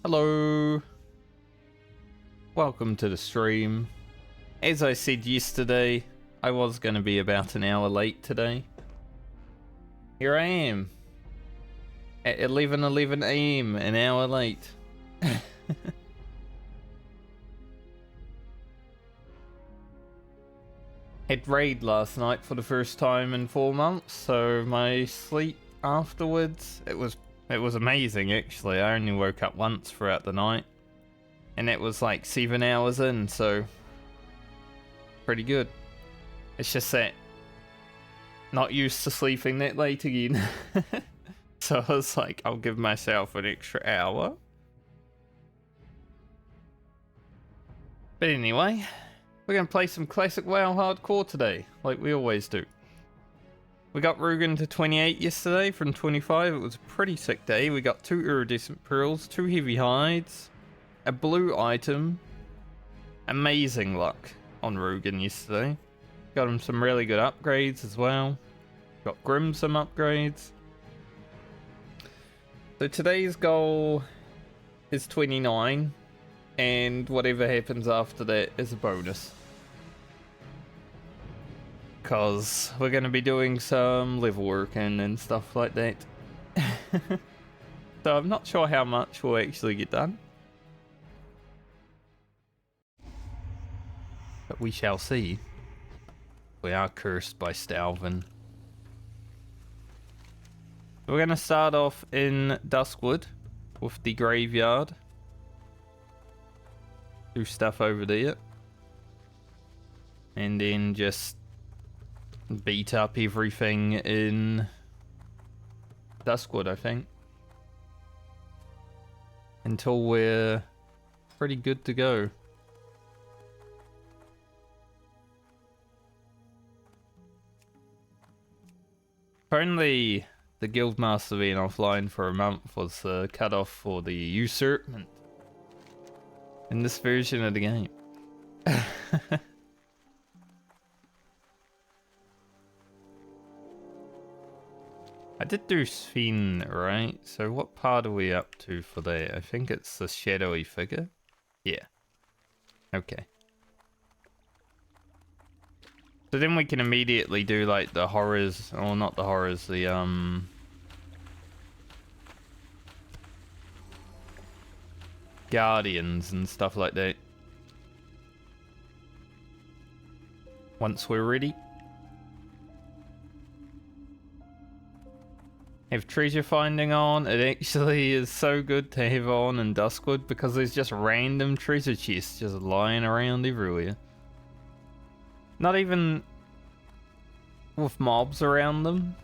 Hello. Welcome to the stream. As I said yesterday, I was going to be about an hour late today. Here I am. At 11:11 AM, an hour late. Had raid last night for the first time in 4 months, so my sleep afterwards, it was amazing actually. I only woke up once throughout the night. And that was like 7 hours in, so pretty good. It's just that not used to sleeping that late again. So I was like, I'll give myself an extra hour. But anyway, we're going to play some classic WoW hardcore today, like we always do. We got Rugen to 28 yesterday from 25. It was a pretty sick day. We got 2 iridescent pearls, 2 heavy hides, a blue item. Amazing luck on Rugen yesterday. Got him some really good upgrades as well. Got Grim some upgrades. So today's goal is 29, and whatever happens after that is a bonus. Because we're going to be doing some level work and stuff like that. So I'm not sure how much we'll actually get done. But we shall see. We are cursed by Stalvin. We're going to start off in Duskwood with the graveyard. Do stuff over there. And then just beat up everything in Duskwood, I think. Until we're pretty good to go. Apparently, the Guildmaster being offline for a month was the cutoff for the usurpment in this version of the game. I did do Sven, right? So what part are we up to for that? I think it's the shadowy figure. Yeah. Okay. So then we can immediately do like the horrors, or not the horrors, the guardians and stuff like that. Once we're ready. Have treasure finding on. It actually is so good to have on in Duskwood because there's just random treasure chests just lying around everywhere. Not even with mobs around them.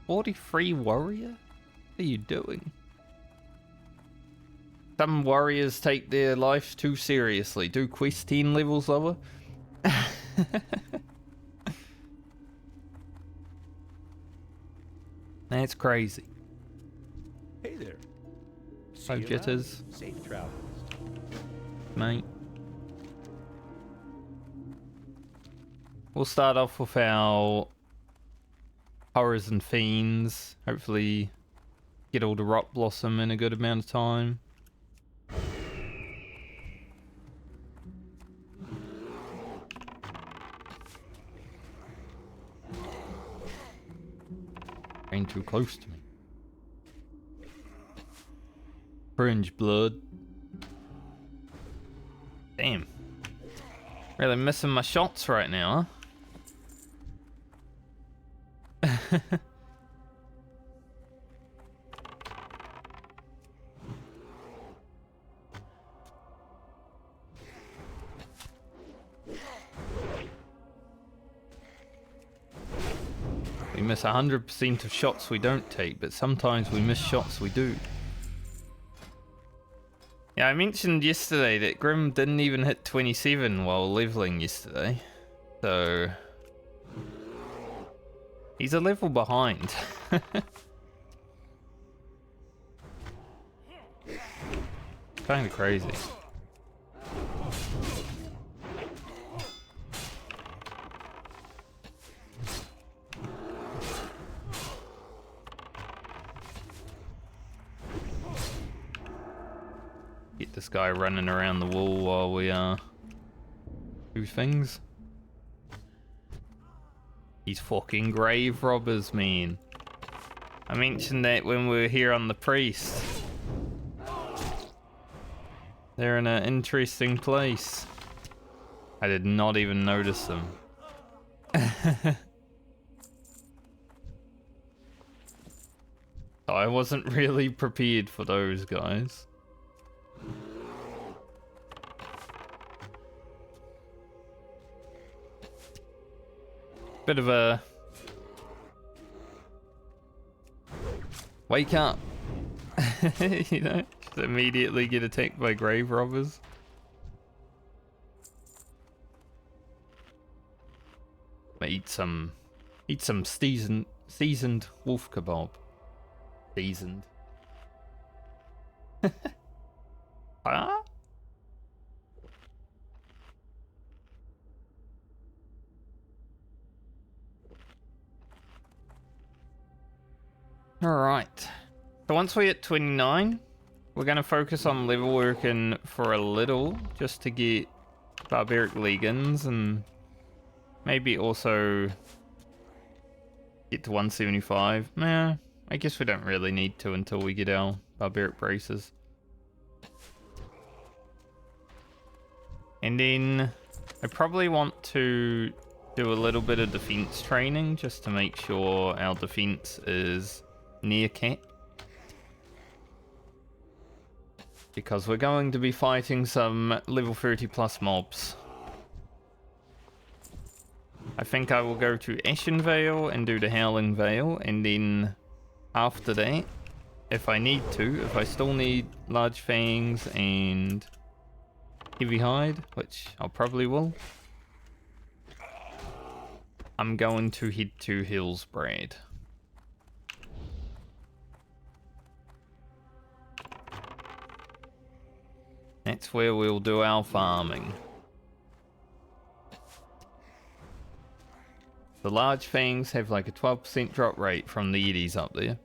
43 warrior? What are you doing? Some warriors take their life too seriously. Do quest 10 levels lower? That's crazy. Hey there. Hi, Jitters. Safe travels. Mate. We'll start off with our horrors and fiends. Hopefully get all the rot blossom in a good amount of time. Ain't too close to me. Fringe blood. Damn. Really missing my shots right now, huh? We miss 100% of shots we don't take, but sometimes we miss shots we do. Yeah, I mentioned yesterday that Grim didn't even hit 27 while leveling yesterday. So he's a level behind. Kinda crazy. this guy running around the wall while we do things. These fucking grave robbers, man. I mentioned that when we were here on the priest. They're in an interesting place. I did not even notice them. I wasn't really prepared for those guys. Bit of a... Wake up! You know, just immediately get attacked by grave robbers. Eat some seasoned wolf kebab. Seasoned. Huh? Alright. So once we hit 29, we're going to focus on level working for a little, just to get barbaric legions and maybe also get to 175. Nah, I guess we don't really need to until we get our barbaric braces. And then I probably want to do a little bit of defense training just to make sure our defense is near cap. Because we're going to be fighting some level 30 plus mobs. I think I will go to Ashen Vale and do the Howling Vale, and then after that, if I need to, if I still need large fangs and heavy hide, which I probably will, I'm going to head to Hillsbrad. That's where we'll do our farming. The large fangs have like a 12% drop rate from the Yetis up there.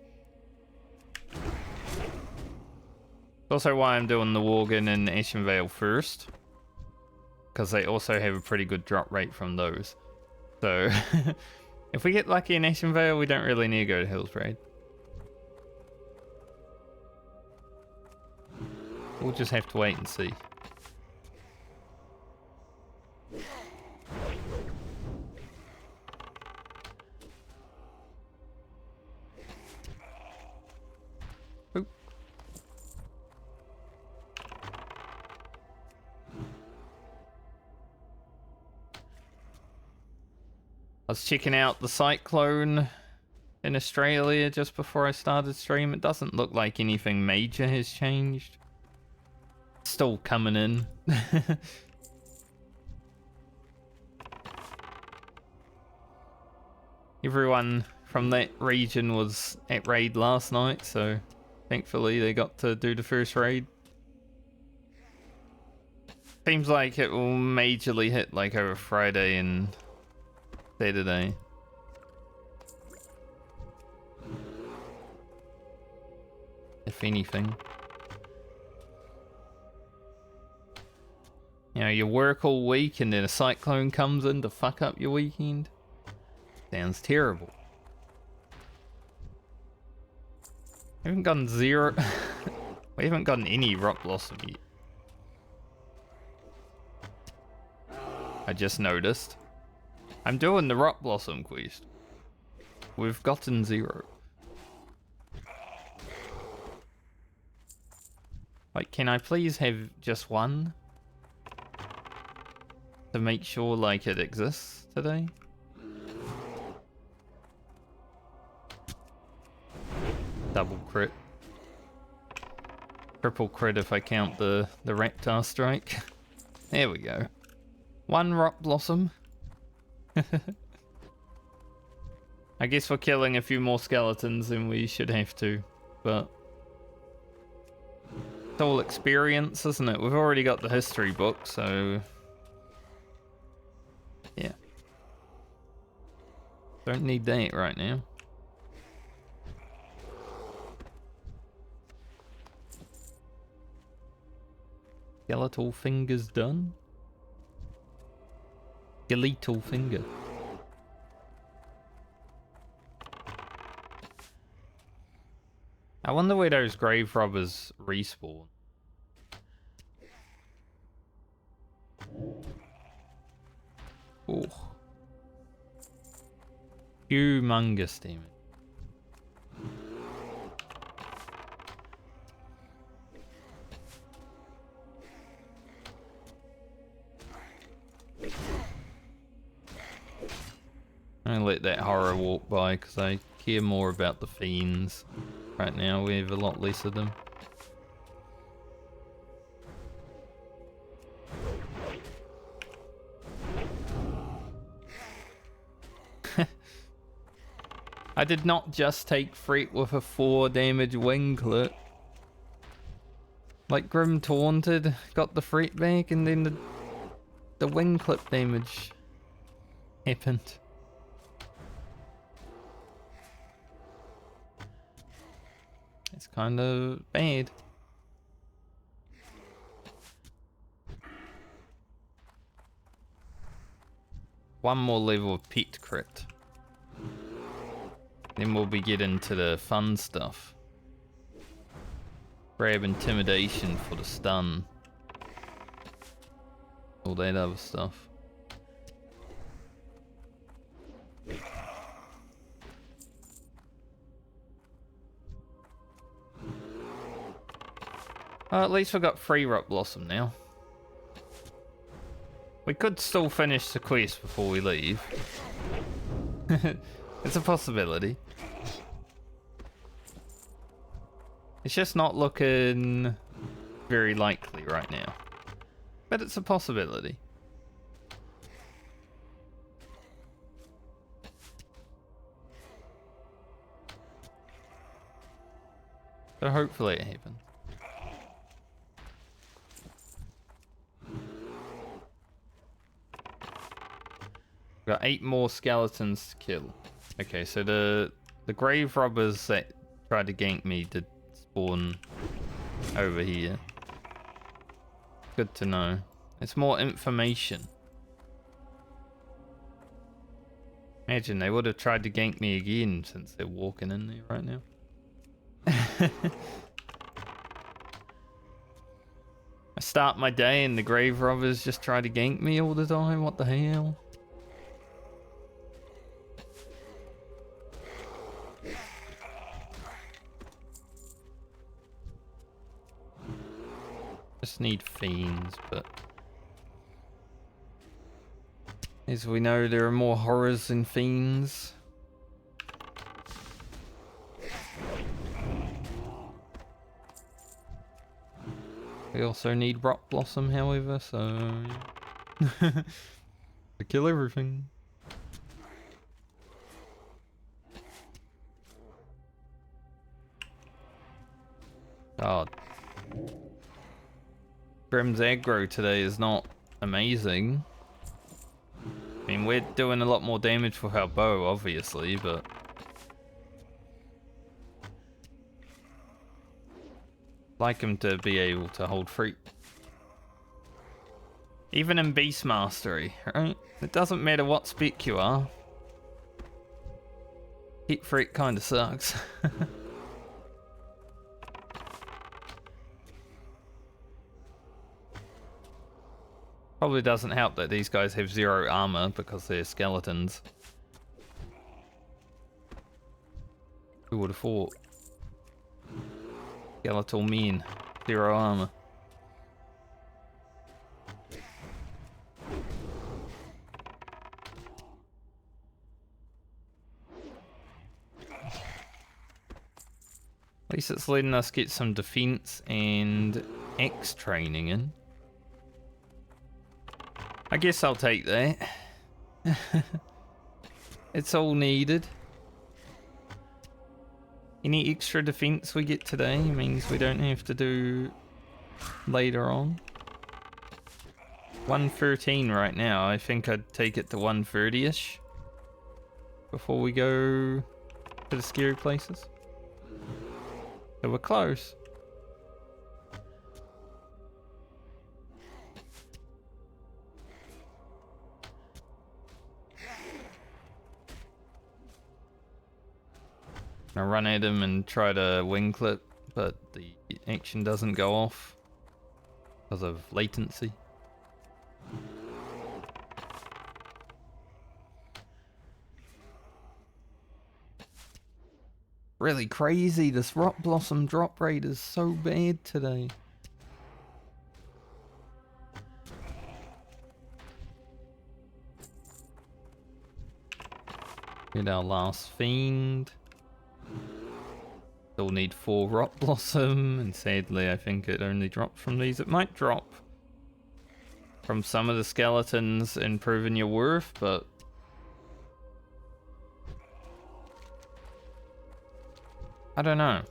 Also why I'm doing the Worgen and Ashen Vale first. Because they also have a pretty good drop rate from those. So, if we get lucky in Ashen Vale, we don't really need to go to Hillsbrad. We'll just have to wait and see. Oop. I was checking out the cyclone in Australia just before I started stream. It doesn't look like anything major has changed. Still coming in. Everyone from that region was at raid last night, so thankfully they got to do the first raid. Seems like it will majorly hit like over Friday and Saturday. If anything. You know, you work all week and then a cyclone comes in to fuck up your weekend. Sounds terrible. We haven't gotten zero... We haven't gotten any rock blossom yet. I just noticed. I'm doing the rock blossom quest. We've gotten 0. Like, can I please have just one? To make sure, like, it exists today? Double crit. Triple crit if I count the Raptor strike. There we go. One rock blossom. I guess we're killing a few more skeletons than we should have to, but it's all experience, isn't it? We've already got the history book, so yeah. Don't need that right now. Skeletal fingers done. Skeletal finger. I wonder where those grave robbers respawn. Oh. Humongous demon. I'm gonna let that horror walk by because I care more about the fiends. Right now we have a lot less of them. I did not just take Fret with a 4 damage wing clip. Like Grim taunted, got the Fret back, and then the wing clip damage happened. It's kind of bad. One more level of pet crit. Then we'll be getting to the fun stuff. Grab intimidation for the stun. All that other stuff. At least we got free Rock Blossom now. We could still finish the quest before we leave. It's a possibility. It's just not looking very likely right now. But it's a possibility. So hopefully it happens. We've got 8 more skeletons to kill. Okay, so the grave robbers that tried to gank me did spawn over here. Good to know. It's more information. Imagine they would have tried to gank me again since they're walking in there right now. I start my day and the grave robbers just try to gank me all the time. What the hell? Just need fiends, but as we know, there are more horrors than fiends. We also need Rock Blossom, however, so to kill everything. God. Grim's aggro today is not amazing. I mean, we're doing a lot more damage with our bow, obviously, but like him to be able to hold fruit. Even in Beast Mastery, right? It doesn't matter what spec you are. Hit fruit kinda sucks. Probably doesn't help that these guys have 0 armor because they're skeletons. Who would have thought? Skeletal men, 0 armor. At least it's letting us get some defense and X training in. I guess I'll take that. It's all needed. Any extra defense we get today means we don't have to do later on. 113 right now. I think I'd take it to 130-ish before we go to the scary places. So we're close. I run at him and try to wing clip, but the action doesn't go off because of latency. Really crazy, this Rock Blossom drop rate is so bad today. Get our last fiend. Still need 4 Rock Blossom, and sadly I think it only drops from these. It might drop from some of the skeletons, improving your worth, but I don't know.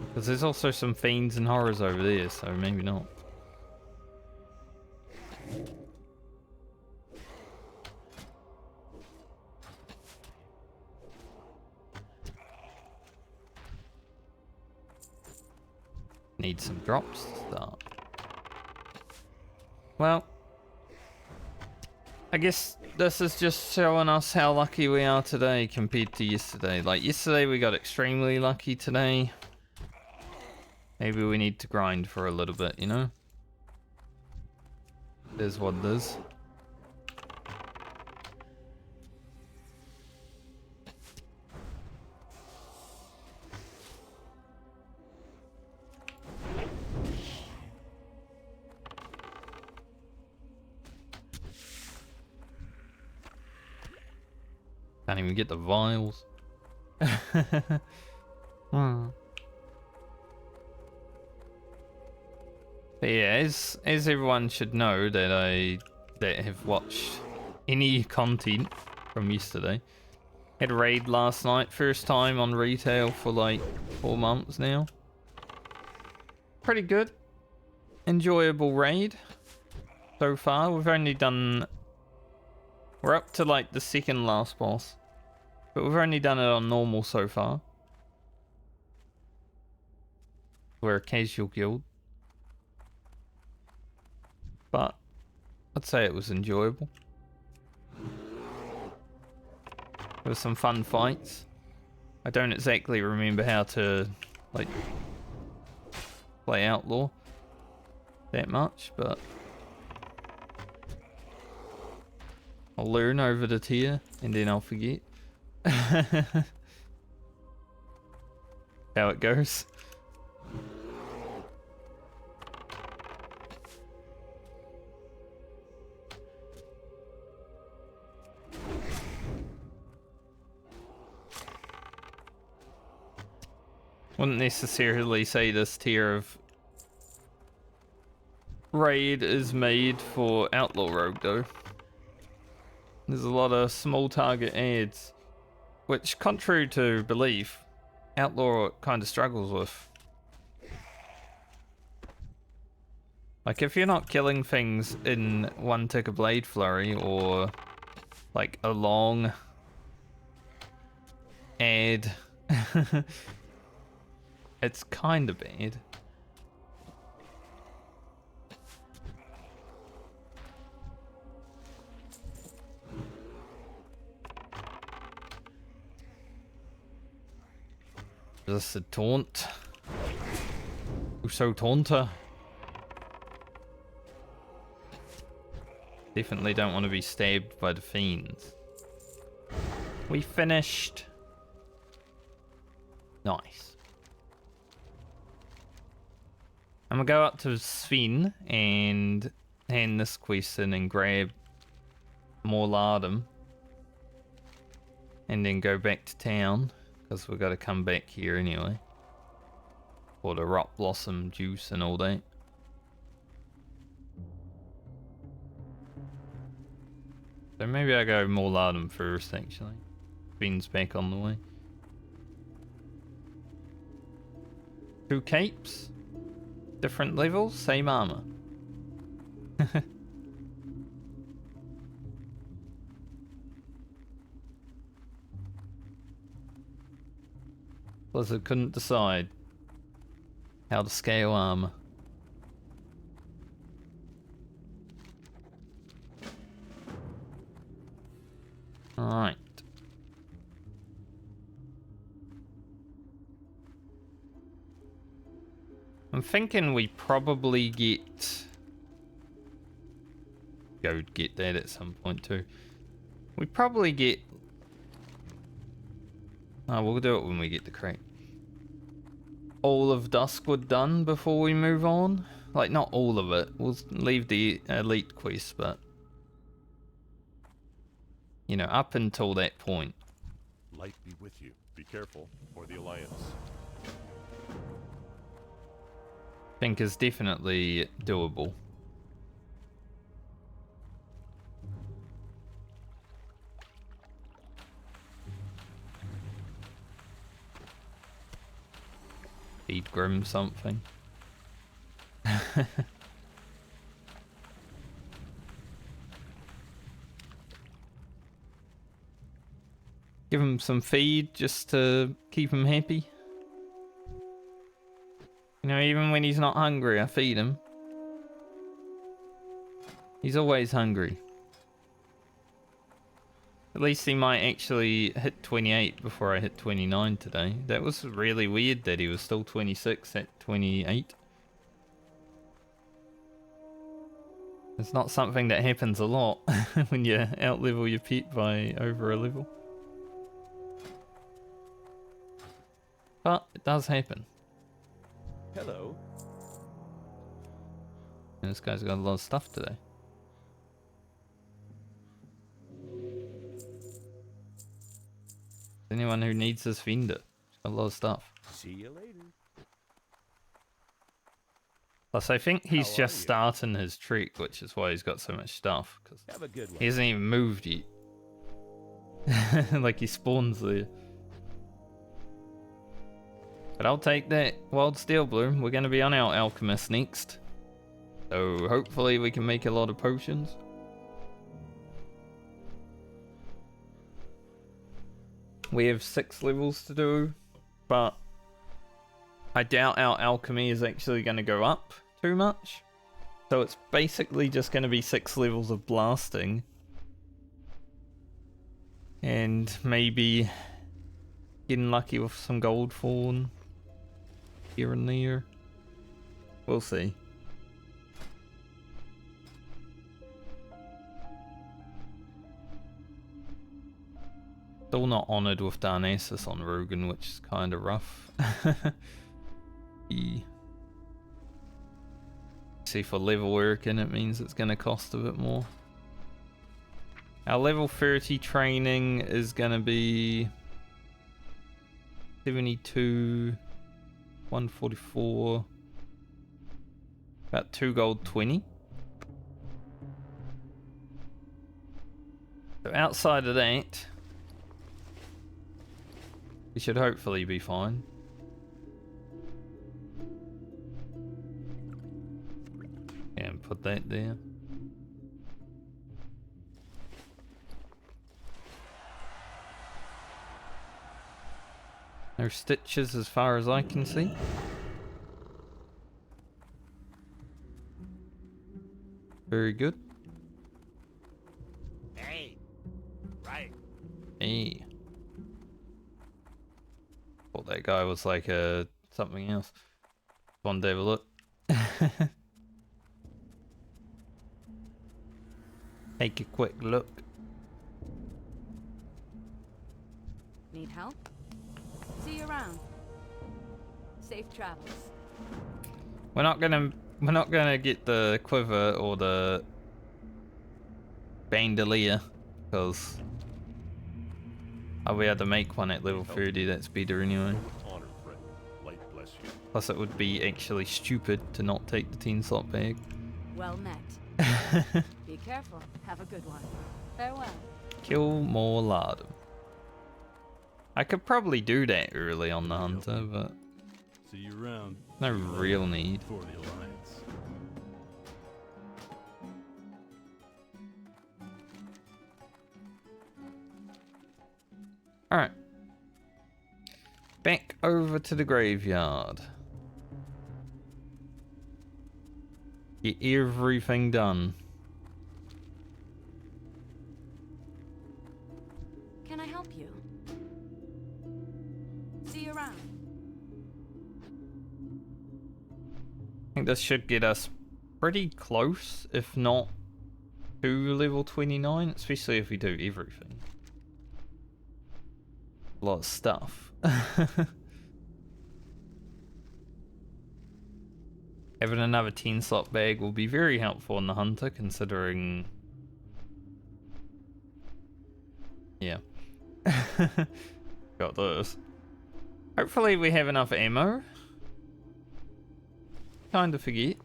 Because there's also some fiends and horrors over there, so maybe not. Need some drops to start. Well, I guess this is just showing us how lucky we are today compared to yesterday. Like yesterday we got extremely lucky today. Maybe we need to grind for a little bit, you know? It is what it is. Can't even get the vials. But yeah, as everyone should know that have watched any content from yesterday, had a raid last night, first time on retail for like 4 months now. Pretty good, enjoyable raid so far. We've only done, we're up to like the second last boss, but we've only done it on normal so far. We're a casual guild. But I'd say it was enjoyable. There were some fun fights. I don't exactly remember how to like play Outlaw that much, but I'll learn over the tier and then I'll forget how it goes. Wouldn't necessarily say this tier of raid is made for Outlaw Rogue though. There's a lot of small target ads, which contrary to belief, Outlaw kind of struggles with. Like if you're not killing things in one tick of blade flurry or like a long ad, it's kind of bad. Is this a taunt? Who's so taunter? Definitely don't want to be stabbed by the fiends. We finished. Nice. I'm gonna go up to Sven and hand this quest in and grab more lardum. And then go back to town, because we've got to come back here anyway. For the rock blossom juice and all that. So maybe I go more lardum first actually. Sven's back on the way. 2 capes. Different levels, same armor. Blizzard couldn't decide how to scale armor. Alright. I'm thinking we probably go get that at some point too. We probably get... Oh, we'll do it when we get the crate. All of Duskwood done before we move on. Like, not all of it. We'll leave the elite quest, but... You know, up until that point. Light be with you. Be careful, for the Alliance. I think is definitely doable. Feed Grim something. Give him some feed just to keep him happy. You know, even when he's not hungry, I feed him. He's always hungry. At least he might actually hit 28 before I hit 29 today. That was really weird that he was still 26 at 28. It's not something that happens a lot when you outlevel your pet by over a level. But it does happen. Hello. And this guy's got a lot of stuff today. Anyone who needs this vendor. He's got a lot of stuff. See you later. Plus, I think he's How just are you? starting his trek, which is why he's got so much stuff. Because Have a good one. he hasn't even moved yet. Like he spawns there. But I'll take that Wild Steel Bloom. We're going to be on our Alchemist next. So hopefully we can make a lot of potions. We have 6 levels to do, but I doubt our alchemy is actually going to go up too much. So it's basically just going to be 6 levels of blasting. And maybe getting lucky with some gold fawn here and there. We'll see. Still not honoured with Darnassus on Rugen, which is kind of rough. See, for level working, it means it's going to cost a bit more. Our level 30 training is going to be 72, 144, about 2 gold 20. So outside of that, we should hopefully be fine. And put that there. No stitches as far as I can see. Very good. Hey. Right. Hey. Thought that guy was like something else. One day we'll look. Take a quick look. Need help? See you around. Safe travels. We're not gonna get the quiver or the bandolier because I'll be able to make one at level 30. That's better anyway. Honor, friend. Light bless you. Plus, it would be actually stupid to not take the 10 slot bag. Well met. Be careful. Have a good one. Farewell. Kill more Lardum. I could probably do that early on the hunter, but See you around. no real need. For the Alliance. Alright. Back over to the graveyard. Get everything done. Can I help you? See you around. think this should get us pretty close, if not to level 29, especially if we do everything. A lot of stuff. Having another 10 slot bag will be very helpful in the hunter, considering... Yeah. Got this. Hopefully we have enough ammo. Kinda forget.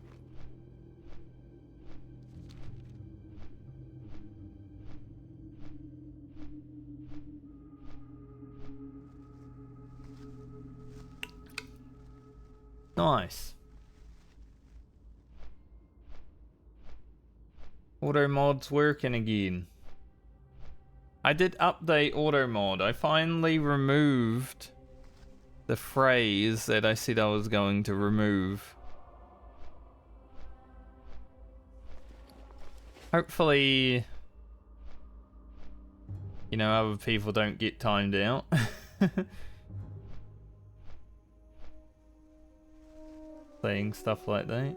Nice. Auto mod's working again. I did update auto mod. I finally removed the phrase that I said I was going to remove. Hopefully, you know, other people don't get timed out. Saying stuff like that.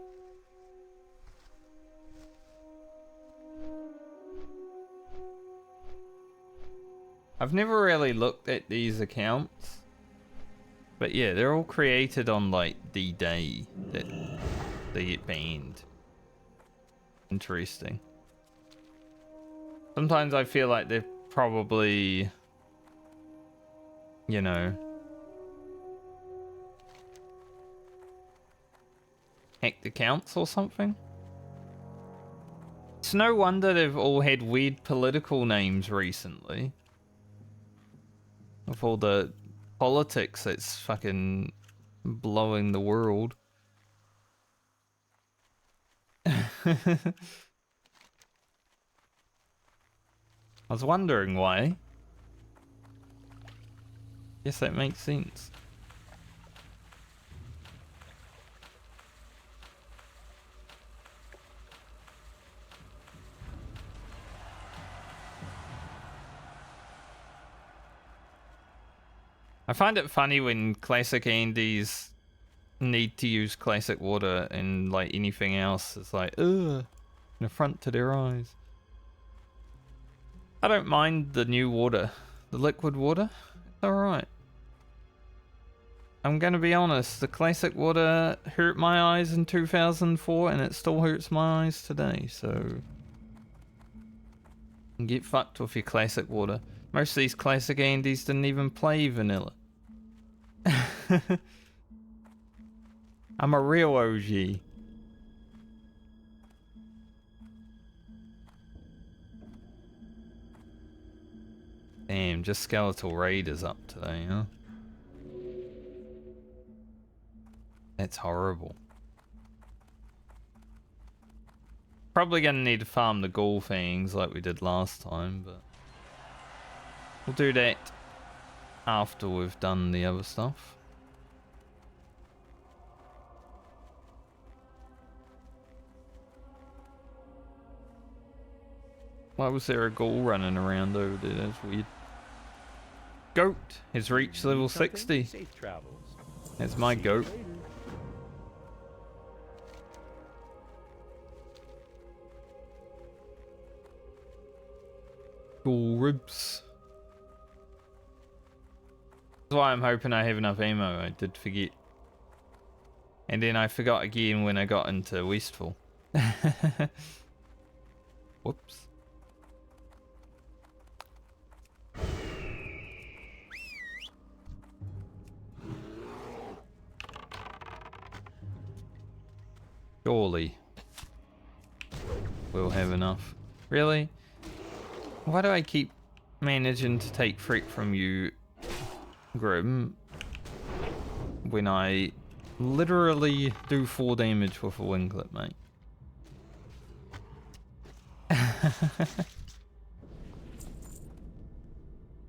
I've never really looked at these accounts, but yeah, they're all created on like the day that they get banned. Interesting. Sometimes I feel like they're probably, you know, hacked accounts or something. It's no wonder they've all had weird political names recently. With all the politics that's fucking blowing the world. I was wondering why. Guess that makes sense. I find it funny when classic Andes need to use classic water and like anything else is like, ugh, an affront to their eyes. I don't mind the new water. The liquid water, it's alright. I'm gonna be honest, the classic water hurt my eyes in 2004 and it still hurts my eyes today, so... Get fucked with your classic water. Most of these classic Andes didn't even play vanilla. I'm a real OG. Damn, just Skeletal Raiders up today, huh? That's horrible. Probably gonna need to farm the ghoul fangs like we did last time, but we'll do that after we've done the other stuff. Why was there a ghoul running around over there? That's weird. Goat has reached level 60. Safe travels. That's my goat. Ghoul ribs. That's why I'm hoping I have enough ammo. I did forget. And then I forgot again when I got into Westfall. Whoops. Surely we'll have enough. Really? Why do I keep managing to take threat from you, Grim, when I literally do 4 damage with a winglet, mate?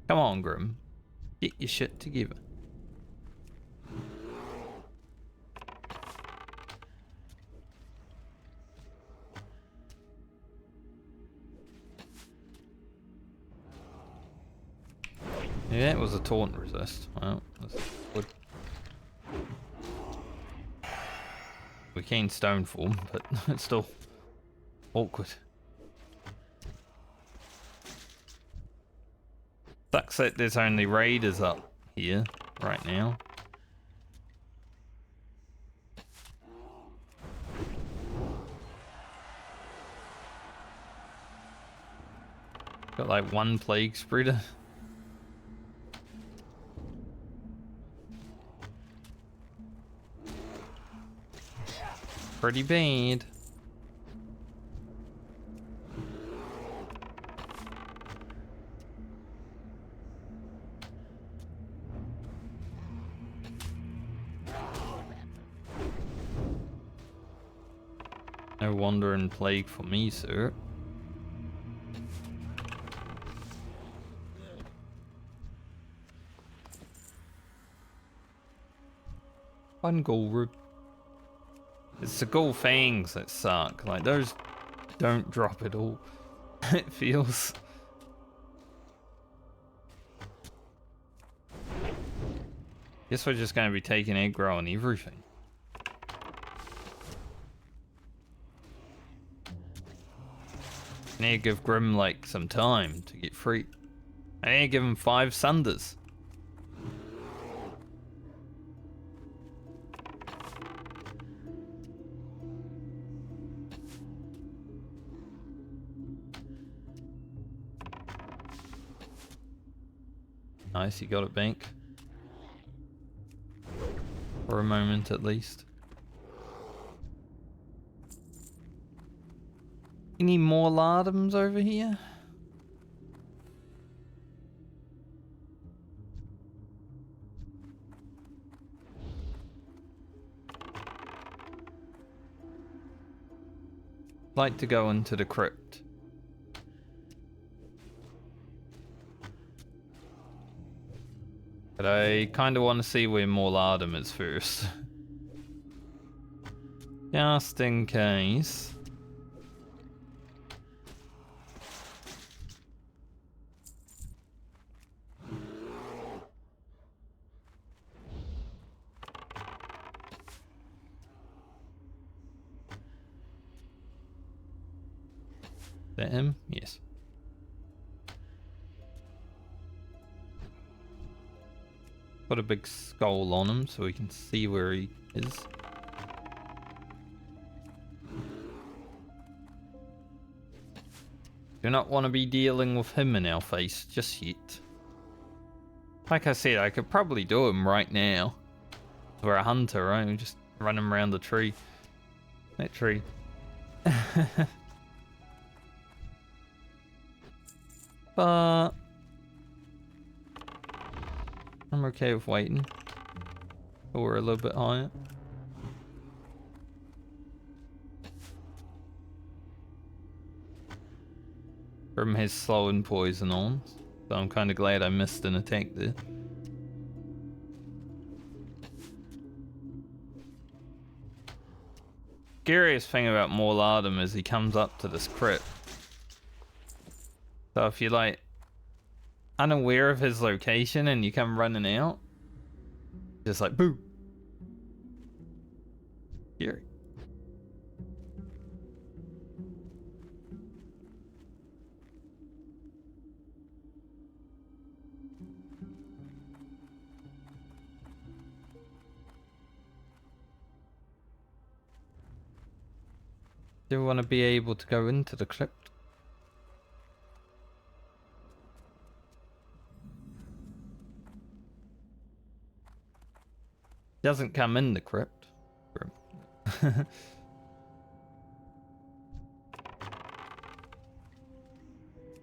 Come on, Grim. Get your shit together. Yeah, it was a taunt resist. Well, that's good. We can stone form, but it's still awkward. Sucks that there's only raiders up here right now. Got like one plague spreader. Pretty bad. No wandering plague for me, sir. One gold rib. It's the gold fangs that suck. Like, those don't drop at all. It feels. Guess we're just going to be taking aggro on everything. I need to give Grim like some time to get free. I need to give him 5 Sunders. Nice, you got it, Bank. For a moment at least. Any more lardums over here? Like to go into the crypt. But I kind of want to see where more lardum is first. Just in case. Is that him? Yes. Put a big skull on him so we can see where he is. Do not want to be dealing with him in our face just yet. Like I said, I could probably do him right now. We're a hunter, right? We just run him around the tree. That tree. But I'm okay with waiting. But we're a little bit higher. Grim has slow and poison on, so I'm kind of glad I missed an attack there. Scariest thing about Morlardum is he comes up to this crypt. So if you're like unaware of his location and you come running out, just like boo. Scary. Do you want to be able to go into the crypt? Doesn't come in the crypt.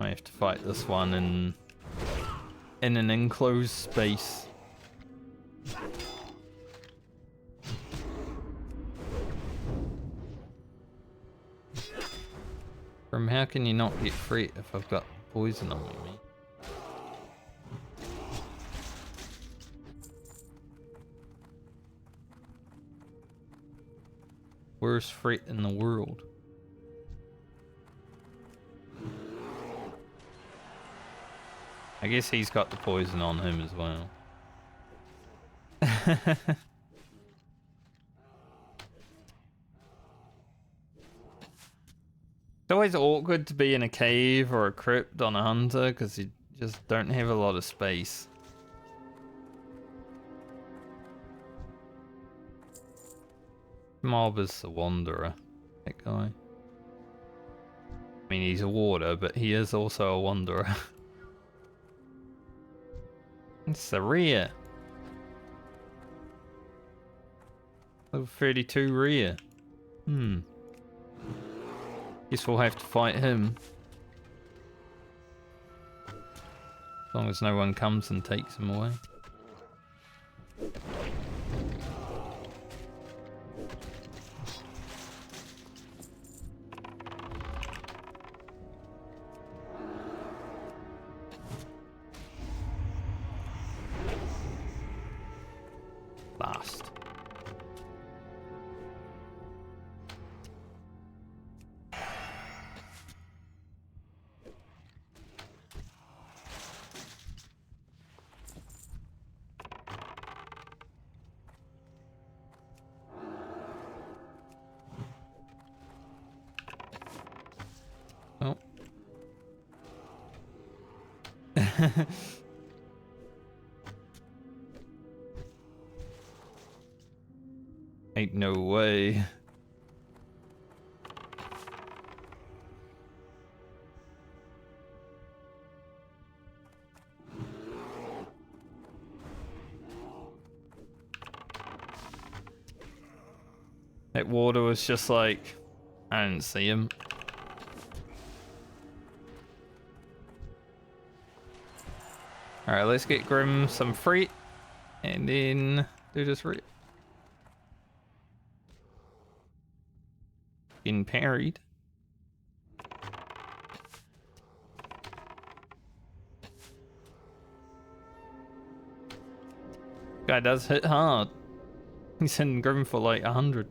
I have to fight this one in an enclosed space. From how can you not get free if I've got poison on me, mate? Worst threat in the world. I guess he's got the poison on him as well. It's always awkward to be in a cave or a crypt on a hunter because you just don't have a lot of space. Mob is the Wanderer, that guy. I mean, he's a warder, but he is also a Wanderer. It's the rear. Level 32 rear. Guess we'll have to fight him. As long as no one comes and takes him away. Last. Oh. Ain't no way. That water was just like, I didn't see him. Alright, let's get Grim some freight and then do this right. Getting parried. Guy does hit hard. He's hitting Grim for like 100.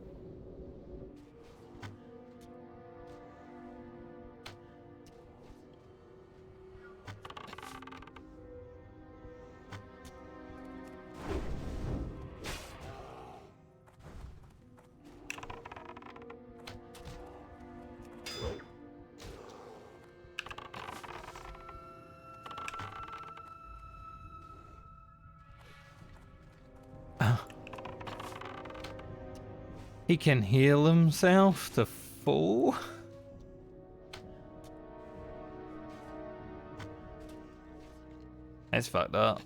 He can heal himself to full. That's fucked up.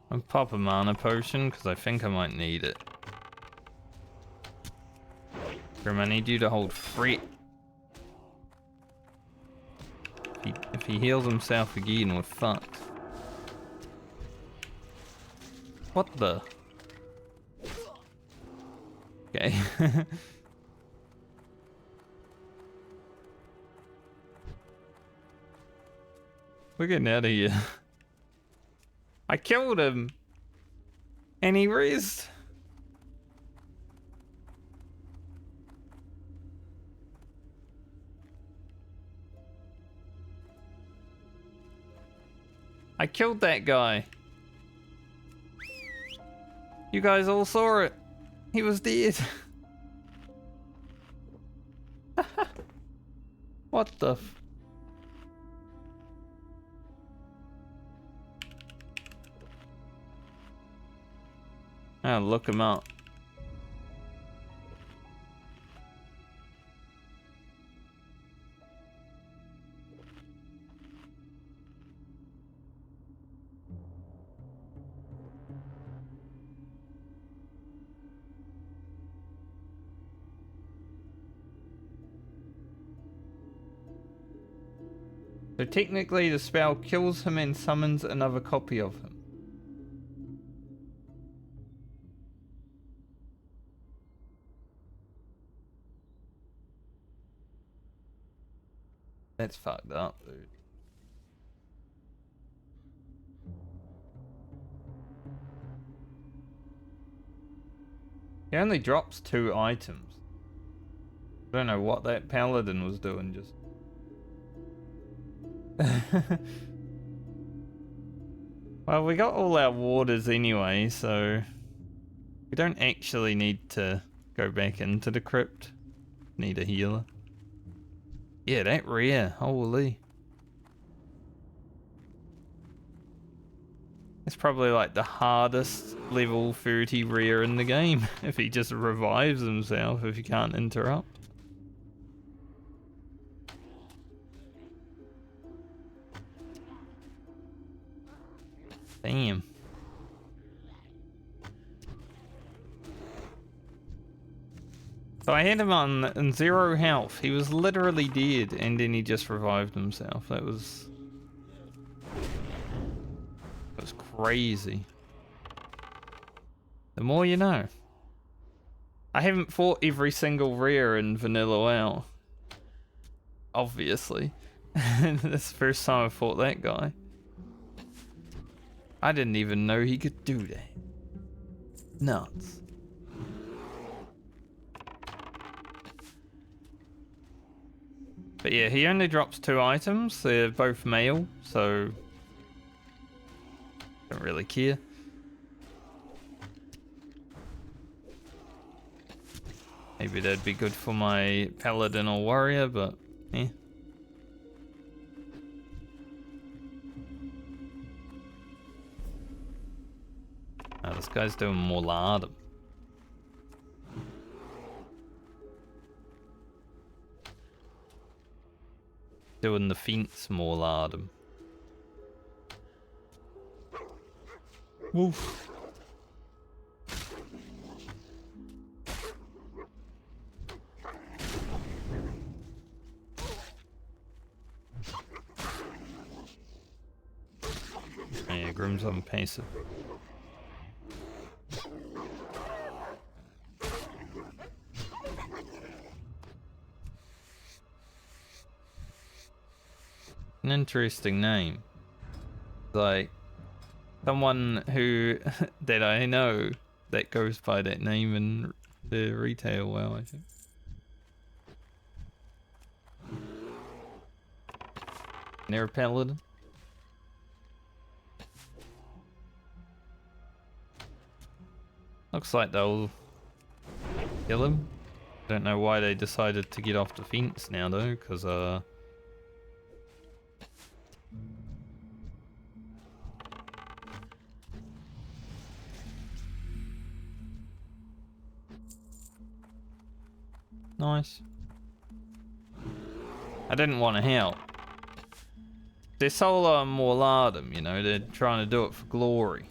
I'll pop a mana potion because I think I might need it. Grim, I need you to hold free. If he heals himself again, we're fucked. What the? Okay. We're getting out of here. I killed him. And he raised. I killed that guy. You guys all saw it. He was dead. What the f... I'll look him up. So technically the spell kills him and summons another copy of him. That's fucked up, dude. He only drops 2 items. I don't know what that paladin was doing, just Well, we got all our waters anyway, so we don't actually need to go back into the crypt. Need a healer. Yeah, that rear, holy. It's probably like the hardest level 30 rear in the game if he just revives himself if he can't interrupt. Damn. So I had him on 0 health. He was literally dead and then he just revived himself. That was crazy. The more you know. I haven't fought every single rare in Vanilla WoW. Obviously. That's the first time I fought that guy. I didn't even know he could do that. Nuts. But yeah, he only drops 2 items. They're both male, so don't really care. Maybe that'd be good for my paladin or warrior, but eh. Oh, this guy's doing more lardum. Doing the fence more lardum. Woof. Yeah, Grim's on passive. An interesting name. Like someone who that I know that goes by that name in the retail WoW, I think. Near paladin. Looks like they'll kill him. Don't know why they decided to get off the fence now though, because nice. I didn't want to help. They're solo and more lardum, you know, they're trying to do it for glory.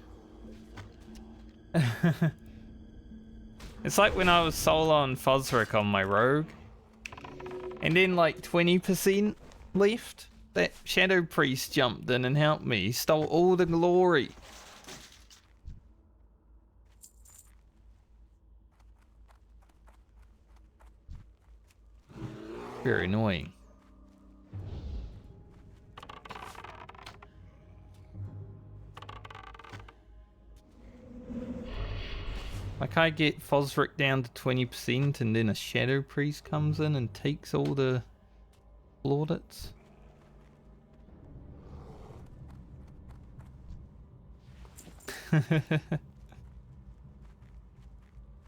It's like when I was solo on Fosric on my rogue, and then like 20% left, that Shadow Priest jumped in and helped me. He stole all the glory. Very annoying. Like I get Fosric down to 20% and then a Shadow Priest comes in and takes all the plaudits.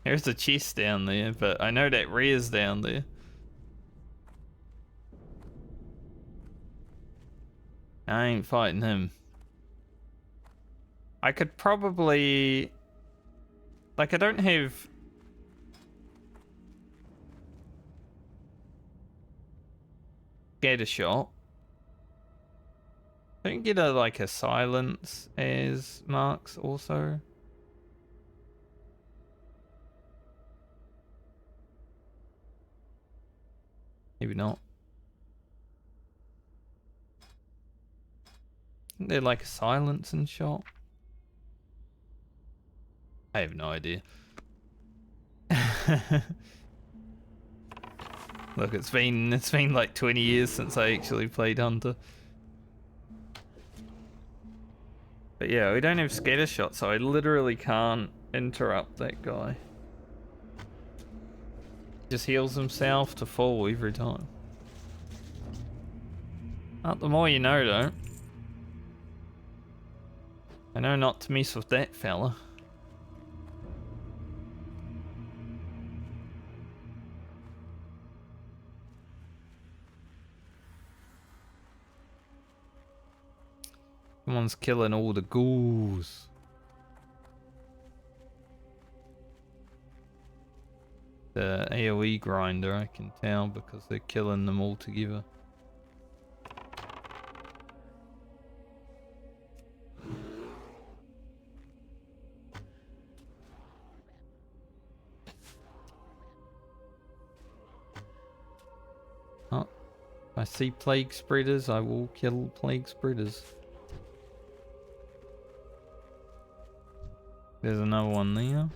There's a chest down there, but I know that rear's down there. I ain't fighting him. I could probably... Like, I don't have... Scatter shot. Don't get a, like, a silence as marks also. Maybe not. They're like a silence and shot. I have no idea. Look, it's been like 20 years since I actually played Hunter. But yeah, we don't have scatter shot, so I literally can't interrupt that guy. Just heals himself to full every time. Not the more you know, though. I know not to mess with that fella. Someone's killing all the ghouls. The AoE grinder, I can tell, because they're killing them all together. Oh, if I see plague spreaders, I will kill plague spreaders. There's another one there.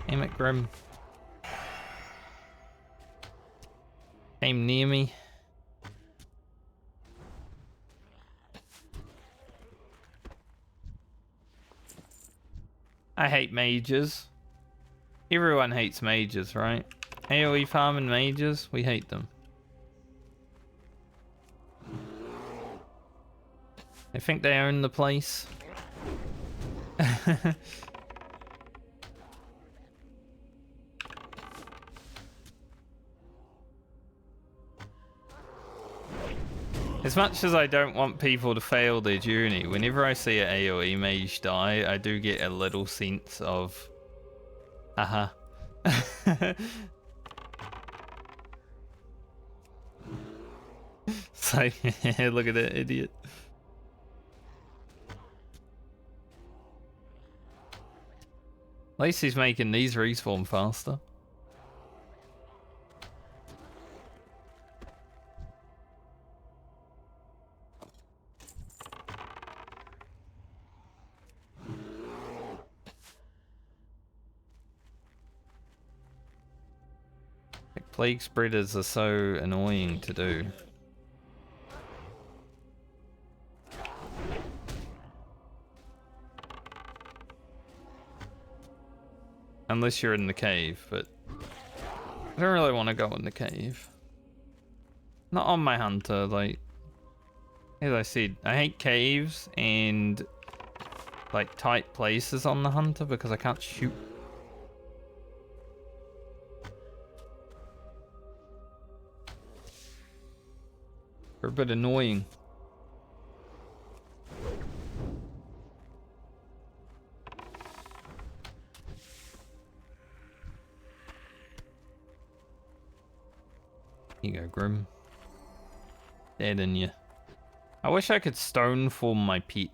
Damn it, Grim. Came near me. I hate mages. Everyone hates mages, right? AoE farming mages, we hate them. They think they own the place. As much as I don't want people to fail their journey, whenever I see an AoE mage die, I do get a little sense of, haha. So, look at that idiot. At least he's making these respawn faster. Plague spreaders are so annoying to do. Unless you're in the cave, but I don't really want to go in the cave. Not on my hunter, like, as I said, I hate caves and like tight places on the hunter because I can't shoot. They're a bit annoying. Here you go, Grim. Dead in you. I wish I could stone form my pet.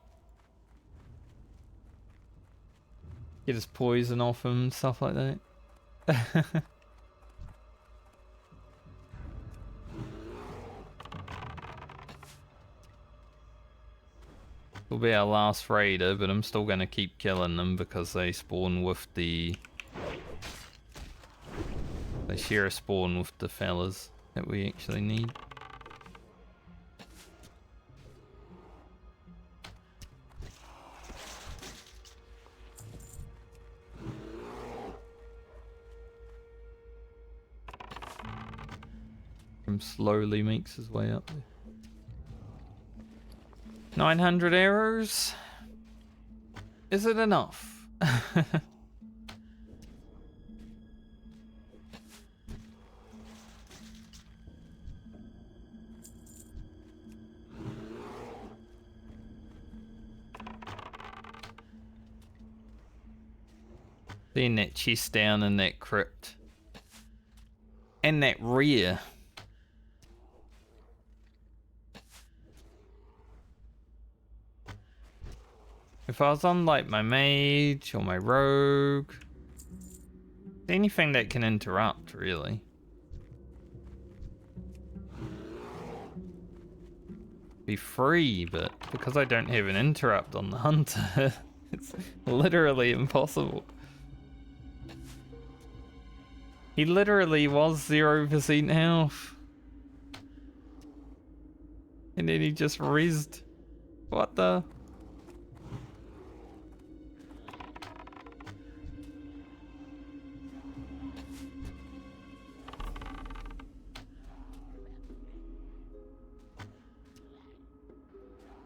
Get his poison off him, stuff like that. Will be our last raider, but I'm still gonna keep killing them because they spawn with the... They share a spawn with the fellas that we actually need. Him slowly makes his way up there. 900 arrows? Is it enough? Seeing that chest down in that crypt. And that rear. If I was on like my mage or my rogue, anything that can interrupt really. Be free, but because I don't have an interrupt on the hunter, it's literally impossible. He literally was 0% health. And then he just rezzed. What the?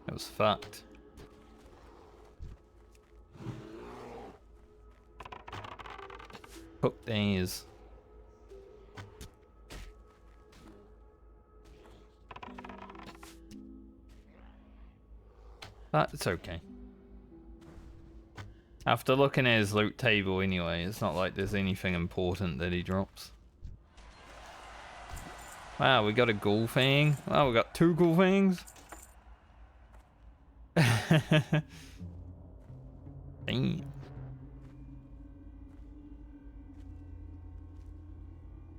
It was fucked. Hook days. That's okay. After looking at his loot table anyway, it's not like there's anything important that he drops. Wow, we got a ghoul fang. Wow, we got 2 ghoul fangs. Damn.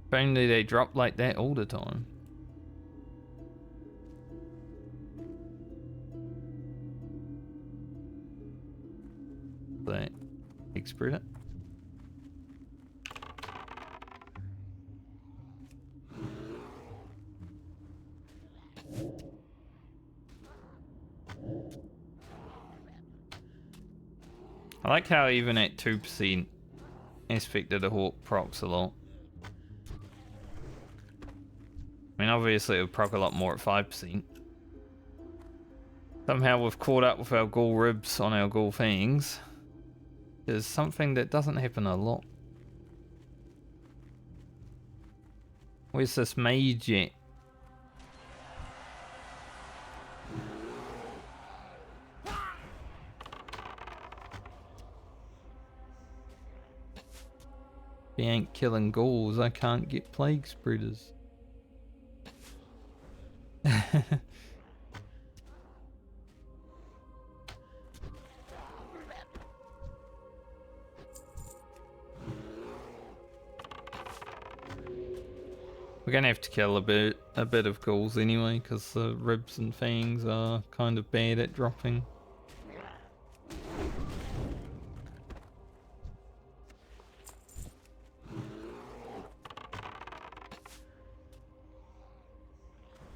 Apparently they drop like that all the time. That express it. I like how even at 2%, Aspect of the Hawk procs a lot. I mean, obviously it would proc a lot more at 5%. Somehow we've caught up with our ghoul ribs on our ghoul fangs. There's something that doesn't happen a lot. Where's this mage at? If he ain't killing ghouls, I can't get plague spreaders. We're gonna have to kill a bit of ghouls anyway, because the ribs and fangs are kind of bad at dropping.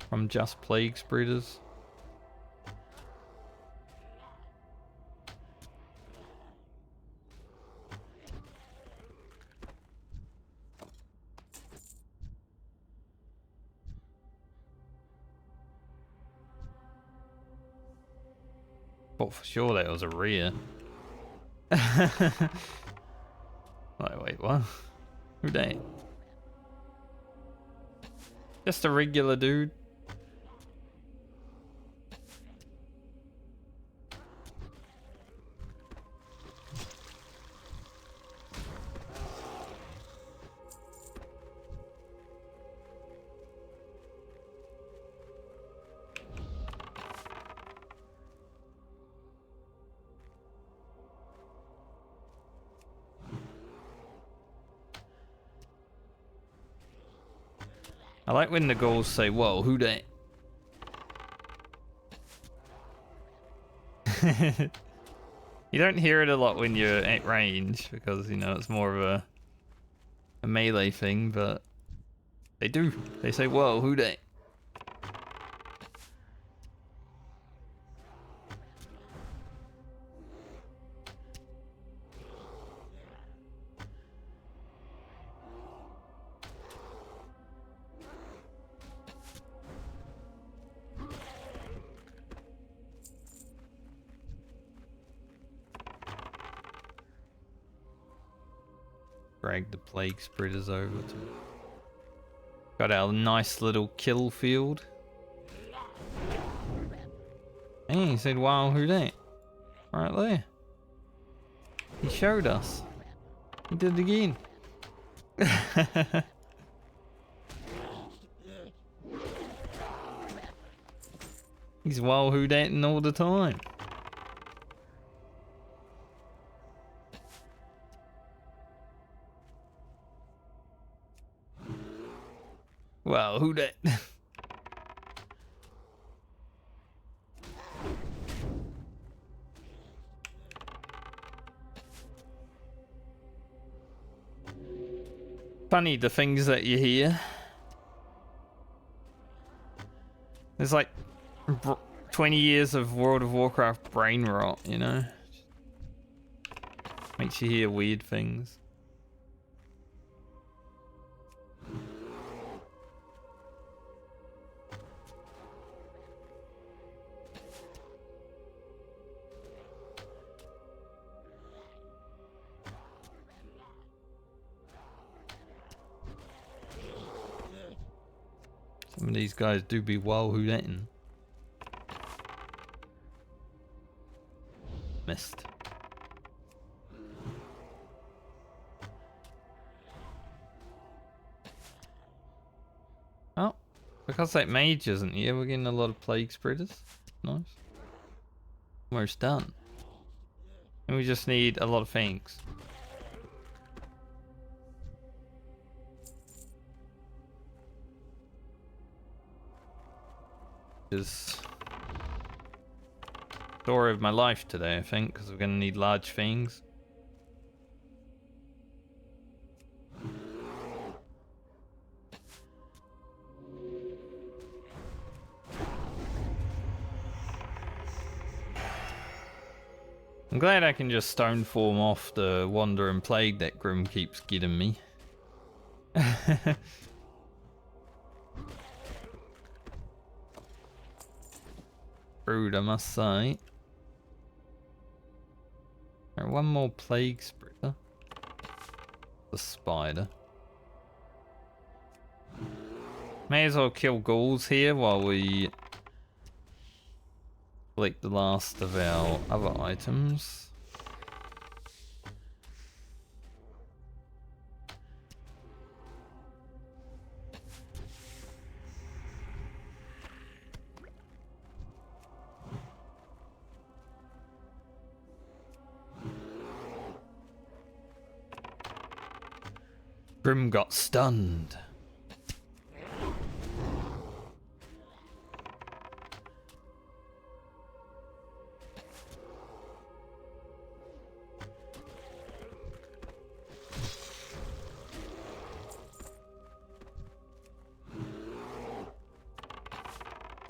From just plague spreaders. Thought for sure that was a rare. Like, wait, what? Who that? Just a regular dude. I like when the ghouls say, "Whoa, who that?" You don't hear it a lot when you're at range because, you know, it's more of a melee thing, but they do. They say, "Whoa, who that?" Drag the plague spreaders over to... Got our nice little kill field. Hey, he said, "Wow, who that?" Right there. He showed us. He did it again. He's wow who dating all the time. Wow, who that? Funny the things that you hear. There's like 20 years of World of Warcraft brain rot, you know? Makes you hear weird things. Some of these guys do be well hooting. Missed. Oh, because that mage isn't here, we're getting a lot of plague spreaders. Nice. Almost done. And we just need a lot of fangs. Is story of my life today, I think, because we're going to need large fangs. I'm glad I can just stone form off the wandering plague that Grim keeps getting me. Rude, I must say. Right, one more plague spreader. The spider. May as well kill ghouls here while we collect the last of our other items. Grim got stunned.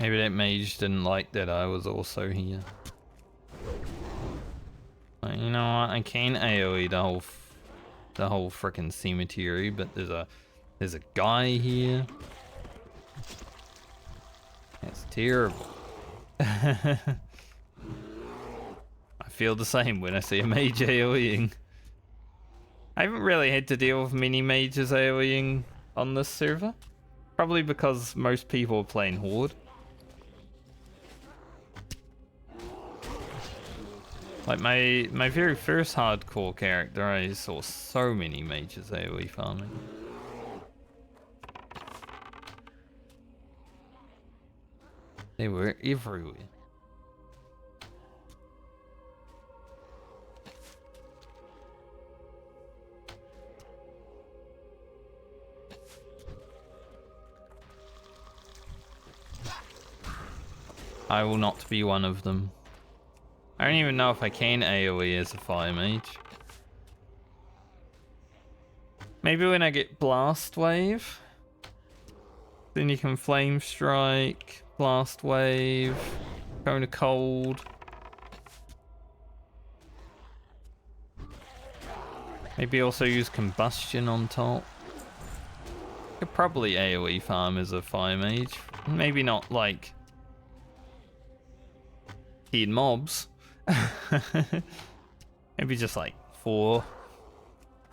Maybe that mage didn't like that I was also here. But you know what? I can AoE the whole frickin' cemetery, but there's a guy here. That's terrible. I feel the same when I see a mage AoEing. I haven't really had to deal with many mages AoEing on this server. Probably because most people are playing Horde. Like my very first hardcore character, I saw so many mages AoE farming. They were everywhere. I will not be one of them. I don't even know if I can AoE as a fire mage. Maybe when I get Blast Wave. Then you can Flame Strike, Blast Wave, Cone of Cold. Maybe also use Combustion on top. Could probably AoE farm as a fire mage. Maybe not like 10 mobs. Maybe just like 4,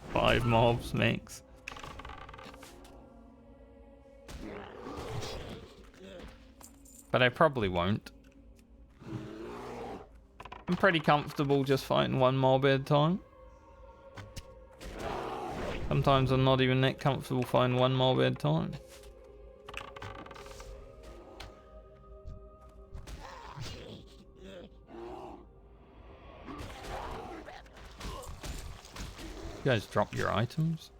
5 mobs max. But I probably won't. I'm pretty comfortable just fighting one mob at a time. Sometimes I'm not even that comfortable fighting one mob at a time. You guys drop your items?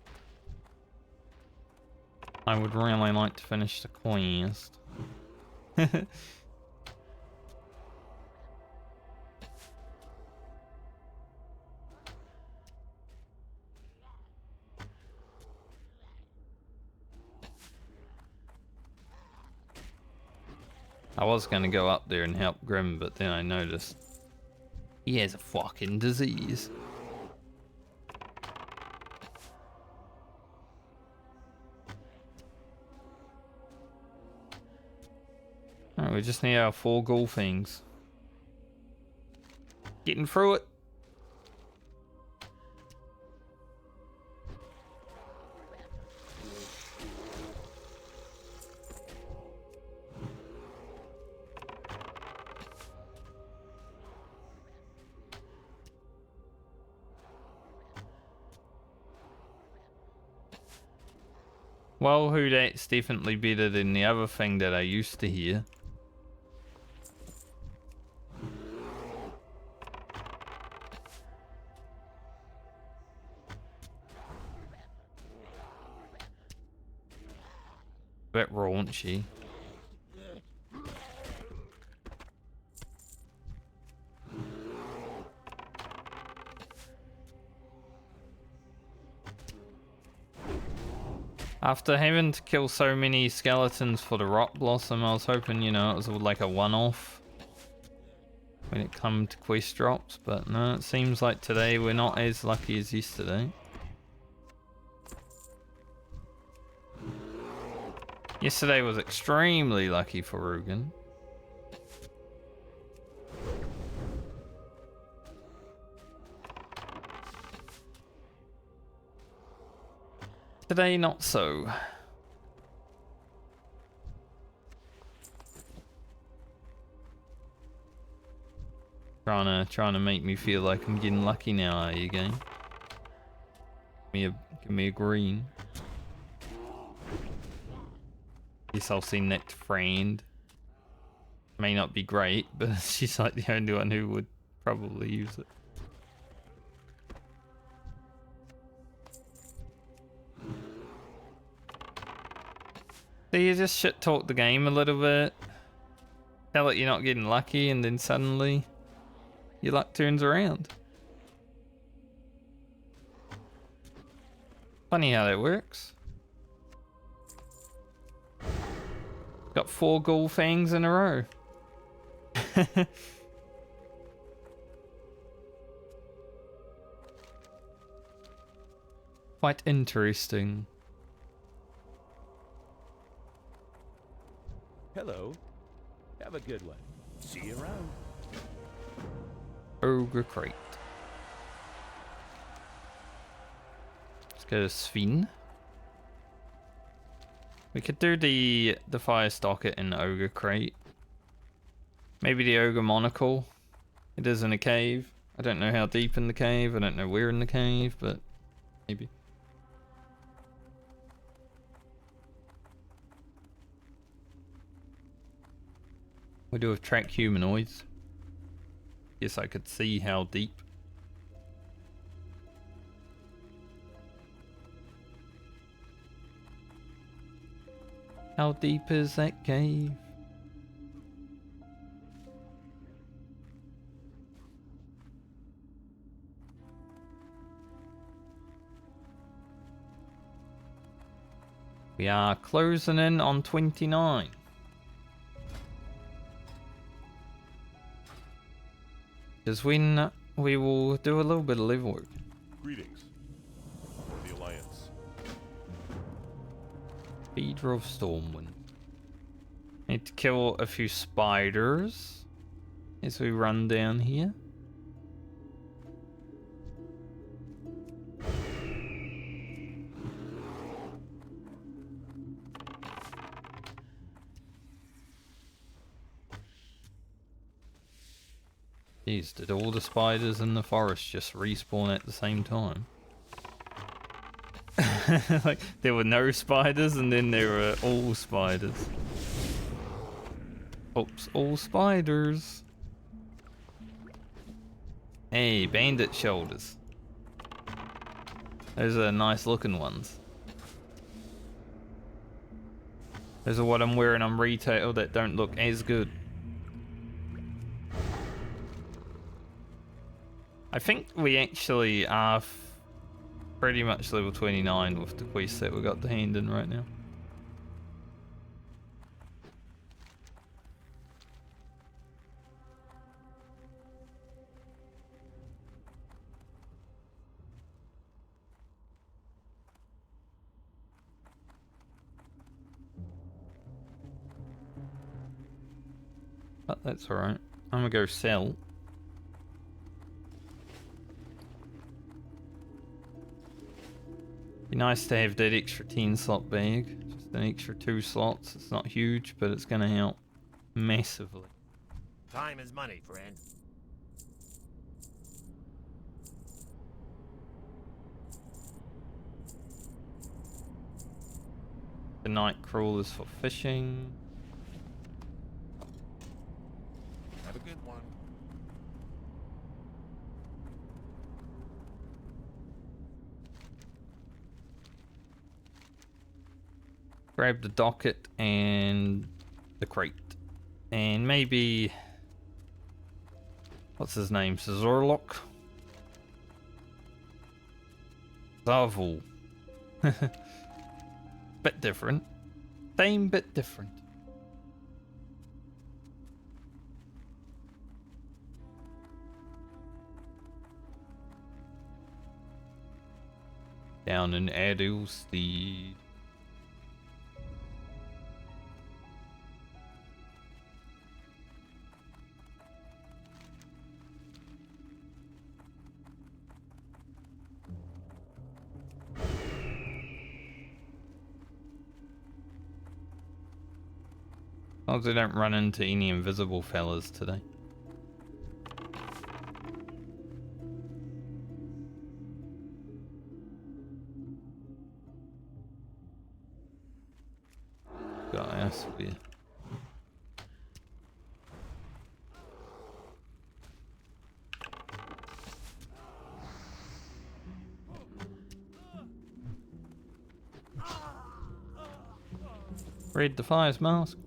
I would really like to finish the quest. I was gonna go up there and help Grim, but then I noticed he has a fucking disease. Alright, we just need our 4 ghoul things. Getting through it. Well, who that's definitely better than the other thing that I used to hear. Bit raunchy. After having to kill so many skeletons for the Rock Blossom, I was hoping, you know, it was like a one-off when it comes to quest drops, but no, it seems like today we're not as lucky as yesterday. Yesterday was extremely lucky for Rugen. Today, not so. Trying to make me feel like I'm getting lucky now, are you, game? Give me a green. Guess I'll see next friend. May not be great, but she's like the only one who would probably use it. So you just shit talk the game a little bit, tell it you're not getting lucky, and then suddenly your luck turns around. Funny how that works. Got 4 ghoul fangs in a row. Quite interesting. Hello. Have a good one. See you around. Ogre crate. Let's go to Sven. We could do the fire stocket in the ogre crate. Maybe the ogre monocle. It is in a cave. I don't know how deep in the cave. I don't know where in the cave, but maybe. We do have track humanoids. Guess I could see how deep. How deep is that cave? We are closing in on 29. Because when we will do a little bit of level work. Greetings. For the Alliance. Feeder of Stormwind. Need to kill a few spiders as we run down here. Jeez, did all the spiders in the forest just respawn at the same time? Like, there were no spiders and then there were all spiders. Oops, all spiders. Hey, bandit shoulders. Those are nice looking ones. Those are what I'm wearing on retail that don't look as good. I think we actually are pretty much level 29 with the quest that we got the hand in right now. But that's alright. I'm gonna go sell. Be nice to have that extra 10 slot bag. Just an extra 2 slots. It's not huge, but it's gonna help massively. Time is money, friend. The night crawlers for fishing. Have a good one. Grab the docket and the crate. And maybe... what's his name? Zorlok? Zarvul. Bit different. Same bit different. Down in Adilstead. As long as I don't run into any invisible fellas today. Got ass for you. Read the fire's mask.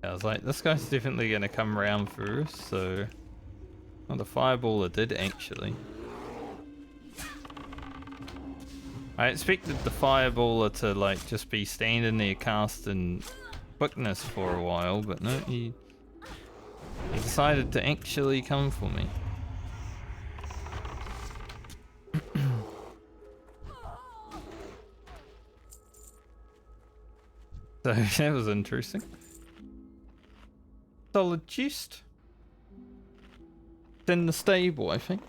I was like, this guy's definitely gonna come around first, so... well, the fireballer did actually. I expected the fireballer to like just be standing there casting quickness for a while, but no, he decided to actually come for me. So that was interesting. Solid chest. It's in the stable, I think.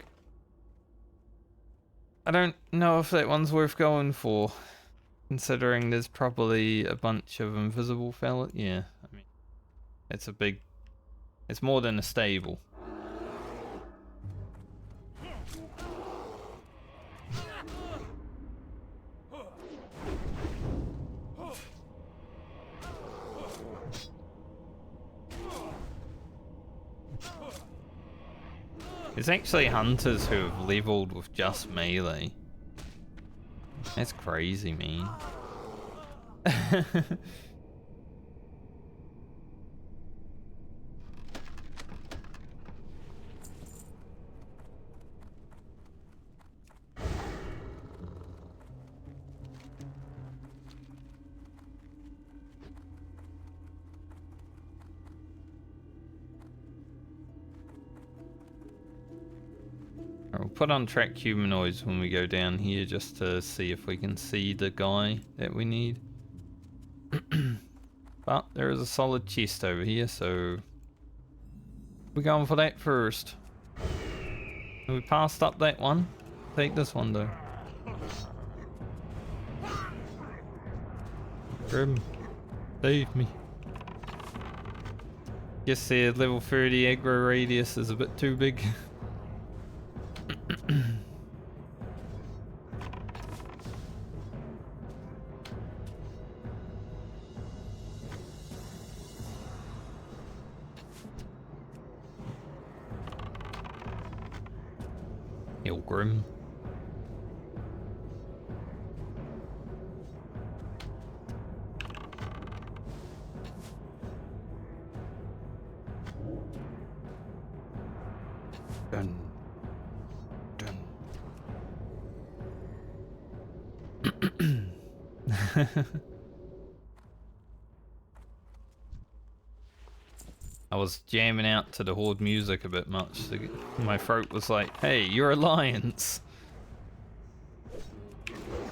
I don't know if that one's worth going for, considering there's probably a bunch of invisible fella. Yeah, I mean, it's a big... it's more than a stable. There's actually hunters who have leveled with just melee. That's crazy, man. We'll put on track humanoids when we go down here just to see if we can see the guy that we need. But there is a solid chest over here, so we're going for that first. We passed up that one. Take this one though. Grim, save me. Guess the level 30 aggro radius is a bit too big. Grim. Dun. Dun. I was jamming out to the Horde music a bit much. So my throat was like, hey, you're Alliance.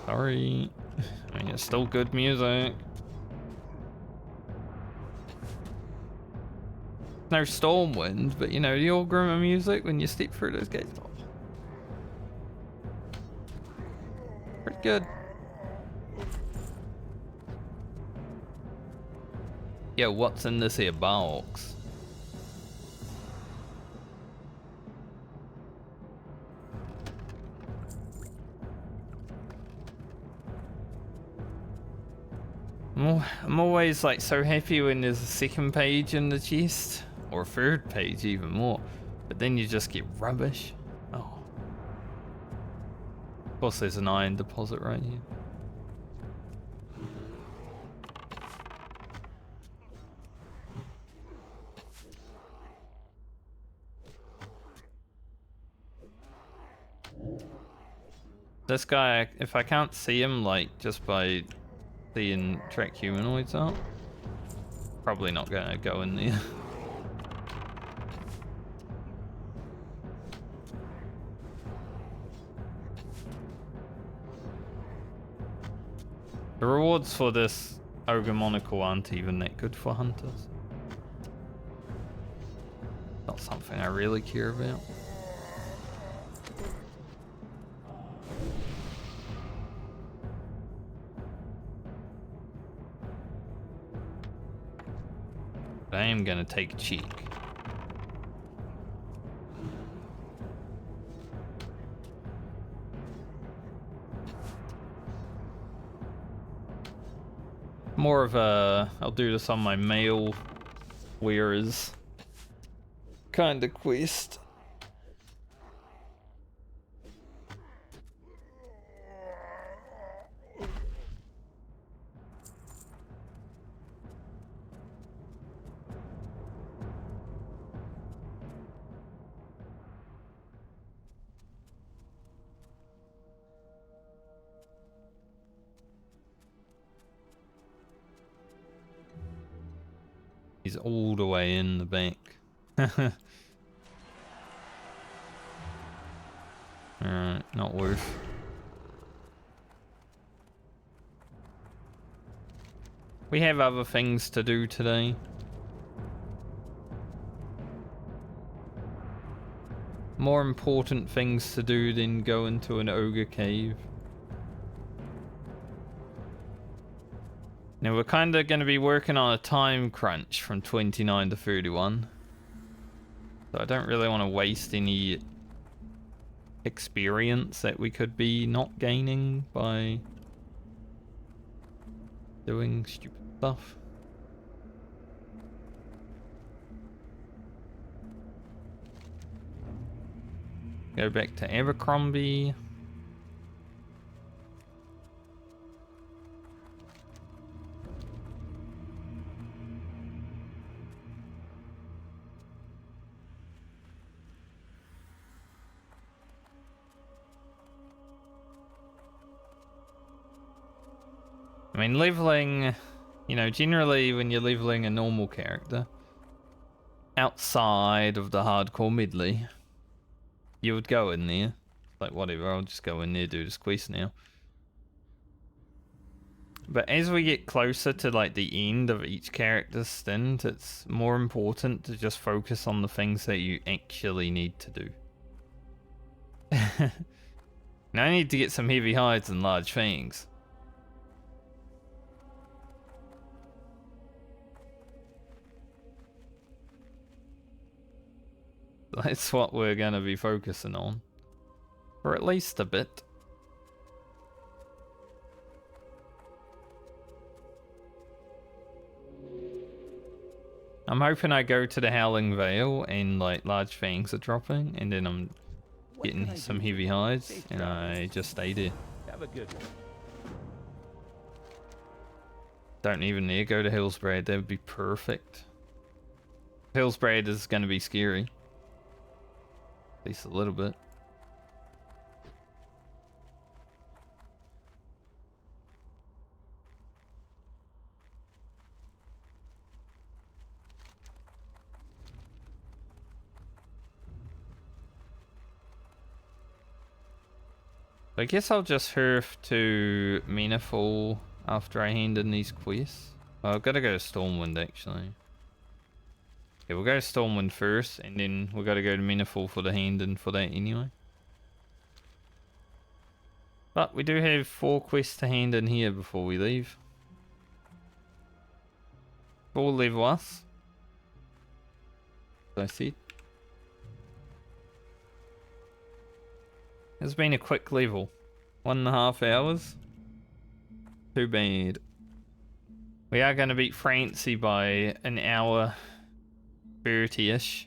Sorry. I mean, it's still good music. No Stormwind, but you know, the old Grimmer music when you step through those gates. Pretty good. Yo, what's in this here box? I'm always like so happy when there's a second page in the chest, or a third page even more, but then you just get rubbish. Oh. Of course there's an iron deposit right here. This guy, if I can't see him like just by seeing track humanoids out, probably not gonna go in there. The rewards for this Ogre Monocle aren't even that good for hunters. Not something I really care about. But I am gonna take a cheek. More of a, I'll do this on my male wearers kind of quest. He's all the way in the bank. Alright, not worth. We have other things to do today. More important things to do than go into an ogre cave. Now we're kind of going to be working on a time crunch from 29 to 31. So I don't really want to waste any experience that we could be not gaining by doing stupid stuff. Go back to Abercrombie. I mean, leveling, you know, generally when you're leveling a normal character, outside of the hardcore Medley, you would go in there. Like, whatever, I'll just go in there, do this quest now. But as we get closer to, like, the end of each character's stint, it's more important to just focus on the things that you actually need to do. Now I need to get some heavy hides and large fangs. That's what we're going to be focusing on. For at least a bit. I'm hoping I go to the Howling Vale and like large fangs are dropping, and then I'm getting some heavy hides, and I just stay there. Have a good one. Don't even need to go to Hillsbrad, that would be perfect. Hillsbrad is going to be scary. At least a little bit. I guess I'll just hurf to Menafall after I hand in these quests. Well, I've got to go to Stormwind actually. Yeah, we'll go to Stormwind first, and then we've got to go to Menafall for the hand in for that anyway. But we do have 4 quests to hand in here before we leave. 4 level us. As I said. It's been a quick level. 1.5 hours. Too bad. We are going to beat Francie by an hour 30-ish.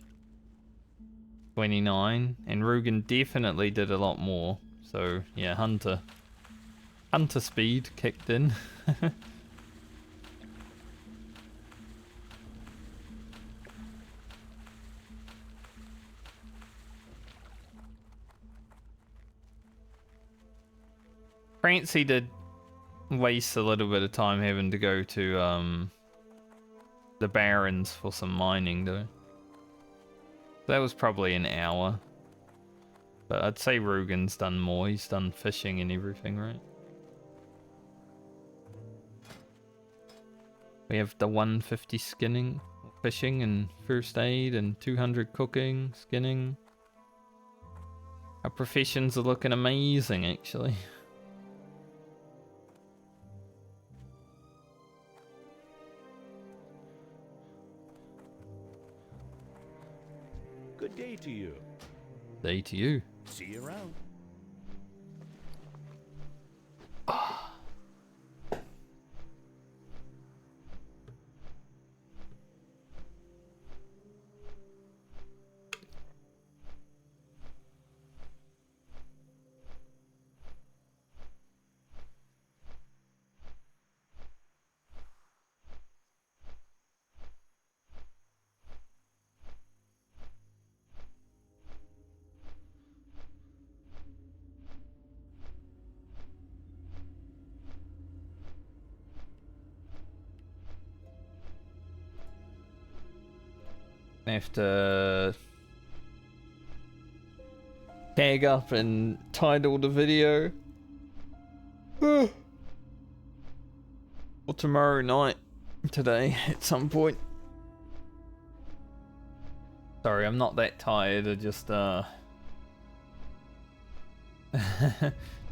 29. And Rugen definitely did a lot more. So, yeah, Hunter speed kicked in. Francie did waste a little bit of time having to go to the Barrens for some mining though. That was probably an hour. But I'd say Rugen's done more. He's done fishing and everything, right? We have the 150 skinning, fishing and first aid, and 200 cooking, skinning. Our professions are looking amazing actually. Good day to you. Day to you. See you around. I have to tag up and title the video for tomorrow night today at some point. Sorry, I'm not that tired. I just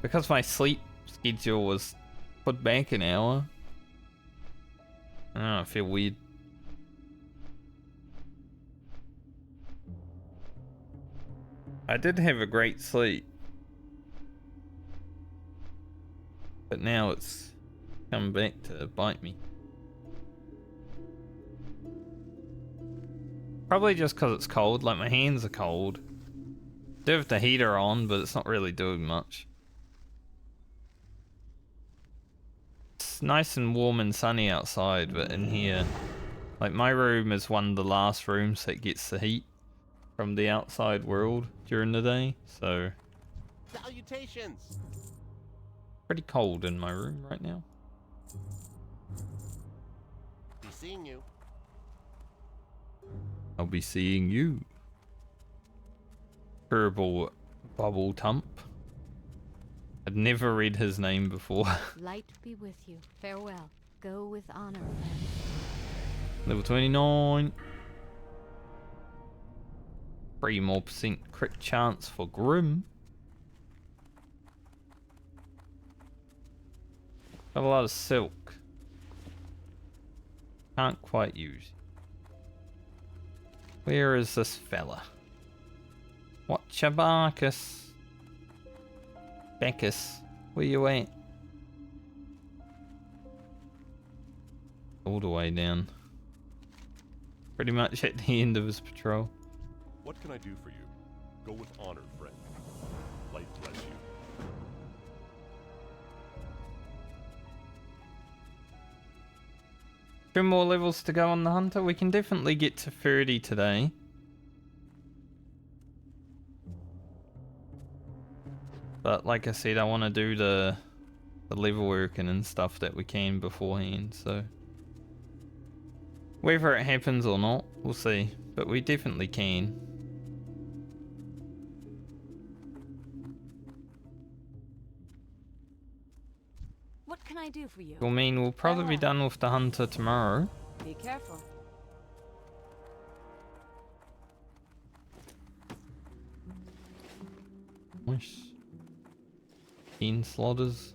because my sleep schedule was put back an hour. I don't know, I feel weird. I did have a great sleep, but now it's come back to bite me. Probably just because it's cold, like my hands are cold. Do have the heater on, but it's not really doing much. It's nice and warm and sunny outside, but in here, like my room is one of the last rooms that gets the heat from the outside world during the day, so Salutations. pretty cold in my room right now. Be seeing you. I'll be seeing you. Herbal Bubble Tump. I'd never read his name before. Light be with you. Farewell. Go with honor. Level 29. 3 more % crit chance for Grim. Got a lot of silk. Can't quite use. Where is this fella? Watcha Bacchus? Bacchus, where you at? All the way down. Pretty much at the end of his patrol. What can I do for you? Go with honor, friend. Light bless you. 2 more levels to go on the Hunter. We can definitely get to 30 today. But like I said, I want to do the level working and stuff that we can beforehand, so whether it happens or not, we'll see. But we definitely can. I do for you? I mean, we'll probably be done with the hunter tomorrow. Be careful. Nice. Keen slaughters.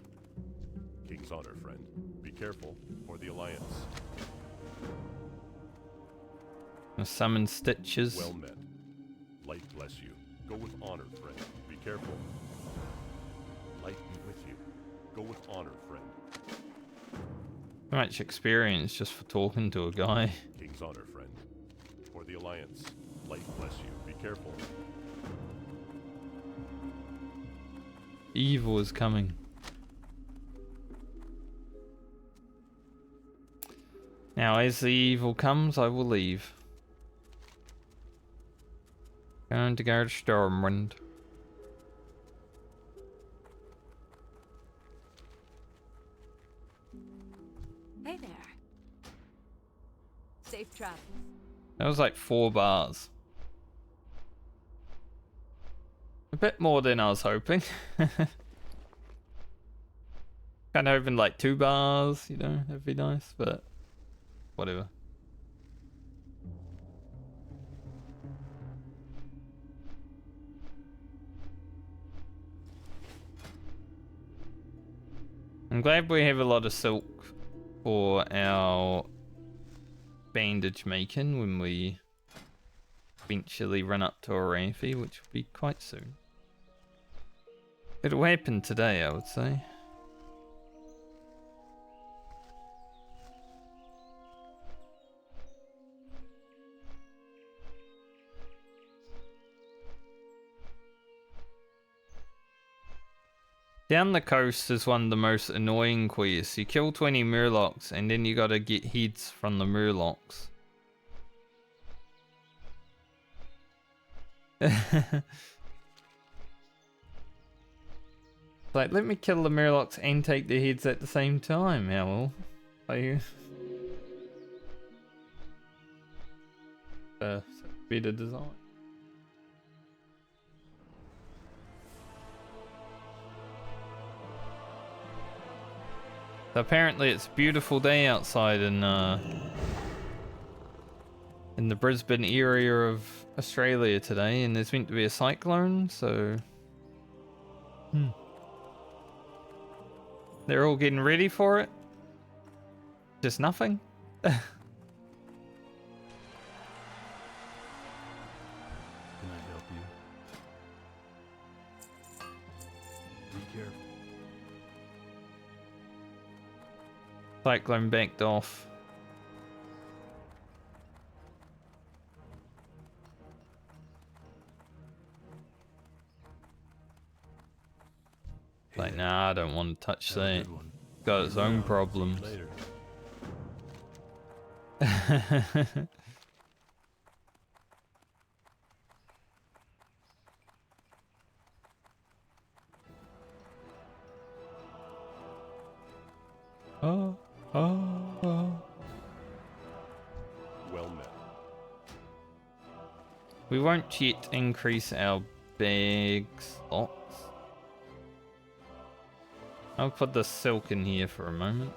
King's honor, friend. Be careful, for the Alliance. Summon stitches. Well met. Light bless you. Go with honor, friend. Be careful. Light be with you. Go with honor, friend. How much experience just for talking to a guy. King's honor, friend. For the Alliance. Light bless you. Be careful. Evil is coming. Now, as the evil comes, I will leave. Going to go to Stormwind. Hey there. Safe travels. That was like 4 bars. A bit more than I was hoping. Kind of hoping like 2 bars, you know, that'd be nice, but whatever. I'm glad we have a lot of silk for our bandage making when we eventually run up to Arathi, which will be quite soon. It'll happen today, I would say. Down the coast is one of the most annoying quests. You kill 20 murlocs and then you gotta get heads from the murlocs. Like, let me kill the murlocs and take their heads at the same time, Owl. Are you? Better design. So apparently it's a beautiful day outside in the Brisbane area of Australia today, and there's meant to be a cyclone, so they're all getting ready for it. Just nothing. Can I help you? Be careful. Cyclone backed off. Like, nah, I don't want to touch that. Got its own problems. Oh. Well met. We won't yet increase our bag slots. I'll put the silk in here for a moment.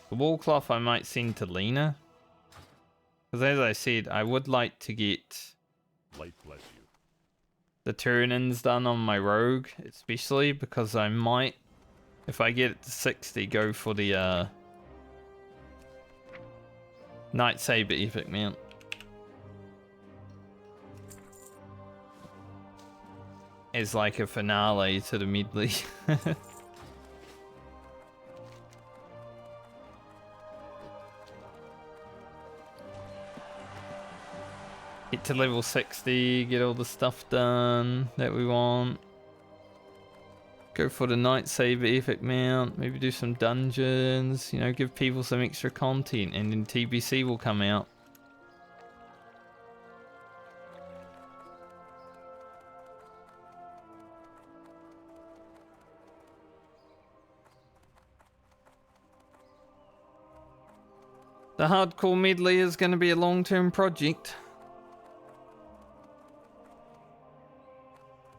The wool cloth I might send to Lena. Because as I said, I would like to get Light bless you. the turn-ins done on my rogue, especially because I might, if I get it to 60, go for the Night Saber Epic Mount. As like a finale to the Medley. Get to level 60, get all the stuff done that we want. Go for the Night Saber Epic Mount, maybe do some dungeons, you know, give people some extra content, and then TBC will come out. The hardcore medley is going to be a long-term project.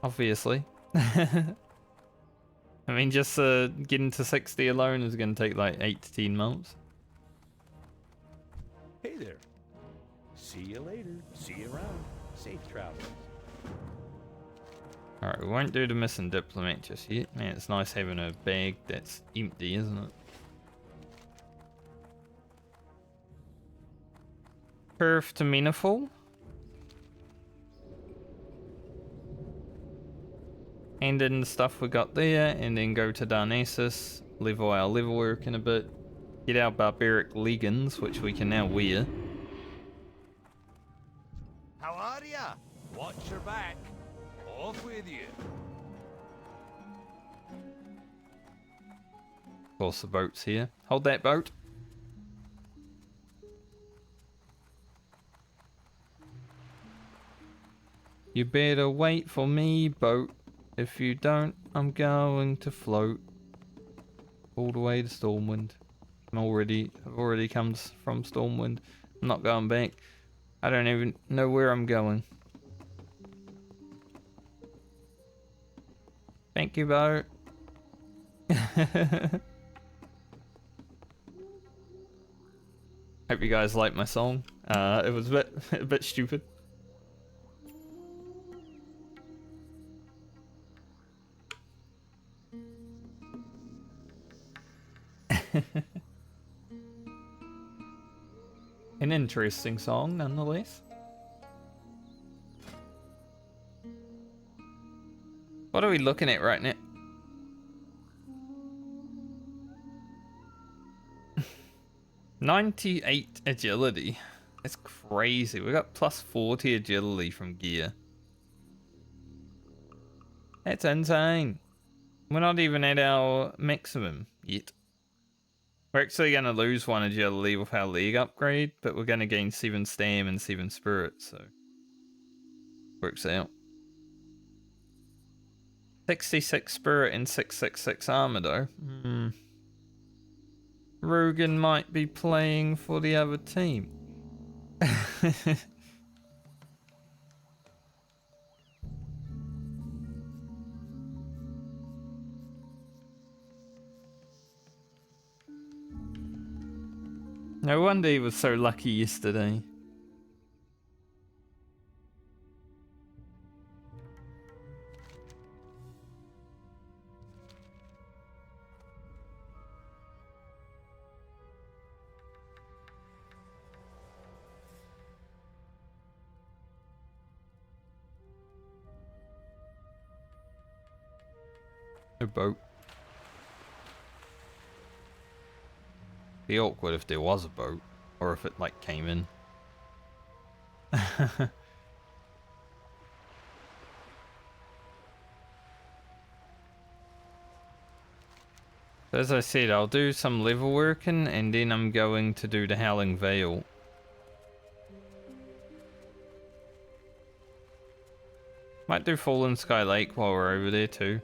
Obviously. I mean, just getting to 60 alone is going to take like 8 to 10 months. Hey there. See you later. See you around. Safe travels. Alright, we won't do the missing diplomat just yet. Man, it's nice having a bag that's empty, isn't it? Curve to Meniful. Hand in the stuff we got there, and then go to Darnassus, level our level work in a bit, get our barbaric leggings, which we can now wear. How are ya? Watch your back. Off with you. Of course, the boat's here. Hold that boat. You better wait for me, boat. If you don't, I'm going to float all the way to Stormwind. I've already come from Stormwind. I'm not going back. I don't even know where I'm going. Thank you, boat. Hope you guys like my song. It was a bit stupid. An interesting song, nonetheless. What are we looking at right now? '98 agility. That's crazy. We got plus 40 agility from gear. That's insane. We're not even at our maximum yet. We're actually going to lose 1 agility with our leg upgrade, but we're going to gain 7 stam and 7 spirit, so works out. 66 spirit and 666 armor though. Rugen might be playing for the other team. No wonder he was so lucky yesterday. No boat. Be awkward if there was a boat, or if it like came in. As I said, I'll do some level working, and then I'm going to do the Howling Vale. Might do Fallen Sky Lake while we're over there too.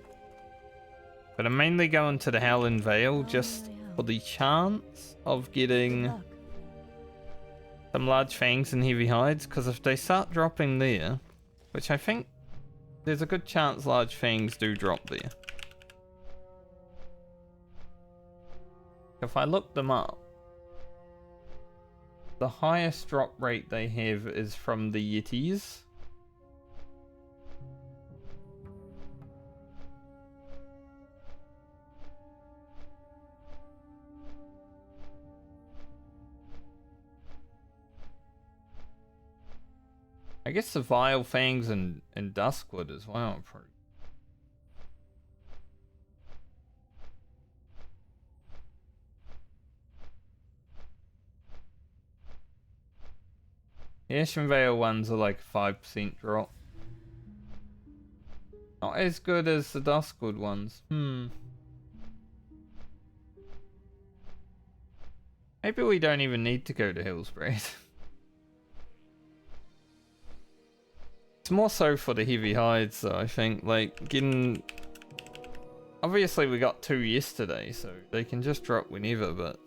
But I'm mainly going to the Howling Vale just for the chance of getting some large fangs and heavy hides, because if they start dropping there, which I think there's a good chance large fangs do drop there. If I look them up, the highest drop rate they have is from the Yetis. I guess the Vile Fangs and Duskwood as well are pretty. The Ashen Vale ones are like a 5% drop. Not as good as the Duskwood ones. Maybe we don't even need to go to Hillsbrad. It's more so for the heavy hides though, I think. Like, getting... Obviously we got 2 yesterday, so they can just drop whenever, but...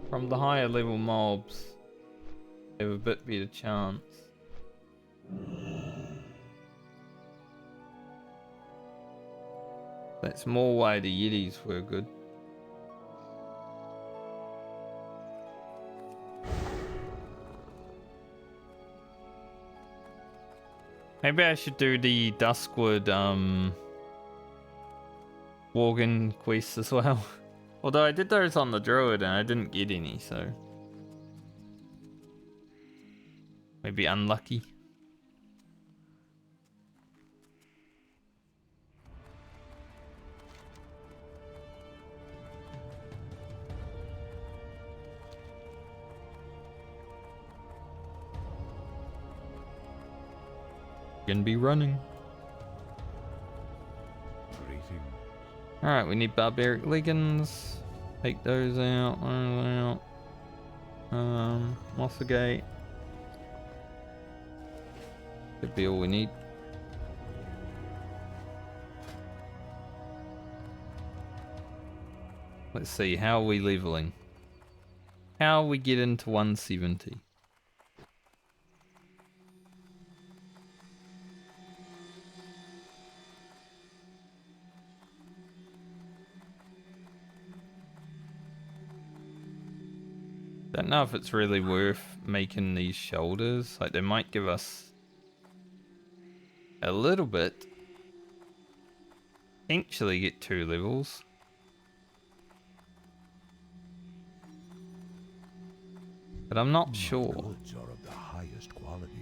From the higher level mobs, they have a bit better chance. That's more why the Yetis were good. Maybe I should do the Duskwood Worgen quest as well. Although I did those on the Druid and I didn't get any, so maybe unlucky. Gonna be running. Alright, we need barbaric legions. Take those out, those out. Mossagate. Could be all we need. Let's see, how are we leveling? How we get into 170? Don't know if it's really worth making these shoulders. Like, they might give us a little bit. Potentially get 2 levels. But I'm not sure. Goods are of the highest quality.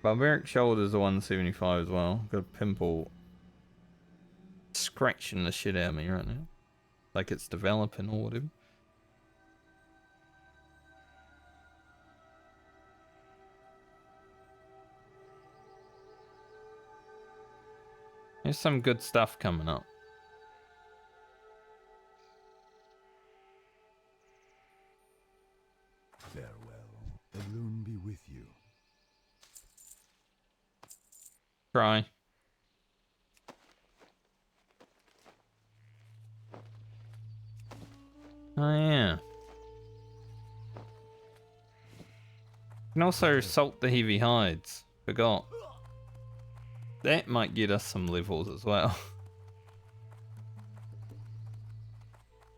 Barbaric shoulders are 175 as well. Got a pimple scratching the shit out of me right now. Like it's developing or whatever. There's some good stuff coming up. Farewell. The loon be with you. Try. Oh yeah. You can also salt the heavy hides. Forgot. That might get us some levels as well.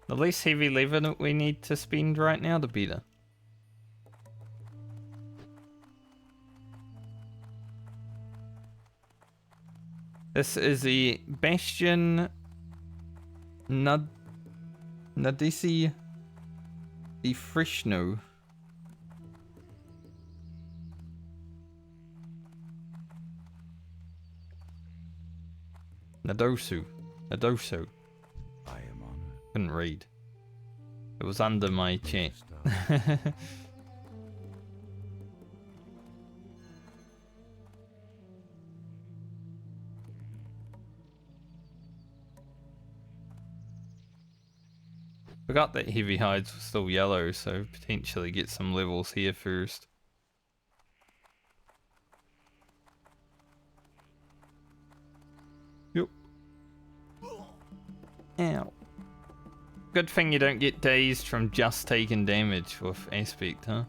The less heavy lever that we need to spend right now, the better. This is the Bastion Nadisi di Frishno. Nadosu. Nadosu. I am honored. Couldn't read. It was under my chat. Forgot that heavy hides were still yellow, so potentially get some levels here first. Yep. Ow. Good thing you don't get dazed from just taking damage with aspect, huh?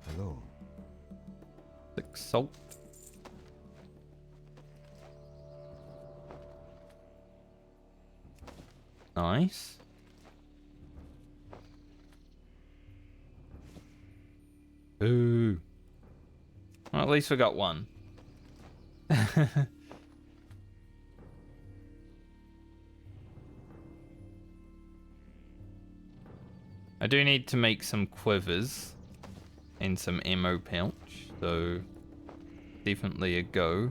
Hello. 6 salt. Nice. Ooh. Well, at least we got one. I do need to make some quivers and some ammo pouch, so definitely a go.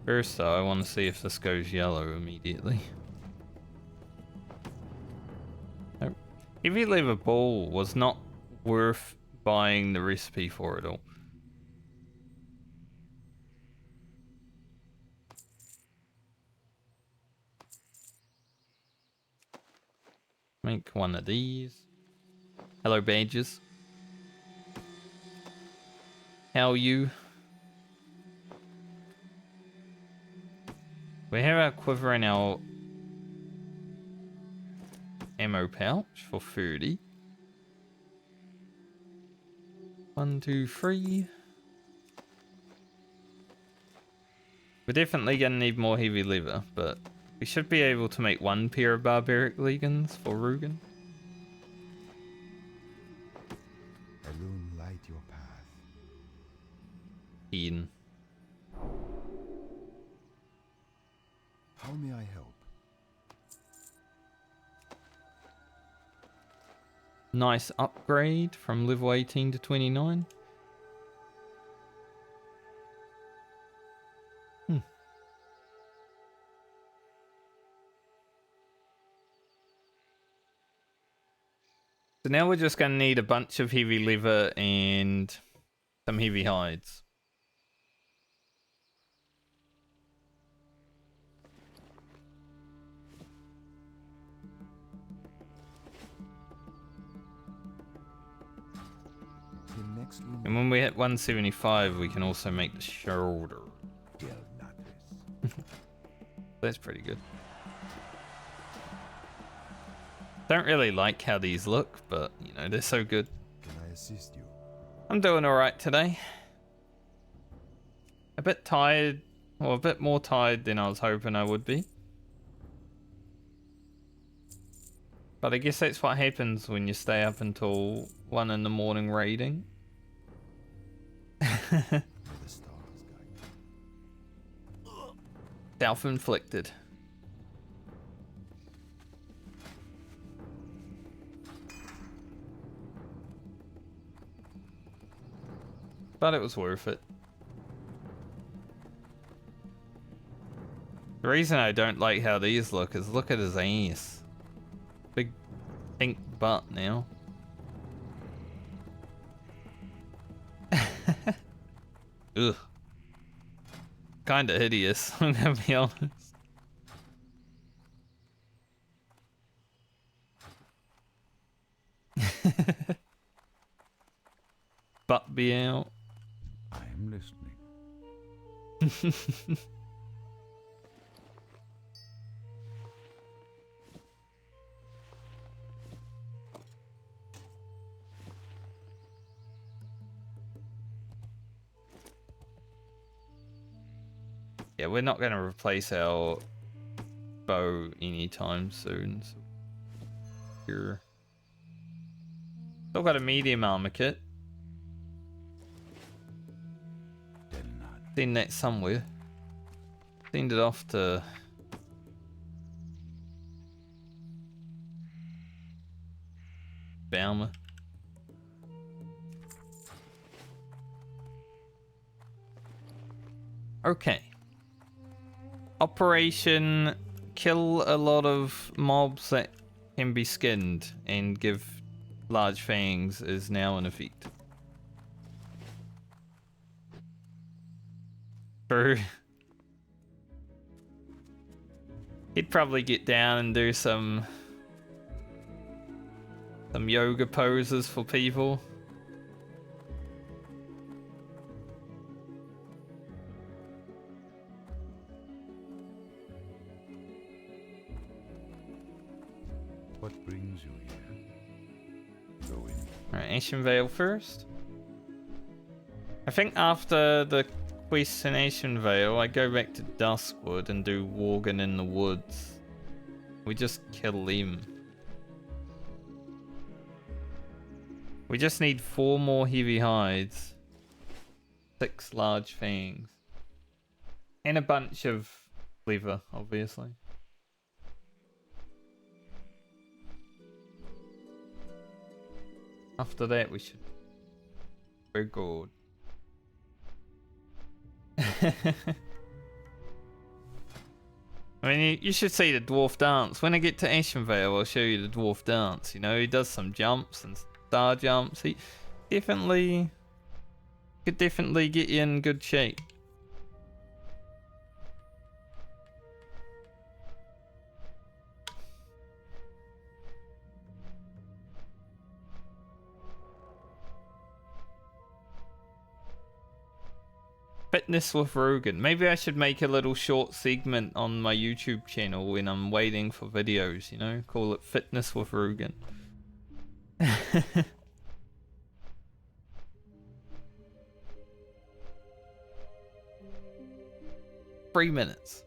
First though, I want to see if this goes yellow immediately. Nope. Heavy lever ball was not worth buying the recipe for it all. Make one of these. Hello, badges. How are you? We have our quiver and our ammo pouch for 30. 1, 2, 3. We're definitely gonna need more heavy leather, but we should be able to make 1 pair of barbaric leggings for Rugen. Alone light your path. Ian. How may I help? Nice upgrade from level 18 to 29. So now we're just going to need a bunch of heavy leather and some heavy hides. Till next we And when we hit 175, we can also make the shoulder. Del Natres. That's pretty good. Don't really like how these look, but you know, they're so good. Can I assist you? I'm doing alright today. A bit tired, or a bit more tired than I was hoping I would be. But I guess that's what happens when you stay up until 1 in the morning raiding. May the stars guide you. Self-inflicted. But it was worth it. The reason I don't like how these look is look at his ass. Big pink butt now. Ugh. Kinda hideous, I'm gonna be honest. Butt be out. I am listening. Yeah, we're not gonna replace our bow anytime soon. So here. Still got a medium armor kit. Del Natres. Seen that somewhere. Send it off to Baumer. Okay. Operation kill a lot of mobs that can be skinned and give large fangs is now in effect. True. He'd probably get down and do some yoga poses for people. What brings you here? Go in. Alright, Ashen Vale first. I think after the quest in Ashen Vale, I go back to Duskwood and do Worgen in the Woods. We just kill them. We just need 4 more heavy hides. 6 large fangs. And a bunch of leather, obviously. After that, we should... We're good. I mean, you should see the dwarf dance. When I get to Ashen Vale, I'll show you the dwarf dance. You know, he does some jumps and star jumps. He definitely... could definitely get you in good shape. Fitness with Rugen. Maybe I should make a little short segment on my YouTube channel when I'm waiting for videos, you know? Call it Fitness with Rugen. 3 minutes.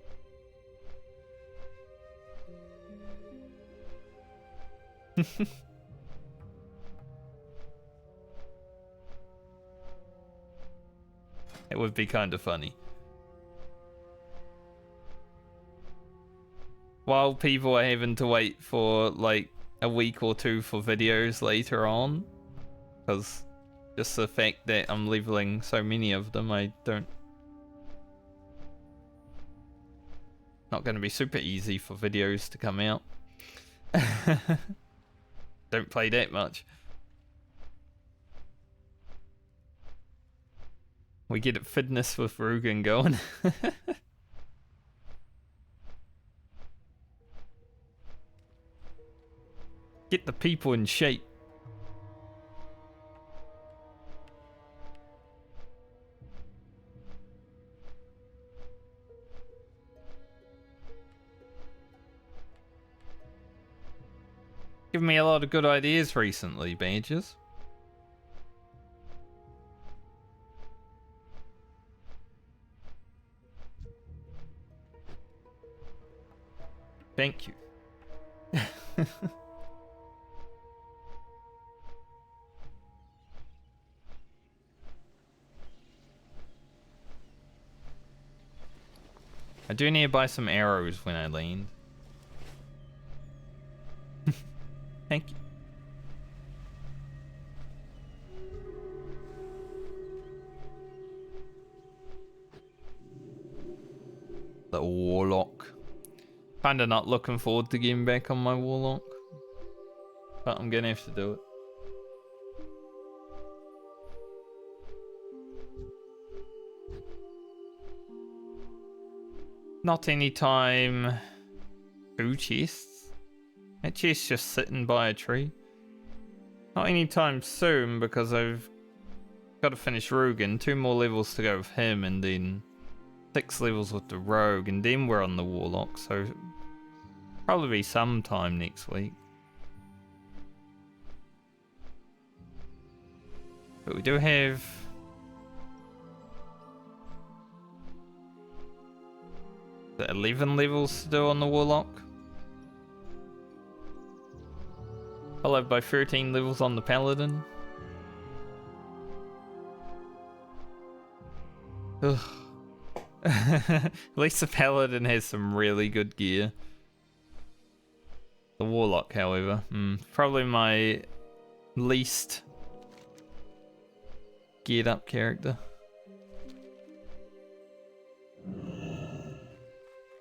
It would be kind of funny. While people are having to wait for like a week or two for videos later on. Because just the fact that I'm leveling so many of them, I don't... Not going to be super easy for videos to come out. Don't play that much. We get it fitness with Rugen going. Get the people in shape. Giving me a lot of good ideas recently, Badges. Thank you. I do need to buy some arrows when I land. Thank you. The Warlock. Kinda not looking forward to getting back on my Warlock. But I'm gonna have to do it. Not anytime. 2 chests? That chest's just sitting by a tree. Not anytime soon because I've got to finish Rugen. 2 more levels to go with him and then 6 levels with the Rogue and then we're on the Warlock. So probably be sometime next week. But we do have... the 11 levels to do on the Warlock. Followed by 13 levels on the Paladin. Ugh. At least the Paladin has some really good gear. The Warlock, however, probably my least geared up character.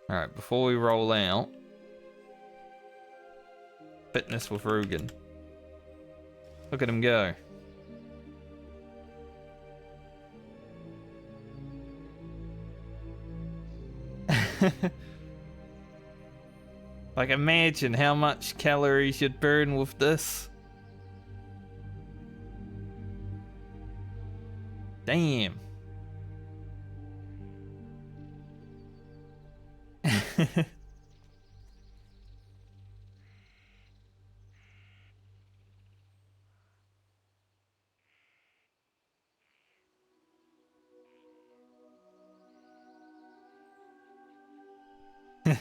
Alright, before we roll out, fitness with Rugen. Look at him go. Like, imagine how much calories you'd burn with this. Damn.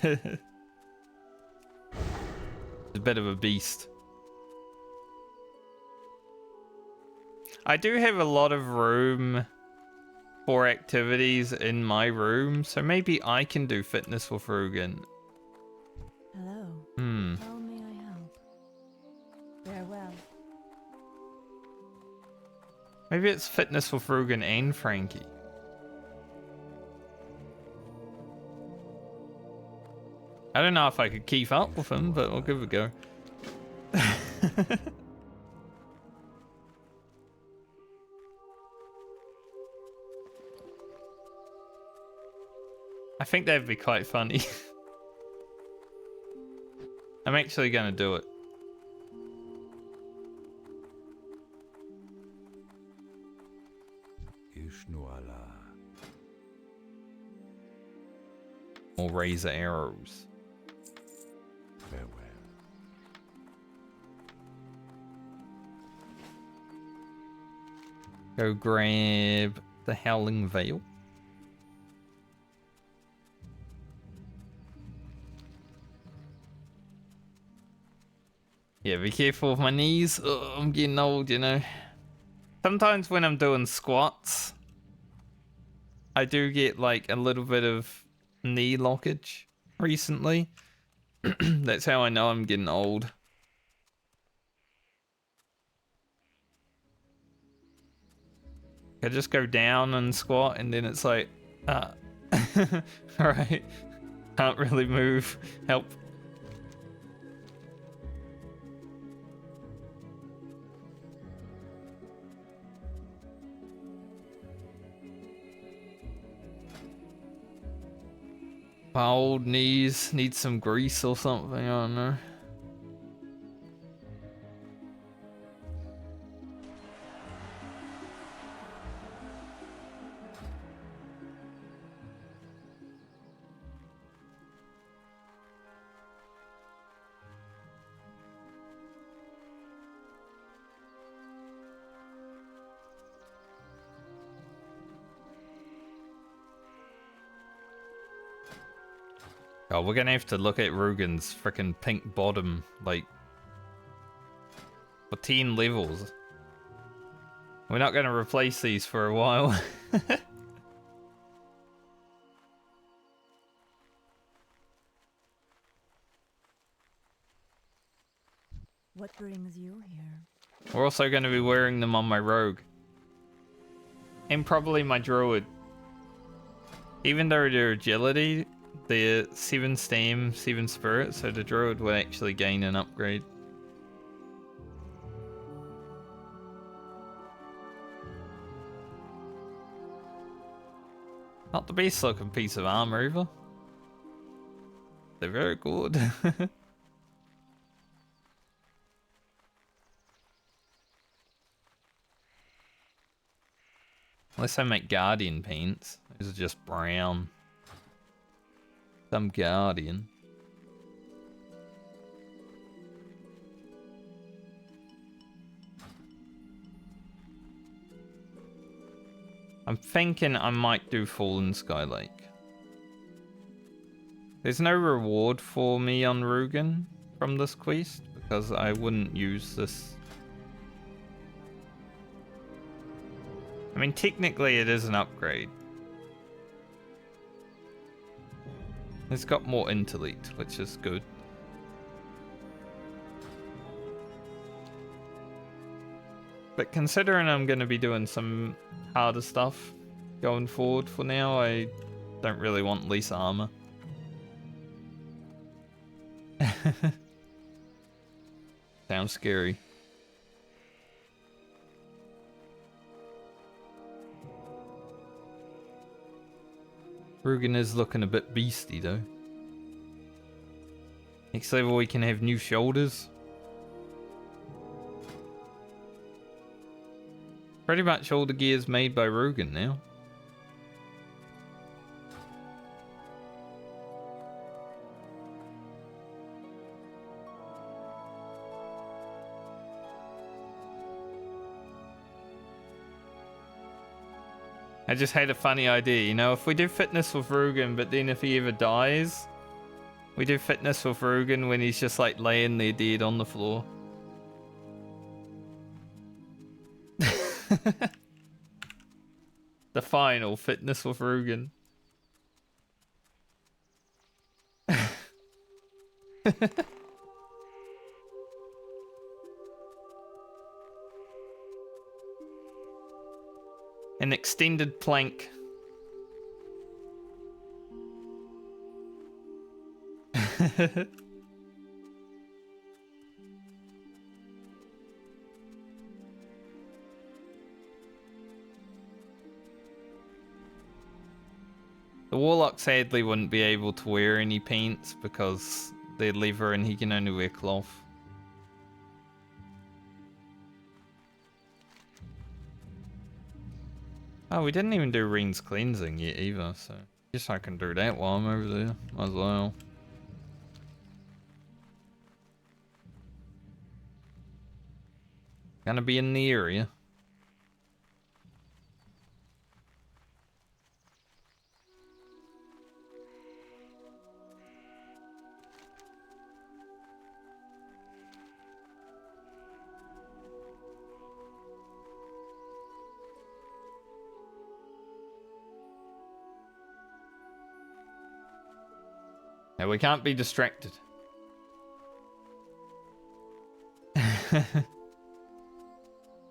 A bit of a beast. I do have a lot of room for activities in my room, so maybe I can do fitness with Rugen. Hello. How may I help? Farewell. Maybe it's fitness with Rugen and Frankie. I don't know if I could keep up with him, but we'll give it a go. I think that'd be quite funny. I'm actually gonna do it. Ishnuala. More razor arrows. Farewell. Go grab the Howling Veil. Yeah, be careful with my knees. Ugh, I'm getting old, you know. Sometimes when I'm doing squats, I do get like a little bit of knee lockage recently. That's how I know I'm getting old. I just go down and squat and then it's like, alright. Can't really move. Help. My old knees need some grease or something, I don't know. Oh, we're gonna have to look at Rugen's freaking pink bottom, like, for 10 levels. We're not gonna replace these for a while. What brings you here? We're also gonna be wearing them on my rogue. And probably my druid. Even though their agility, they're 7 stam, 7 spirit, so the druid will actually gain an upgrade. Not the best looking piece of armor either. They're very good. Unless I make guardian paints. These are just brown. Some guardian. I'm thinking I might do Fallen Skylake. There's no reward for me on Rugen from this quest because I wouldn't use this. I mean, technically it is an upgrade. It's got more intellect, which is good. But considering I'm going to be doing some harder stuff going forward for now, I don't really want less armor. Sounds scary. Rugen is looking a bit beasty though. Next level we can have new shoulders. Pretty much all the gear's made by Rugen now. I just had a funny idea, you know, if we do fitness with Rugen, but then if he ever dies, we do fitness with Rugen when he's just like laying there dead on the floor. The final fitness with Rugen. An extended plank. The Warlock sadly wouldn't be able to wear any paints because they're leather and he can only wear cloth. Oh, we didn't even do Reen's cleansing yet either, so Guess I can do that while I'm over there. Might as well. Gonna be in the area. Now we can't be distracted.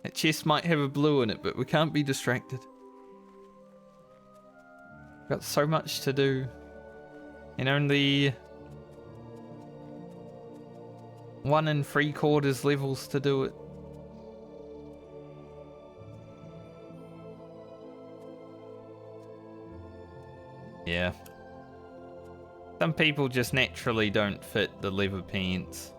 That chest might have a blue in it, but we can't be distracted. Got so much to do. And only 1 3/4 levels to do it. Yeah. Some people just naturally don't fit the leather pants.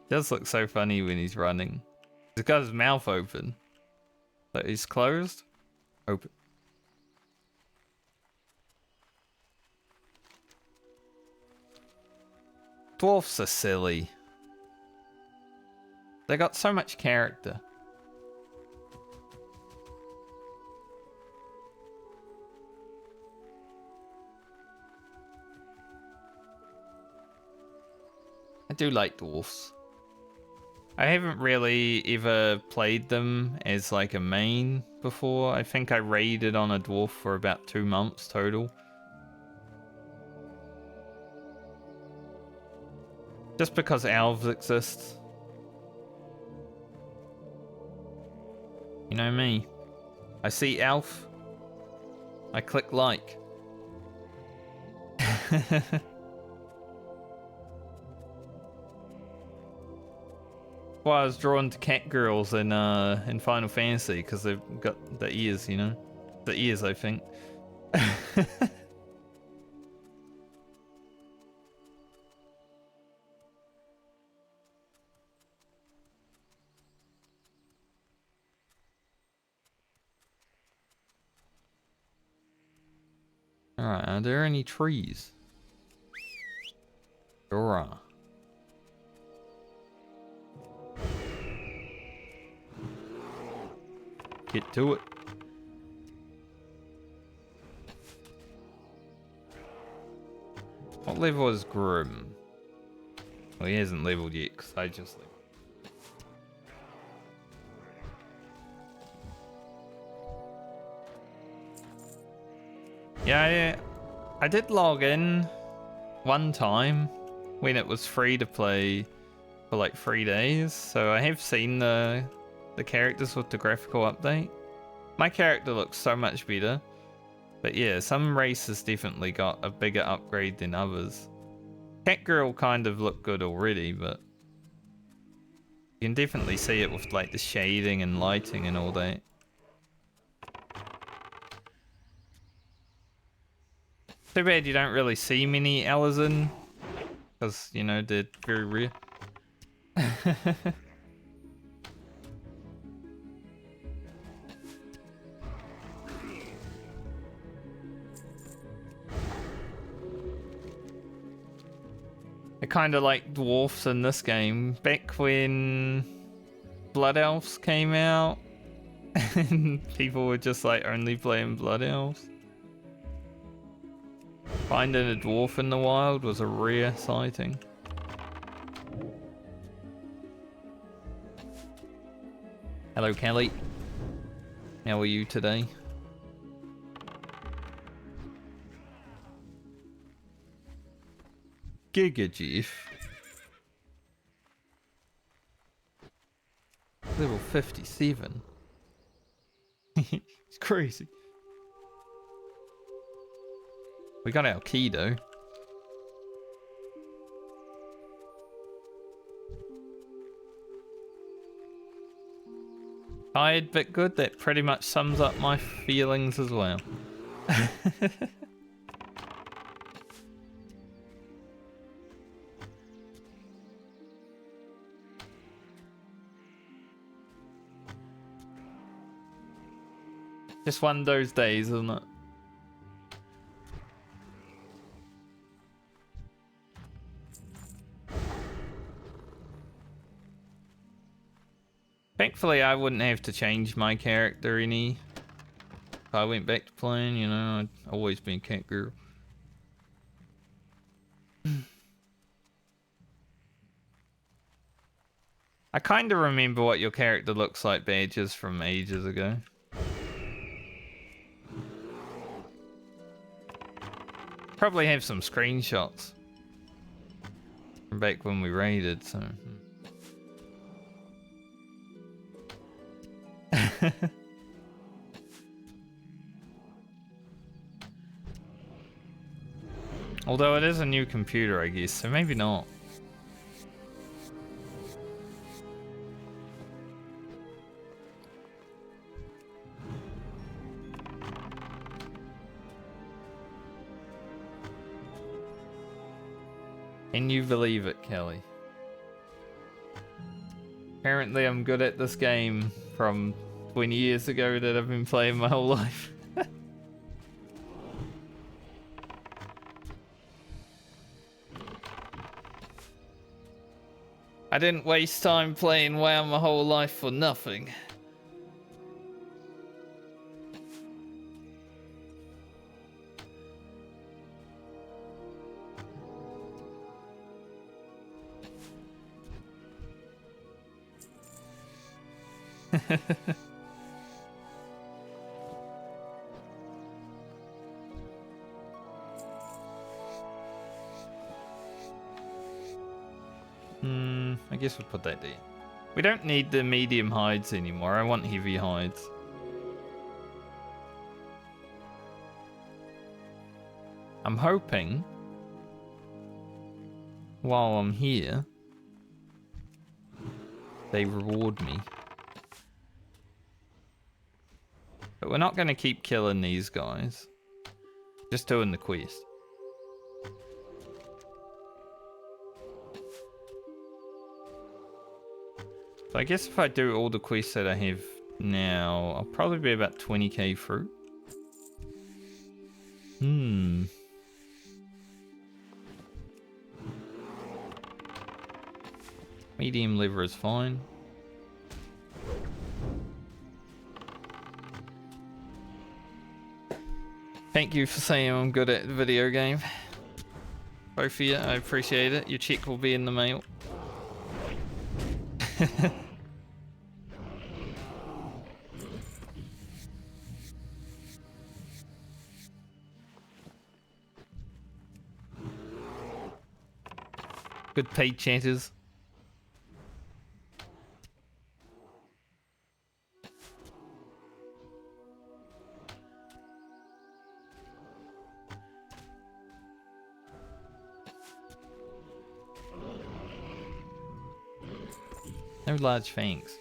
Does look so funny when he's running. He's got his mouth open. So he's closed. Open. Dwarfs are silly. They got so much character. I do like dwarfs. I haven't really ever played them as like a main before. I think I raided on a dwarf for about 2 months total. Just because elves exist. You know me. I see elf. I click like. Why I was drawn to cat girls in Final Fantasy, because they've got the ears, you know? The ears, I think. Alright, are there any trees? Sure are. Get to it. What level is Grim? Well, he hasn't leveled yet, because I just leveled. Yeah, I did log in one time when it was free to play for like 3 days, so I have seen the characters with the graphical update. My character looks so much better, but yeah, some races definitely got a bigger upgrade than others. Catgirl kind of looked good already, but you can definitely see it with like the shading and lighting and all that. Too bad you don't really see many Alizin, because, you know, they're very rare. I kind of like dwarfs in this game. Back when Blood Elves came out, and people were just like only playing Blood Elves. Finding a dwarf in the wild was a rare sighting. Hello, Kelly. How are you today? Giga Jeff. Level 57. It's crazy. We got our key though. Tired but good, that pretty much sums up my feelings as well. Just one of those days, isn't it? Thankfully, I wouldn't have to change my character any. If I went back to playing, you know, I'd always been cat girl. I kind of remember what your character looks like, Badges, from ages ago. Probably have some screenshots from back when we raided, so... Although it is a new computer, I guess, so maybe not. Can you believe it, Kelly? Apparently I'm good at this game from 20 years ago that I've been playing my whole life. I didn't waste time playing WoW my whole life for nothing. I guess we'll put that there. We don't need the medium hides anymore. I want heavy hides. I'm hoping while I'm here they reward me. But we're not going to keep killing these guys. Just doing the quest. So I guess if I do all the quests that I have now, I'll probably be about 20k through. Medium liver is fine. Thank you for saying I'm good at the video game. Both of you, I appreciate it. Your check will be in the mail. Good paid chatters. No large fangs.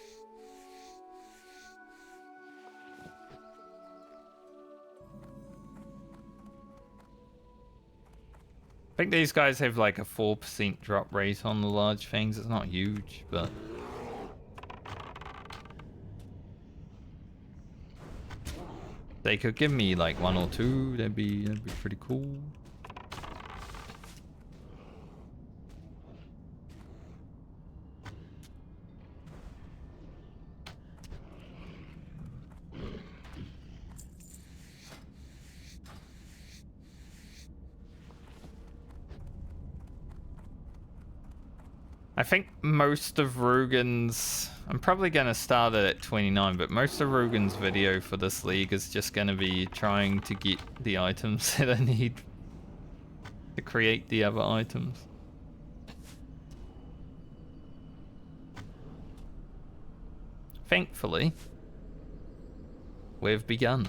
I think these guys have like a 4% drop rate on the large fangs. It's not huge, but... they could give me like 1 or 2, that'd be pretty cool. I think most of Rugen's... I'm probably going to start it at 29, but most of Rugen's video for this league is just going to be trying to get the items that I need to create the other items. Thankfully, we've begun.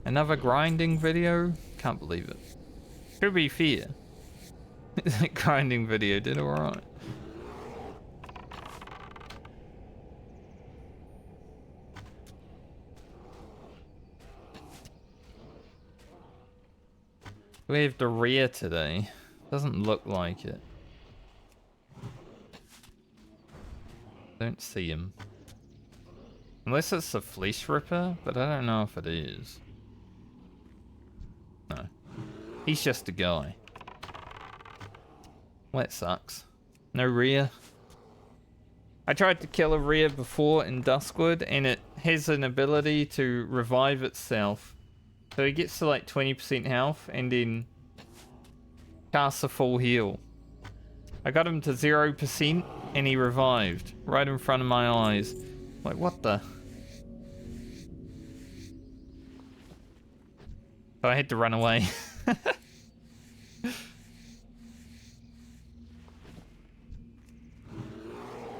Another grinding video? Can't believe it. To be fair, that grinding video did alright. We have the rear today. Doesn't look like it. Don't see him. Unless it's a flesh ripper, but I don't know if it is. No. He's just a guy. Well, that sucks. No rear. I tried to kill a rear before in Duskwood, and it has an ability to revive itself. So he gets to like 20% health, and then casts a full heal. I got him to 0%, and he revived right in front of my eyes. Like, what the? So I had to run away.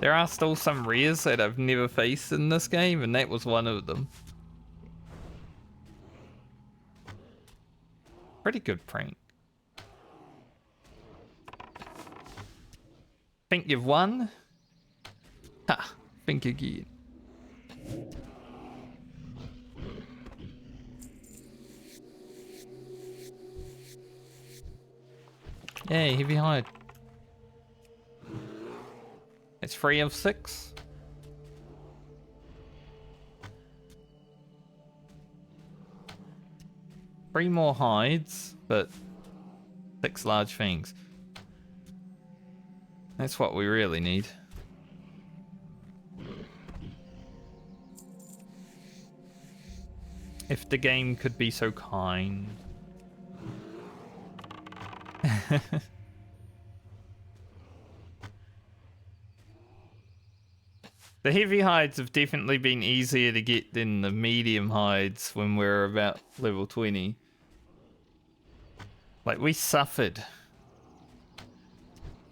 There are still some rears that I've never faced in this game, and that was one of them. Pretty good prank. Think you've won? Ha! Think again. Yay, heavy hide. It's 3 of 6. Three more hides, but 6 large fangs. That's what we really need. If the game could be so kind. The heavy hides have definitely been easier to get than the medium hides when we're about level 20. Like, we suffered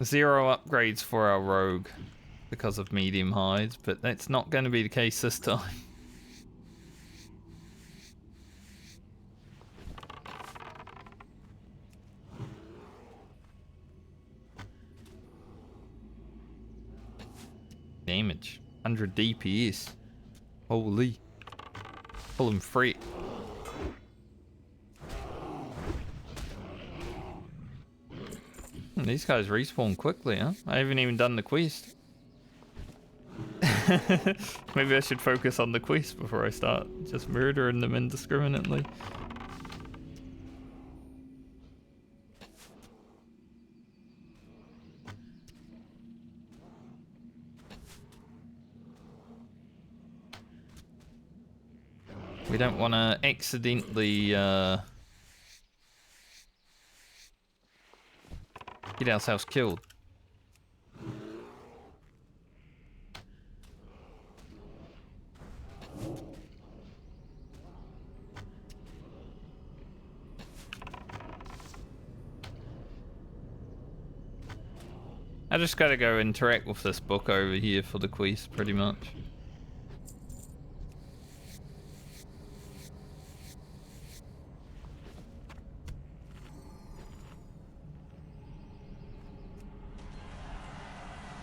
0 upgrades for our rogue because of medium hides, but that's not going to be the case this time. Damage. 100 DPS. Holy. Pull him free. These guys respawn quickly, huh? I haven't even done the quest. Maybe I should focus on the quest before I start just murdering them indiscriminately. We don't want to accidentally get ourselves killed. I just gotta go interact with this book over here for the quest, pretty much.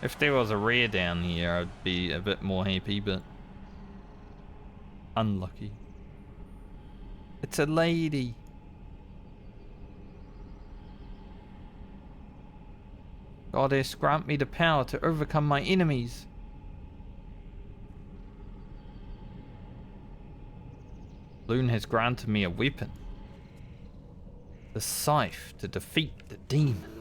If there was a rare down here, I'd be a bit more happy, but unlucky. It's a lady. Goddess, grant me the power to overcome my enemies. Loon has granted me a weapon. The scythe to defeat the demon.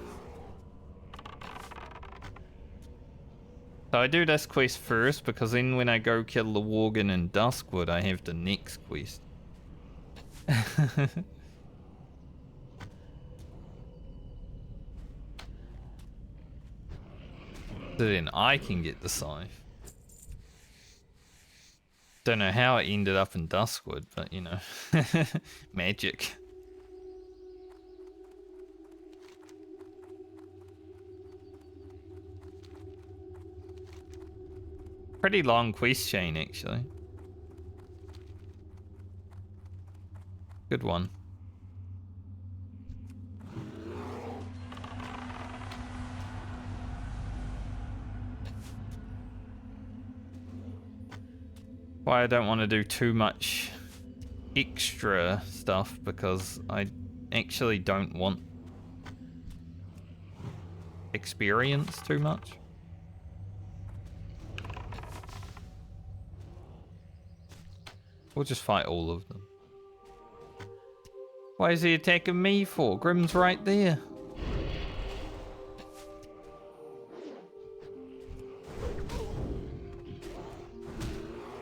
So I do this quest first, because then when I go kill the Worgen in Duskwood, I have the next quest. So then I can get the scythe. Don't know how it ended up in Duskwood, but you know. Magic. Pretty long quest chain, actually. Good one. Why I don't want to do too much extra stuff, because I actually don't want experience too much. We'll just fight all of them. Why is he attacking me for? Grim's right there.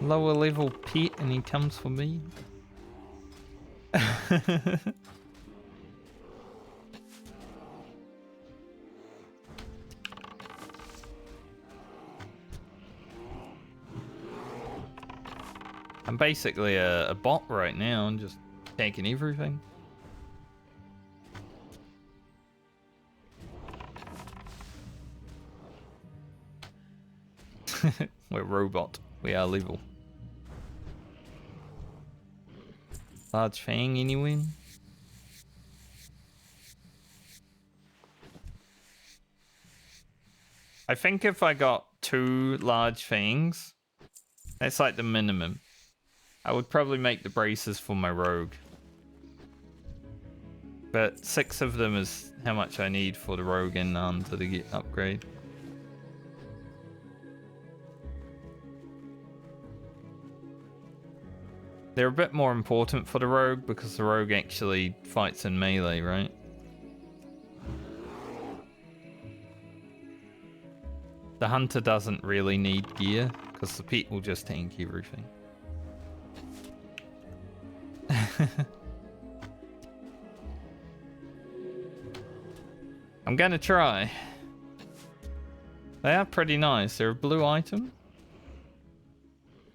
Lower level pet and he comes for me. I'm basically a bot right now and just tanking everything. We're robot. We are level. Large Fang anyone? I think if I got 2 large fangs, that's like the minimum. I would probably make the braces for my rogue. But 6 of them is how much I need for the rogue and hunter to get upgrade. They're a bit more important for the rogue because the rogue actually fights in melee, right? The hunter doesn't really need gear because the pet will just tank everything. I'm gonna try. They are pretty nice. They're a blue item.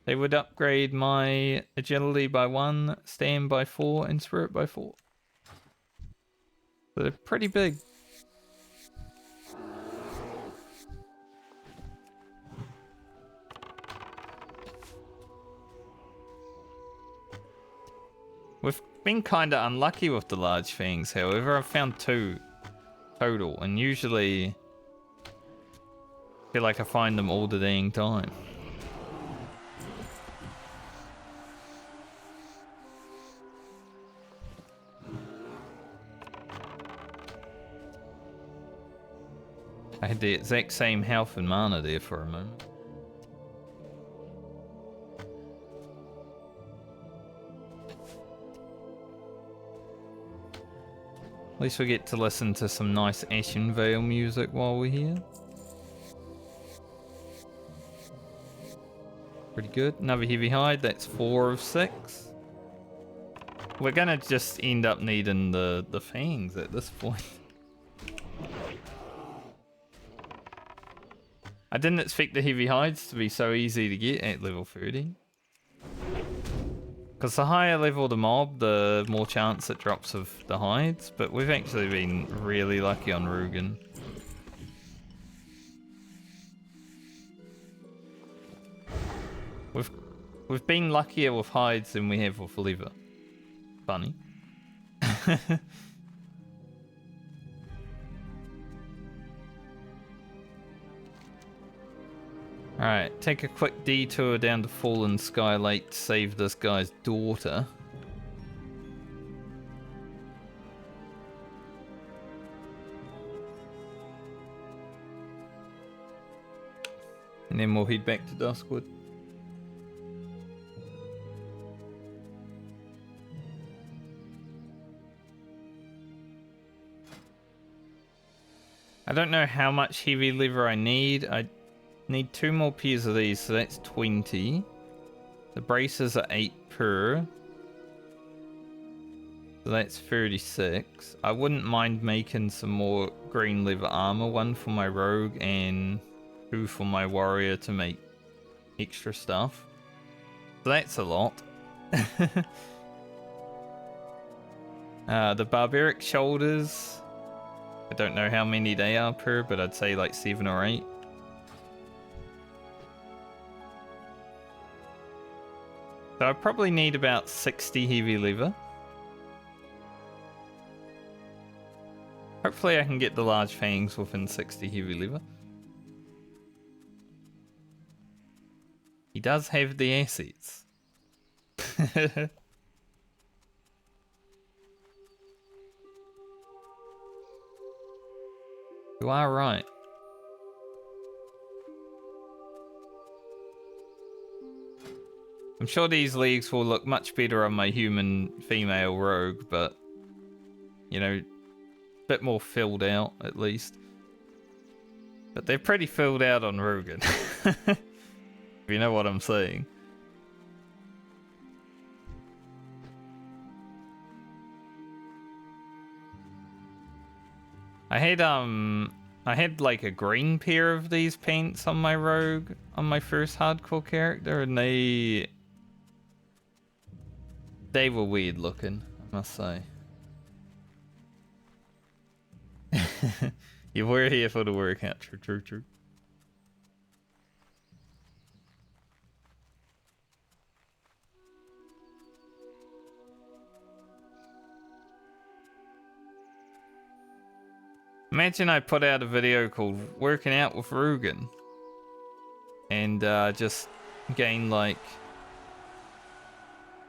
They would upgrade my agility by 1, stand by 4, and spirit by 4. So they're pretty big. We've been kind of unlucky with the large fangs, however. I've found 2 total, and usually I feel like I find them all the dang time. I had the exact same health and mana there for a moment. At least we get to listen to some nice Ashen Vale music while we're here. Pretty good. Another heavy hide. That's 4 of 6. We're gonna just end up needing the fangs at this point. I didn't expect the heavy hides to be so easy to get at level 30. Because the higher level the mob, the more chance it drops of the hides. But we've actually been really lucky on Rugen. We've been luckier with hides than we have with liver. Funny. Alright, take a quick detour down to Fallen Sky Lake to save this guy's daughter. And then we'll head back to Duskwood. I don't know how much heavy liver I need. I need 2 more pairs of these, so that's 20. The braces are 8 per. So that's 36. I wouldn't mind making some more green leather armor. 1 for my rogue and 2 for my warrior to make extra stuff. So that's a lot. The barbaric shoulders. I don't know how many they are per, but I'd say like 7 or 8. So I probably need about 60 heavy leather. Hopefully I can get the large fangs within 60 heavy leather. He does have the assets. You are right. I'm sure these leagues will look much better on my human female rogue, but, you know, a bit more filled out at least. But they're pretty filled out on Rugen. If you know what I'm saying. I had like a green pair of these paints on my rogue on my first hardcore character, and they were weird looking, I must say. You were here for the workout, true. Imagine I put out a video called Working Out with Rugen and just gain like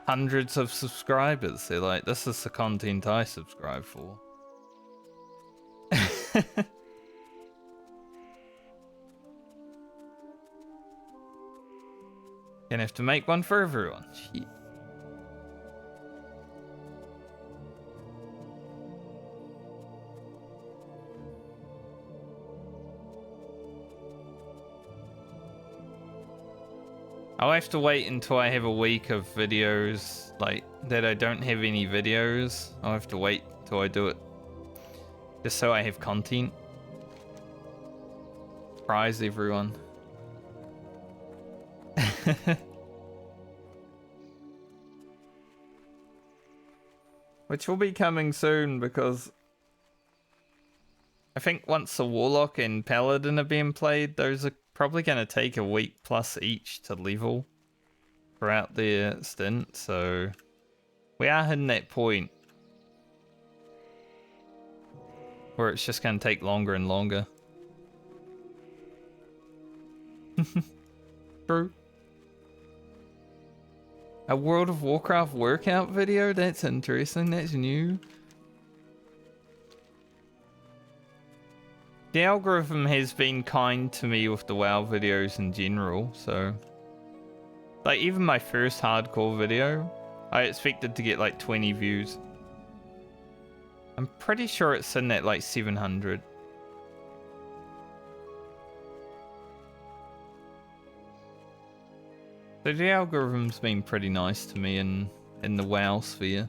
hundreds of subscribers. They're like, this is the content I subscribe for. Gonna have to make one for everyone. Shit. I'll have to wait until I have a week of videos, like, that I don't have any videos. I'll have to wait till I do it. Just so I have content. Surprise everyone. Which will be coming soon, because I think once the Warlock and Paladin are being played, those are probably going to take a week plus each to level throughout their stint, so we are hitting that point where it's just going to take longer and longer. True. A World of Warcraft workout video? That's interesting, that's new. The algorithm has been kind to me with the WoW videos in general, so... Like, even my first hardcore video, I expected to get like 20 views. I'm pretty sure it's sitting at like 700. So the algorithm's been pretty nice to me in the WoW sphere.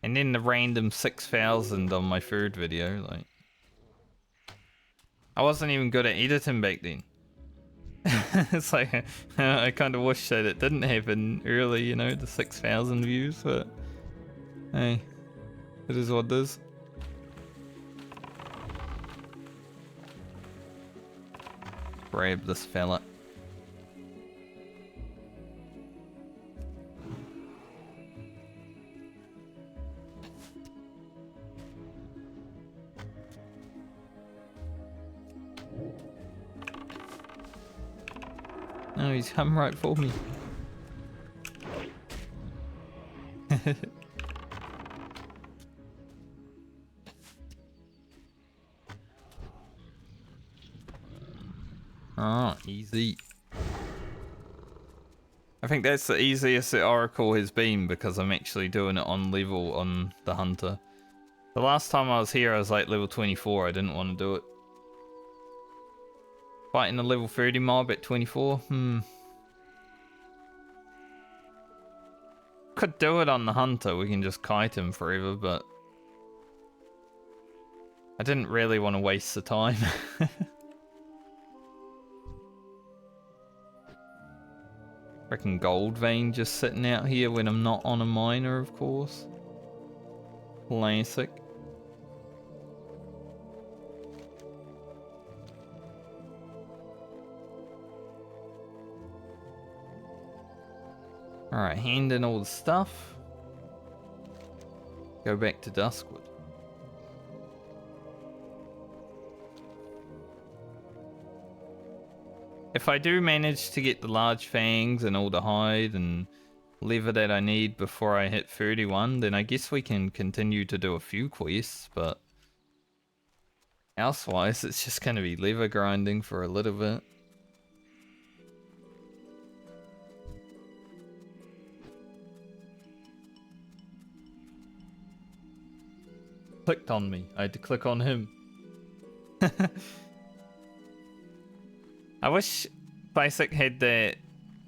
And then the random 6,000 on my third video, like... I wasn't even good at editing back then. It's like, I kind of wish that it didn't happen early, you know, the 6,000 views, but... Hey, it is what it is. Grab this fella. No, he's come right for me. Ah, easy. I think that's the easiest the Oracle has been because I'm actually doing it on level on the Hunter. The last time I was here I was like level 24, I didn't want to do it. Fighting a level 30 mob at 24? Could do it on the Hunter, we can just kite him forever, but... I didn't really want to waste the time. Freaking gold vein just sitting out here when I'm not on a miner, of course. Classic. Alright, hand in all the stuff. Go back to Duskwood. If I do manage to get the large fangs and all the hide and lever that I need before I hit 31, then I guess we can continue to do a few quests, but elsewise it's just going to be lever grinding for a little bit. Clicked on me. I had to click on him. I wish Classic had that,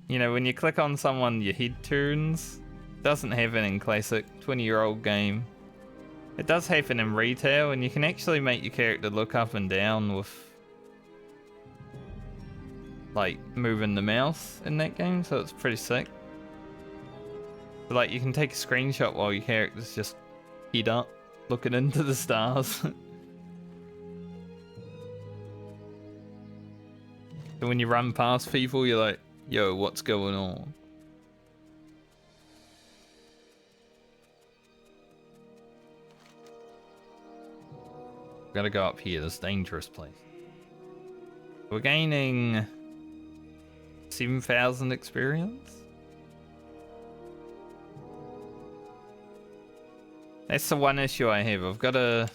you know, when you click on someone your head turns. Doesn't happen in Classic, 20-year-old game. It does happen in retail, and you can actually make your character look up and down with like moving the mouse in that game, so it's pretty sick. But, like, you can take a screenshot while your character's just head up, looking into the stars. So when you run past people, you're like, yo, what's going on? Gotta go up here, this dangerous place. We're gaining 7,000 experience? That's the one issue I have. I've gotta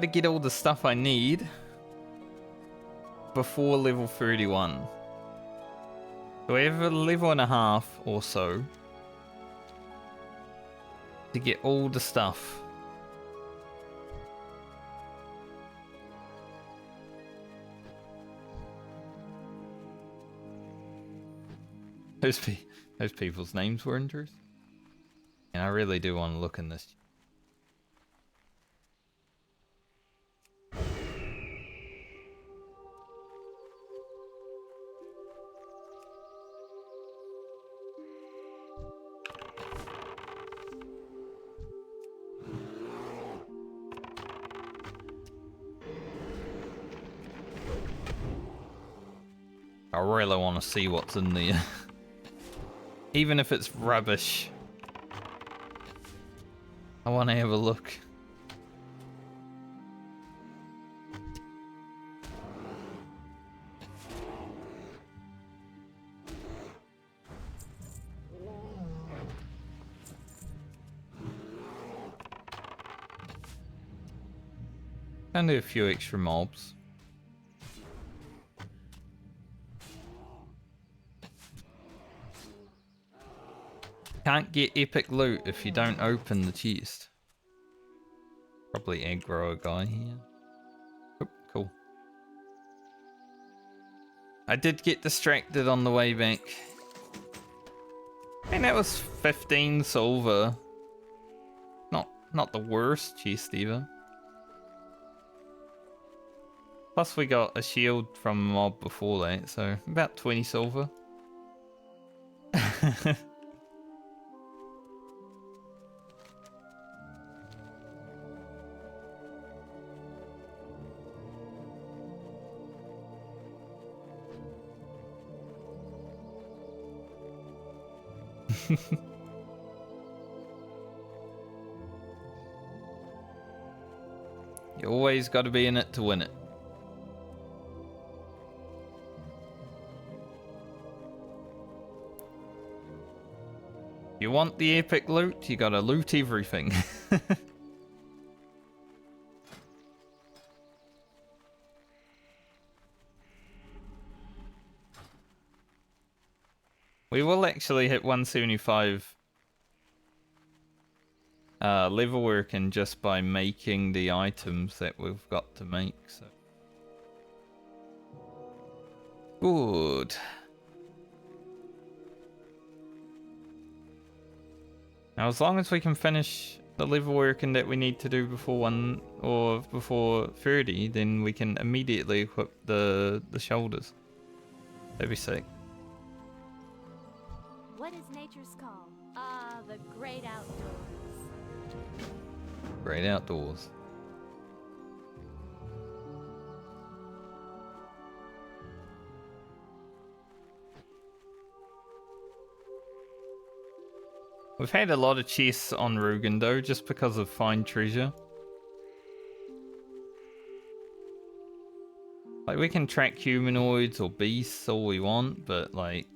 get all the stuff I need before level 31. So I have a level and a half or so to get all the stuff. Those people's names were interesting. And I really do want to look in this. I really want to see what's in there. Even if it's rubbish. I want to have a look. Can do a few extra mobs. Can't get epic loot if you don't open the chest. Probably aggro a guy here. Oh, cool. I did get distracted on the way back. And that was 15 silver. Not the worst chest either. Plus we got a shield from a mob before that, so about 20 silver. You always got to be in it to win it. You want the epic loot, you gotta loot everything. We will actually hit 175 level working just by making the items that we've got to make. So good. Now, as long as we can finish the level working that we need to do before before 30, then we can immediately equip the shoulders. That'd be sick. What is nature's call? Ah, the great outdoors. Great outdoors. We've had a lot of chests on Rugen though, just because of find treasure. Like, we can track humanoids or beasts all we want, but, like...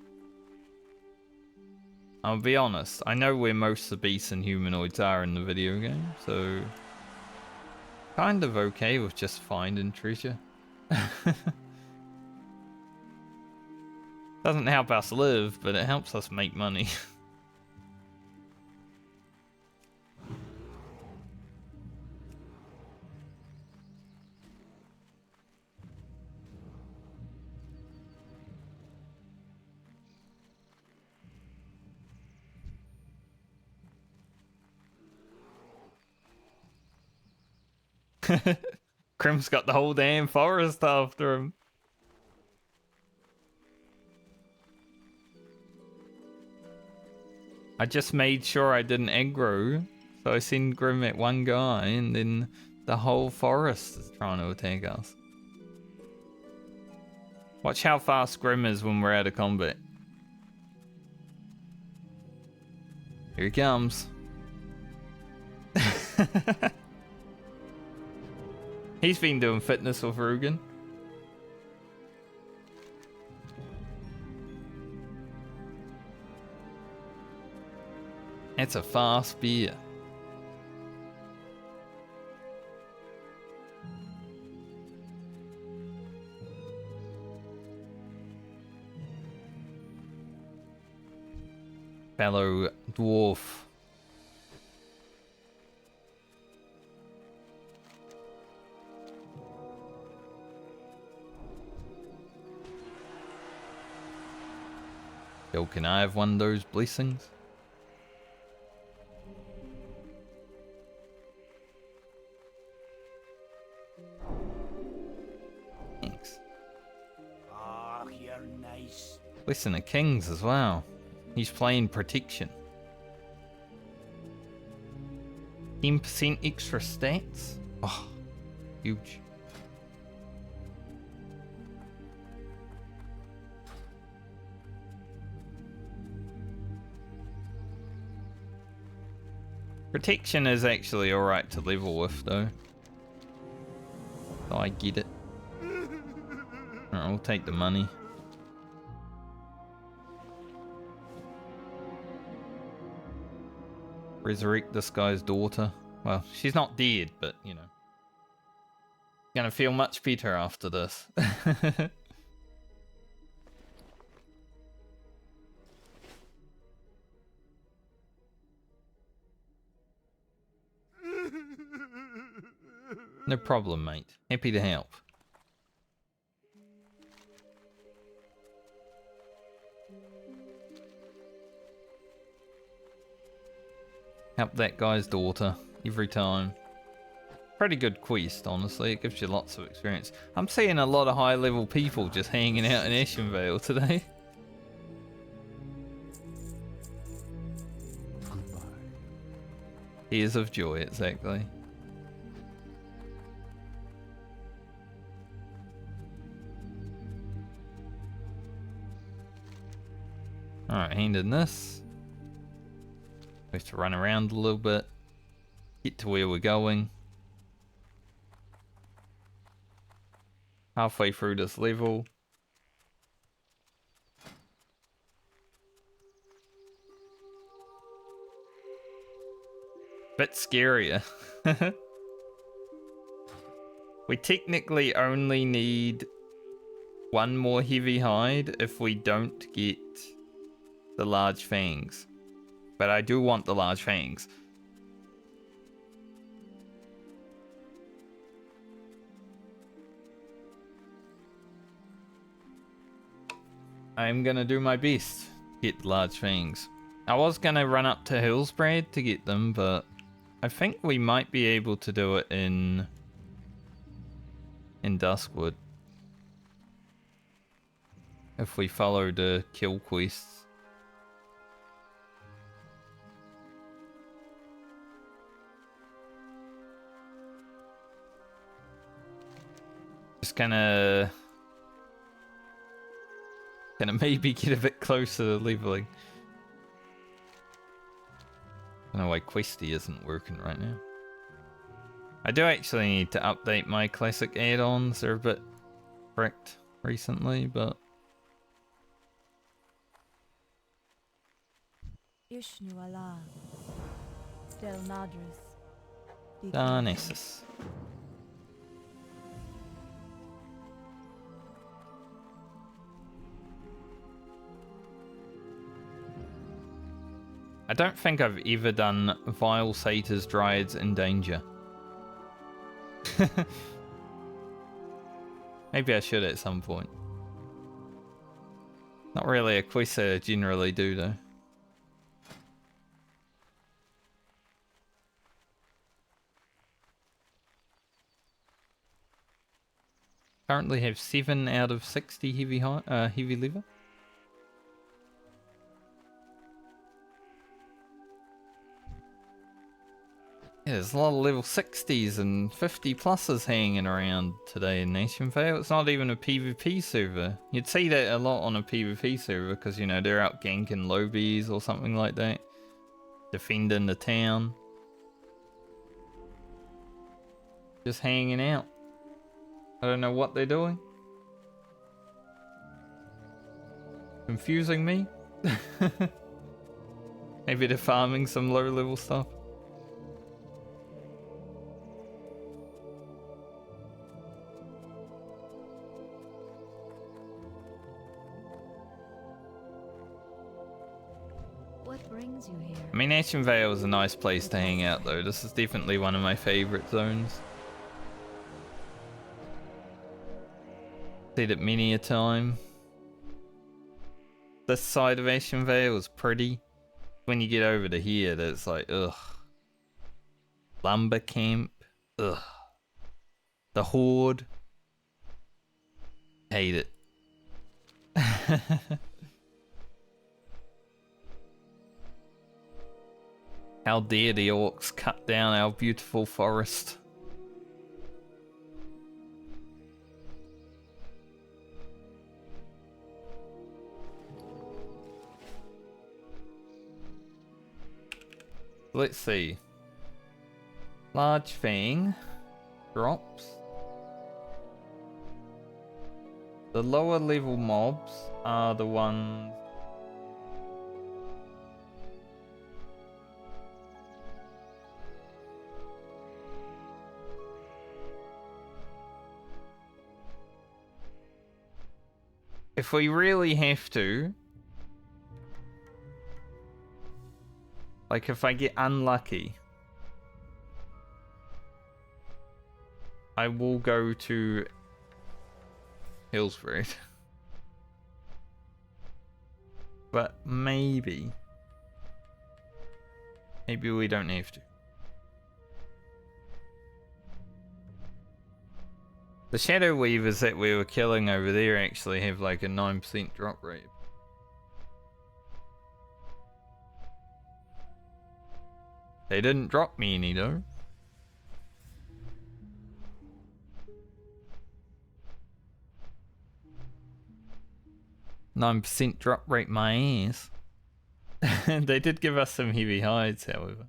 I'll be honest, I know where most of the beasts and humanoids are in the video game, so... Kind of okay with just finding treasure. Doesn't help us live, but it helps us make money. Crim's got the whole damn forest after him. I just made sure I didn't aggro, so I send Grim at one guy, and then the whole forest is trying to attack us. Watch how fast Grim is when we're out of combat. Here he comes. He's been doing fitness with Rugen. It's a fast beer. Fellow dwarf. Yo, can I have one of those blessings? Thanks. Ah, you're nice. Listen to Kings as well. He's playing protection. 10% extra stats? Oh, huge. Protection is actually alright to level with though. So I get it. Alright, we'll take the money. Resurrect this guy's daughter. Well, she's not dead, but you know. Gonna feel much better after this. No problem, mate. Happy to help. Help that guy's daughter every time. Pretty good quest, honestly. It gives you lots of experience. I'm seeing a lot of high-level people just hanging out in Ashenvale today. Tears of joy, exactly. Alright, handing this. We have to run around a little bit. Get to where we're going. Halfway through this level. Bit scarier. We technically only need one more heavy hide if we don't get the large fangs. But I do want the large fangs. I'm gonna do my best to get large fangs. I was gonna run up to Hillsbrad to get them, but I think we might be able to do it in Duskwood. If we follow the kill quests. Just gonna maybe get a bit closer to leveling. I don't know why Questy isn't working right now. I do actually need to update my classic add-ons. They're a bit wrecked recently, but Ishnu Allah. Stel Nadris. Darnessus. I don't think I've ever done Vile Satyrs, Dryads in danger. Maybe I should at some point. Not really a quest I generally do though. Currently have 7 out of 60 heavy lever. Yeah, there's a lot of level 60s and 50 pluses hanging around today in Nation Vale. It's not even a PvP server. You'd see that a lot on a PvP server because, you know, they're out ganking lobbies or something like that. Defending the town. Just hanging out. I don't know what they're doing. Confusing me. Maybe they're farming some low level stuff. What brings you here? I mean, Ashen Vale is a nice place to hang out though. This is definitely one of my favorite zones. Played it many a time. This side of Ashen Vale is pretty. When you get over to here, that's like, ugh. Lumber camp, ugh. The Horde. Hate it. How dare the orcs cut down our beautiful forest. Let's see. Large Fang drops. The lower level mobs are the ones. If we really have to, like if I get unlucky, I will go to Hillsbury. But maybe we don't have to. The Shadow Weavers that we were killing over there actually have like a 9% drop rate. They didn't drop me any though. 9% drop rate my ass. They did give us some heavy hides, however.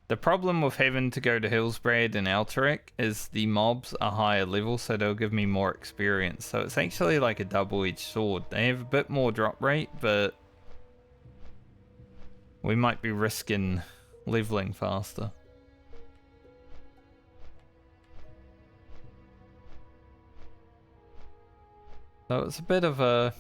The problem with having to go to Hillsbrad and Alterac is the mobs are higher level, so they'll give me more experience. So it's actually like a double-edged sword. They have a bit more drop rate, but we might be risking leveling faster. So it's a bit of a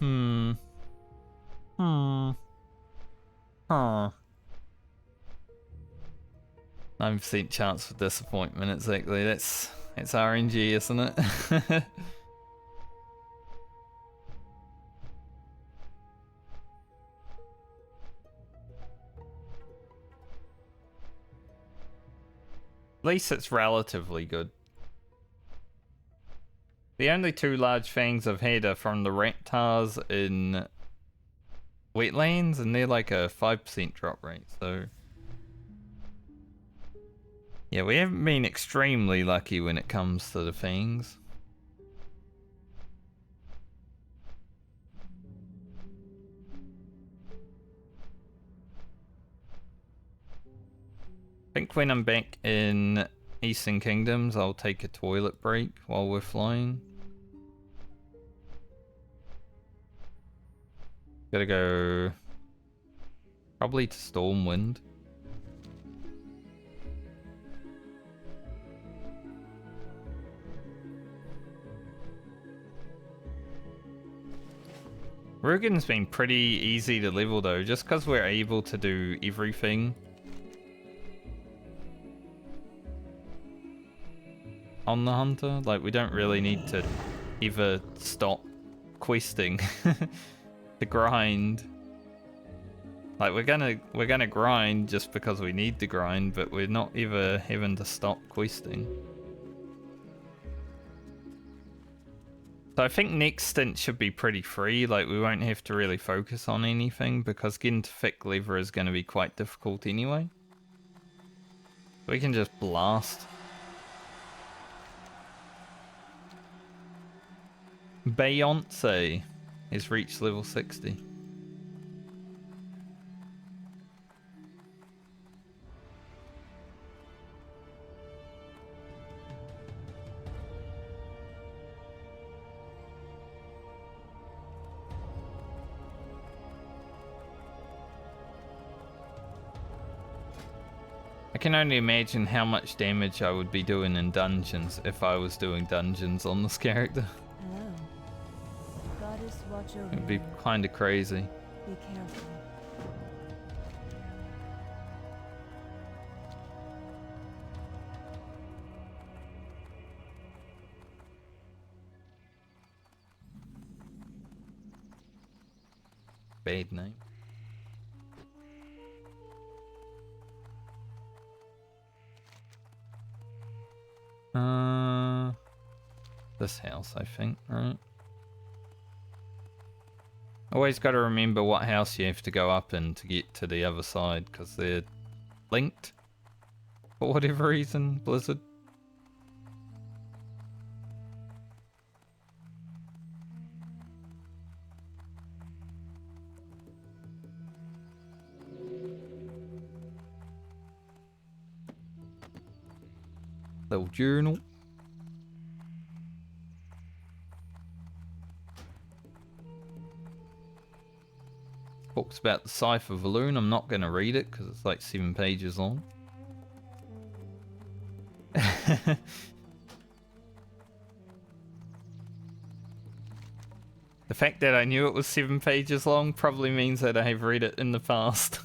9% chance for disappointment, exactly. That's RNG, isn't it? At least it's relatively good. The only 2 large fangs I've had are from the Raptors in wetlands, and they're like a 5% drop rate, so yeah, we haven't been extremely lucky when it comes to the fangs. I think when I'm back in Eastern Kingdoms, I'll take a toilet break while we're flying. Gotta go probably to Stormwind. Rugen's been pretty easy to level though, just because we're able to do everything on the hunter. Like, we don't really need to ever stop questing to grind. Like, we're gonna grind just because we need to grind, but we're not ever having to stop questing. So I think next stint should be pretty free. Like, we won't have to really focus on anything because getting to thick lever is going to be quite difficult anyway. We can just blast. Beyonce has reached level 60. I can only imagine how much damage I would be doing in dungeons if I was doing dungeons on this character. Hello. Goddess, watch over It'd be you. kind of crazy. Be careful. Bad name. This house, I think, right? Always got to remember what house you have to go up in to get to the other side, because they're linked for whatever reason, Blizzard. Little journal. Talks about the Cipher Balloon. I'm not going to read it because it's like 7 pages long. The fact that I knew it was 7 pages long probably means that I have read it in the past.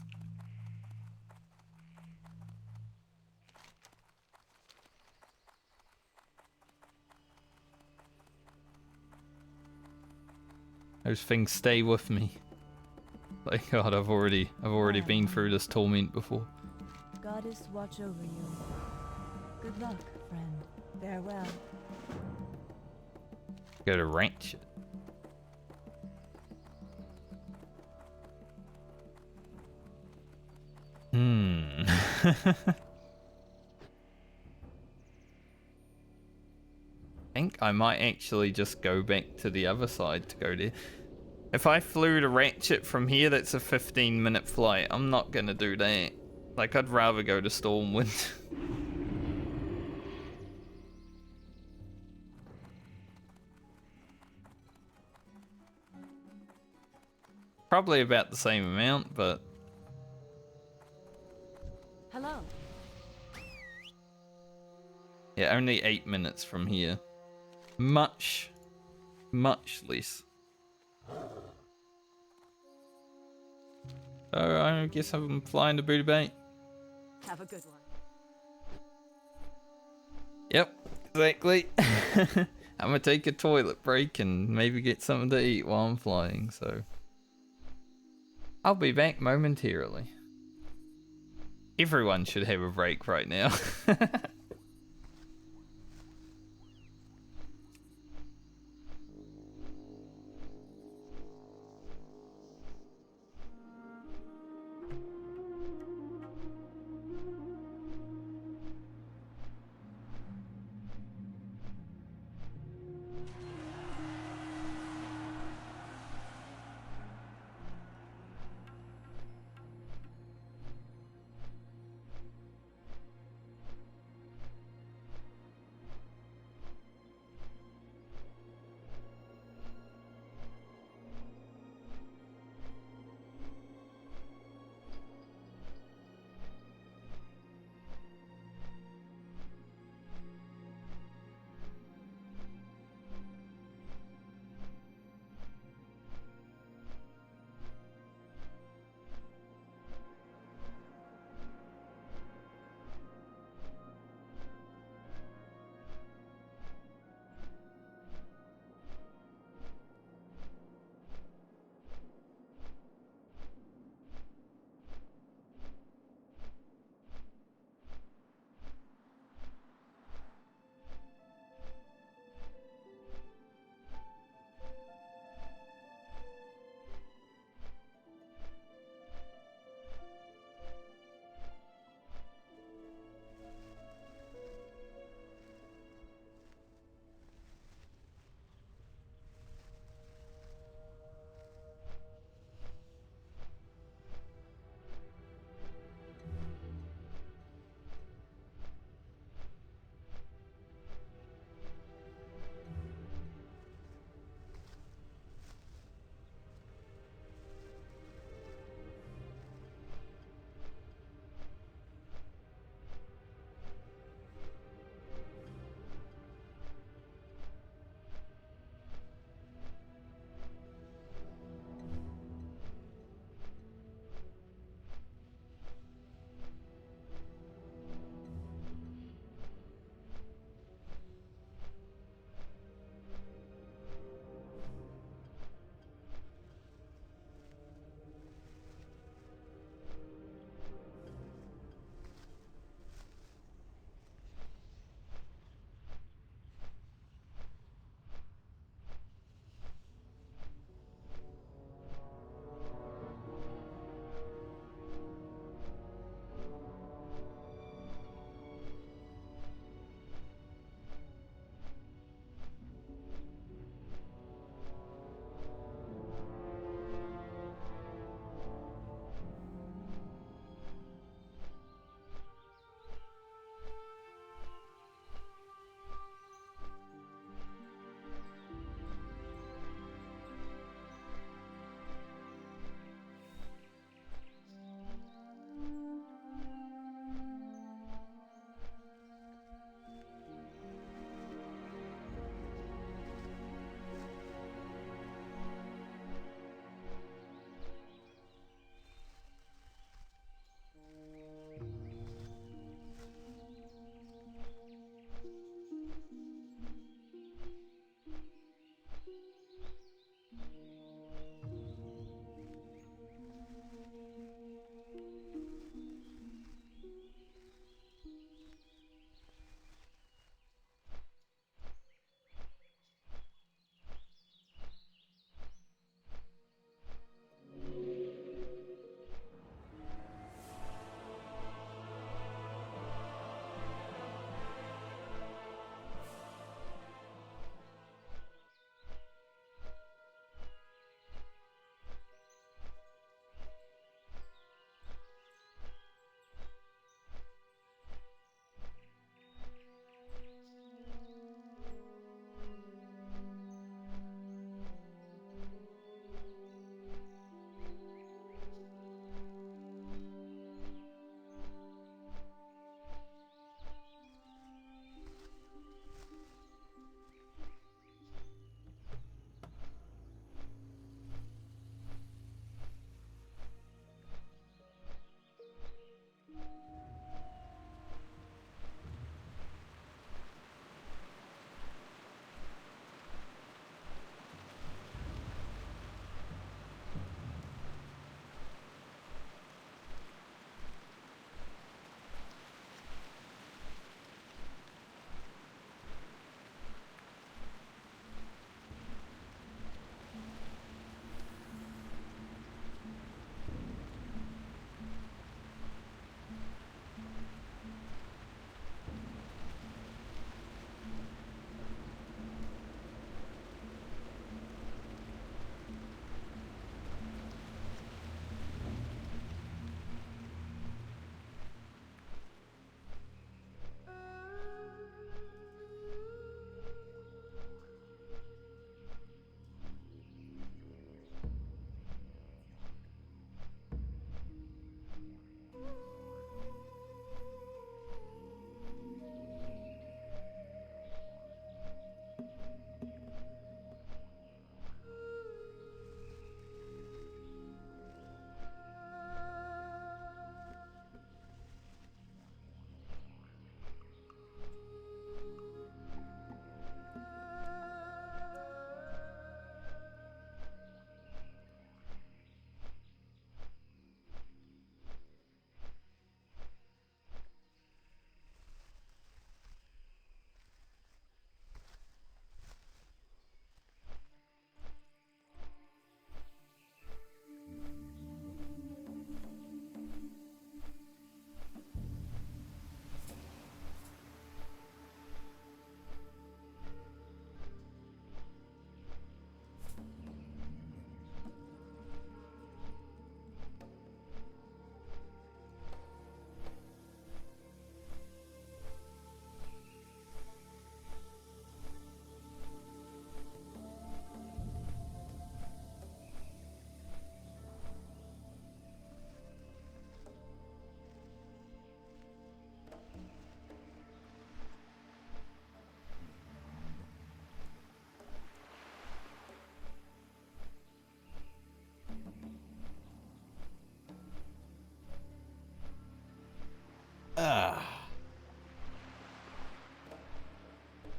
Those things stay with me. Like, God, I've already been through this torment before. Goddess, watch over you. Good luck, friend. Farewell. Go to Ratchet. I think I might actually just go back to the other side to go there. If I flew to Ratchet from here, that's a 15-minute flight. I'm not gonna do that. Like, I'd rather go to Stormwind. Probably about the same amount, but... Hello. Yeah, only 8 minutes from here. Much less. So I guess I'm flying to Booty Bay. Have a good one. Yep, exactly. I'm gonna take a toilet break and maybe get something to eat while I'm flying, so... I'll be back momentarily. Everyone should have a break right now.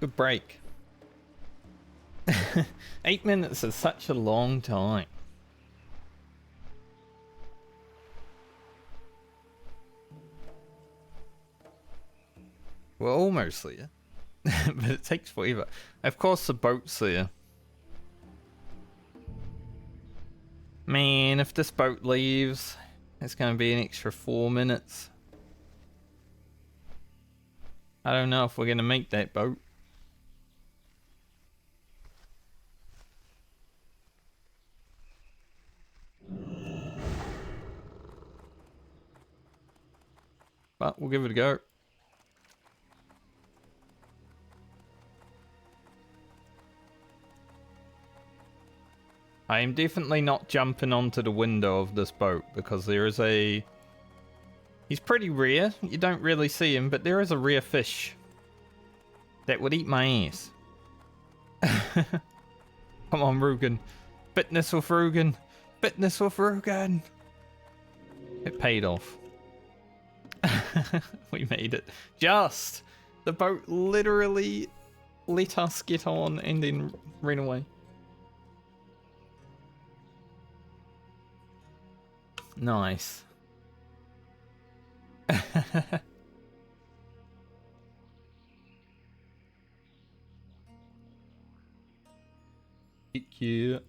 Good break. 8 minutes is such a long time. We're almost there. But it takes forever. Of course the boat's there. Man, if this boat leaves, it's going to be an extra 4 minutes. I don't know if we're going to make that boat. But we'll give it a go. I am definitely not jumping onto the window of this boat because there is a... He's pretty rare. You don't really see him, but there is a rare fish that would eat my ass. Come on, Rugen. Fitness with Rugen. Fitness with Rugen. It paid off. We made it. Just! The boat literally let us get on and then ran away. Nice. Cute.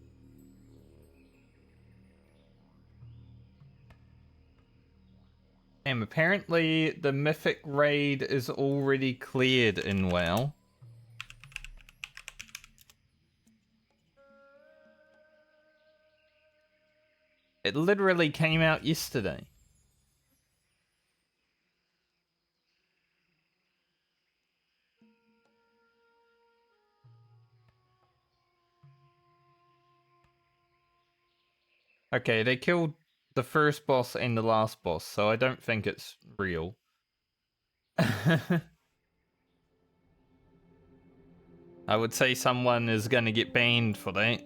And apparently the mythic raid is already cleared in WoW. It literally came out yesterday. Okay, they killed the first boss and the last boss, so I don't think it's real. I would say someone is gonna get banned for that.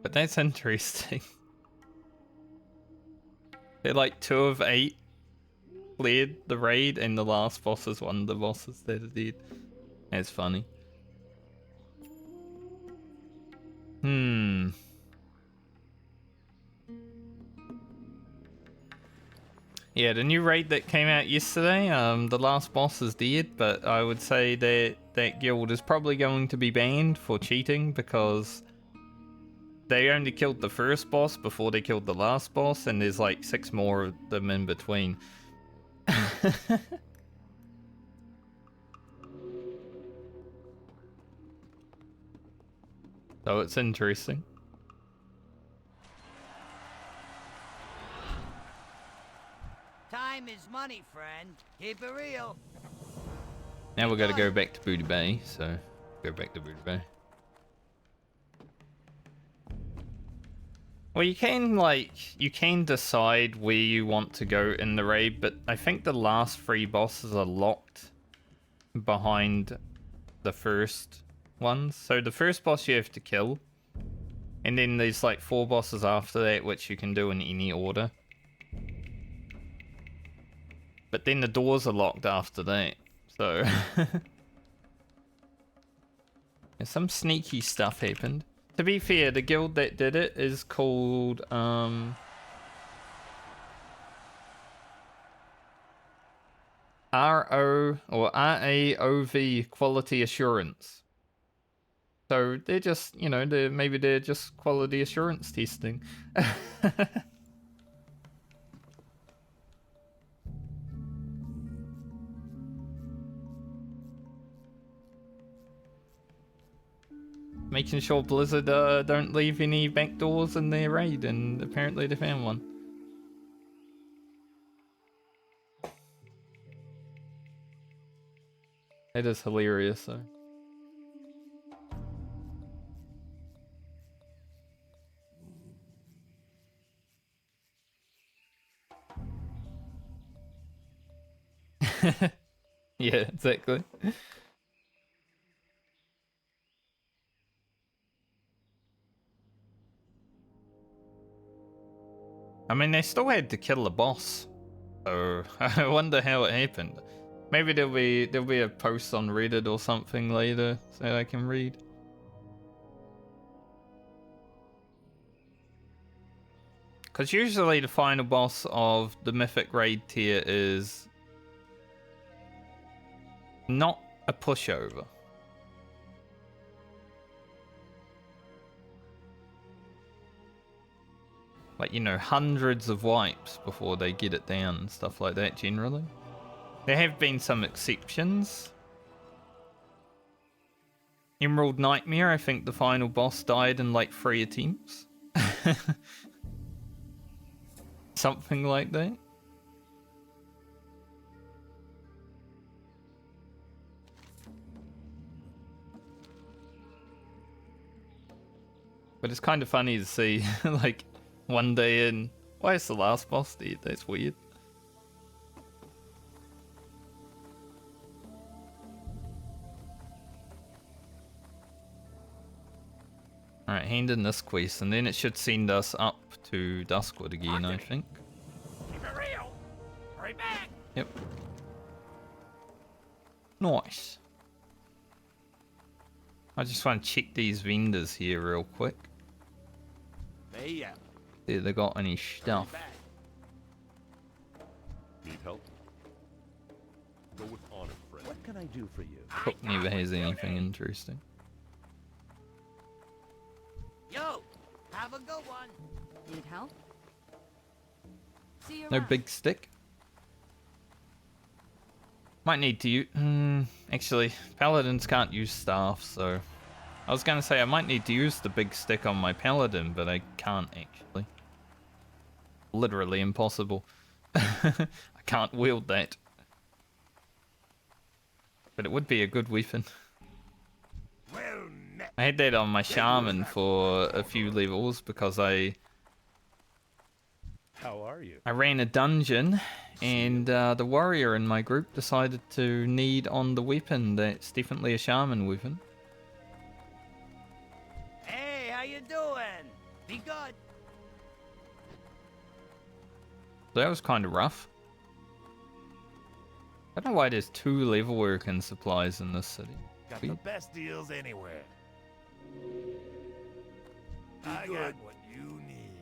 But that's interesting. They're like 2 of 8 cleared the raid, and the last boss is one of the bosses that are dead. That's funny. Yeah, the new raid that came out yesterday, the last boss is dead, but I would say that that guild is probably going to be banned for cheating because they only killed the first boss before they killed the last boss, and there's like 6 more of them in between. So it's interesting. Time is money, friend. Keep it real. Now we gotta go back to Booty Bay, so go back to Booty Bay. Well, you can decide where you want to go in the raid, but I think the last 3 bosses are locked behind the first ones. So the first boss you have to kill, and then there's like 4 bosses after that, which you can do in any order. But then the doors are locked after that, so... Some sneaky stuff happened. To be fair, the guild that did it is called, RO or RAOV Quality Assurance. So they're just, you know, maybe they're just quality assurance testing. Making sure Blizzard don't leave any back doors in their raid, and apparently they found one. It is hilarious, though. Yeah, exactly. I mean, they still had to kill the boss So I wonder how it happened. Maybe there'll be a post on Reddit or something later so I can read. Because usually the final boss of the Mythic Raid tier is not a pushover. Like, you know, hundreds of wipes before they get it down and stuff like that generally. There have been some exceptions. Emerald Nightmare, I think the final boss died in like 3 attempts. Something like that. But it's kind of funny to see, like, one day in... Why is the last boss dead? That's weird. Alright, hand in this quest, and then it should send us up to Duskwood again, I think. Keep it real. Hurry back. Yep. Nice. I just want to check these vendors here real quick. Hey, yeah. See if they got any stuff. Back. Need help? Go with honor, friend. What can I do for you? Cook never has anything interesting. Yo, have a good one. Need help? See you No around. big stick. Might need to use... actually, paladins can't use staff, so... I was gonna say I might need to use the big stick on my paladin, but I can't actually. Literally impossible. I can't wield that. But it would be a good weapon. Well met. I had that on my shaman for a few levels because I How are you? ran a dungeon and the warrior in my group decided to need on the weapon that's definitely a shaman weapon. Hey, how you doing? Be good. So that was kind of rough. I don't know why there's 2 level working supplies in this city. Got Sweet. the best deals anywhere. I got what you need.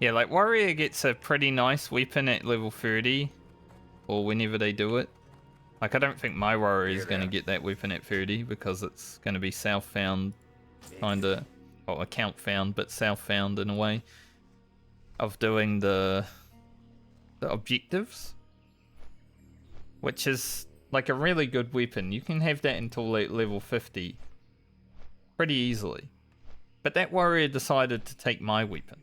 Yeah, like warrior gets a pretty nice weapon at level 30 or whenever they do it. Like I don't think my warrior is going to get that weapon at 30 because it's going to be self-found, kind of, well, account found, but self-found in a way of doing the objectives, which is like a really good weapon. You can have that until level 50 pretty easily. But that warrior decided to take my weapon.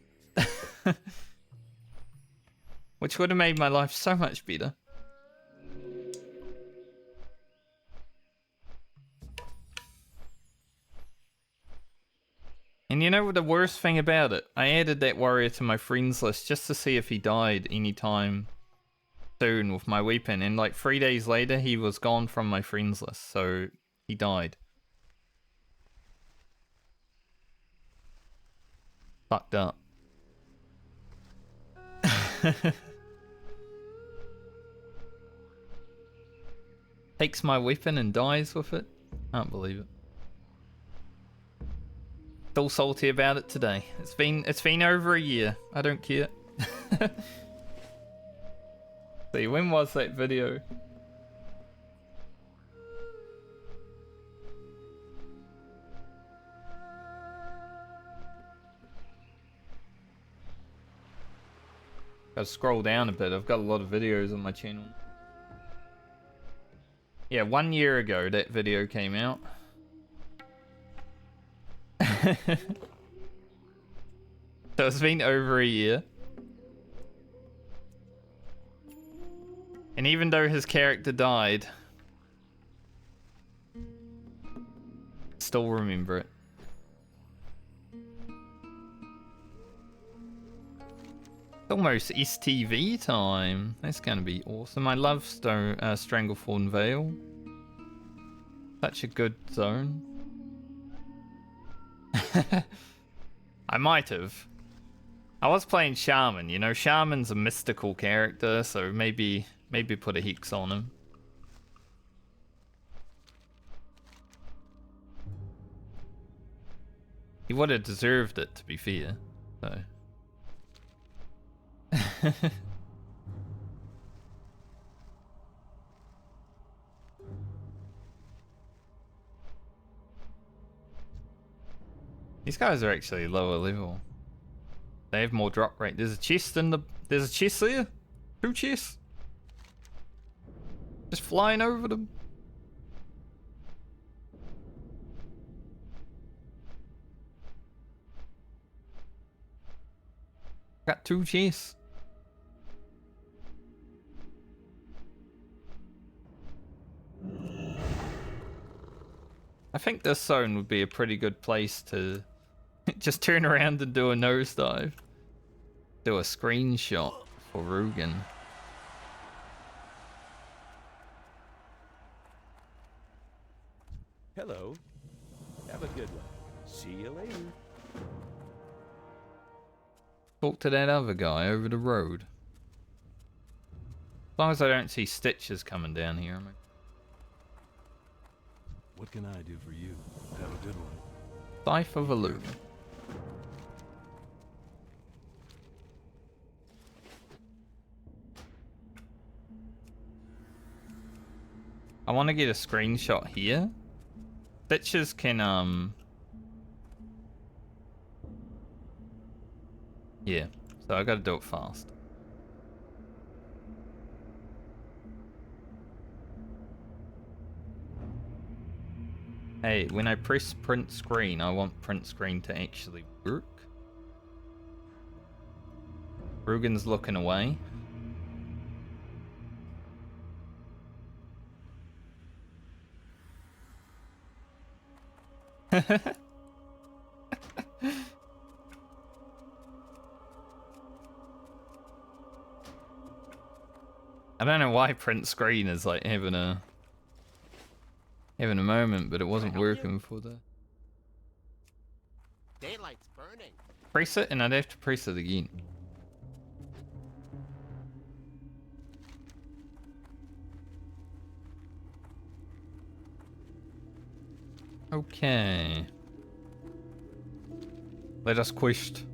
Which would have made my life so much better. And you know the worst thing about it? I added that warrior to my friends list just to see if he died anytime soon with my weapon. And like 3 days later, he was gone from my friends list. So he died. Fucked up. Takes my weapon and dies with it. Can't believe it. Still salty about it today. It's been over a year. I don't care. See, when was that video? Gotta scroll down a bit. I've got a lot of videos on my channel. Yeah, 1 year ago that video came out. So it's been over a year. And even though his character died, still remember it. It's almost STV time. That's gonna be awesome. I love Stranglethorn Vale. Such a good zone. I might have. I was playing Shaman, you know, Shaman's a mystical character, so maybe put a hex on him. He would have deserved it, to be fair, so. These guys are actually lower level. They have more drop rate. There's a chest in the... There's a chest there? 2 chests? Just flying over them. Got 2 chests. I think this zone would be a pretty good place to just turn around and do a nosedive. Do a screenshot for Rugen. Hello. Have a good one. See you later. Talk to that other guy over the road. As long as I don't see stitches coming down here. What can I do for you? Have a good one. Scythe of Illusion. I want to get a screenshot here. Stitches can, yeah, so I gotta do it fast. Hey, when I press print screen, I want print screen to actually work. Rugen's looking away. I don't know why print screen is like having a moment, but it wasn't working for the Daylight's burning. press it, and I'd have to press it again. Okay. Let us quest.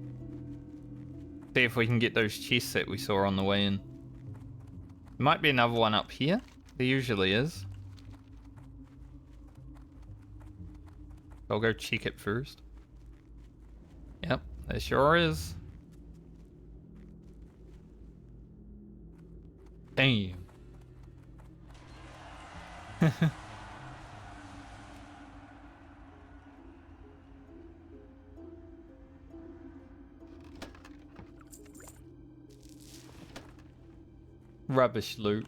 See if we can get those chests that we saw on the way in. There might be another one up here. There usually is. I'll go check it first. Yep, there sure is. Damn. Rubbish loot.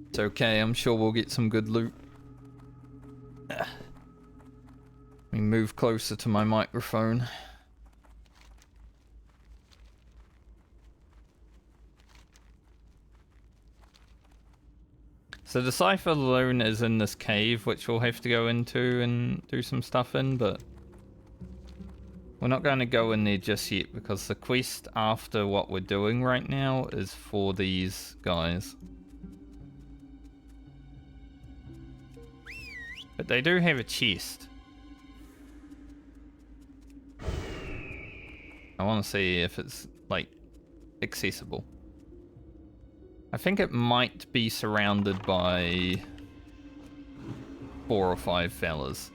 It's okay, I'm sure we'll get some good loot. Let me move closer to my microphone. So the Cypher alone is in this cave, which we'll have to go into and do some stuff in, but we're not going to go in there just yet because the quest after what we're doing right now is for these guys. But they do have a chest. I want to see if it's, like, accessible. I think it might be surrounded by 4 or 5 fellas.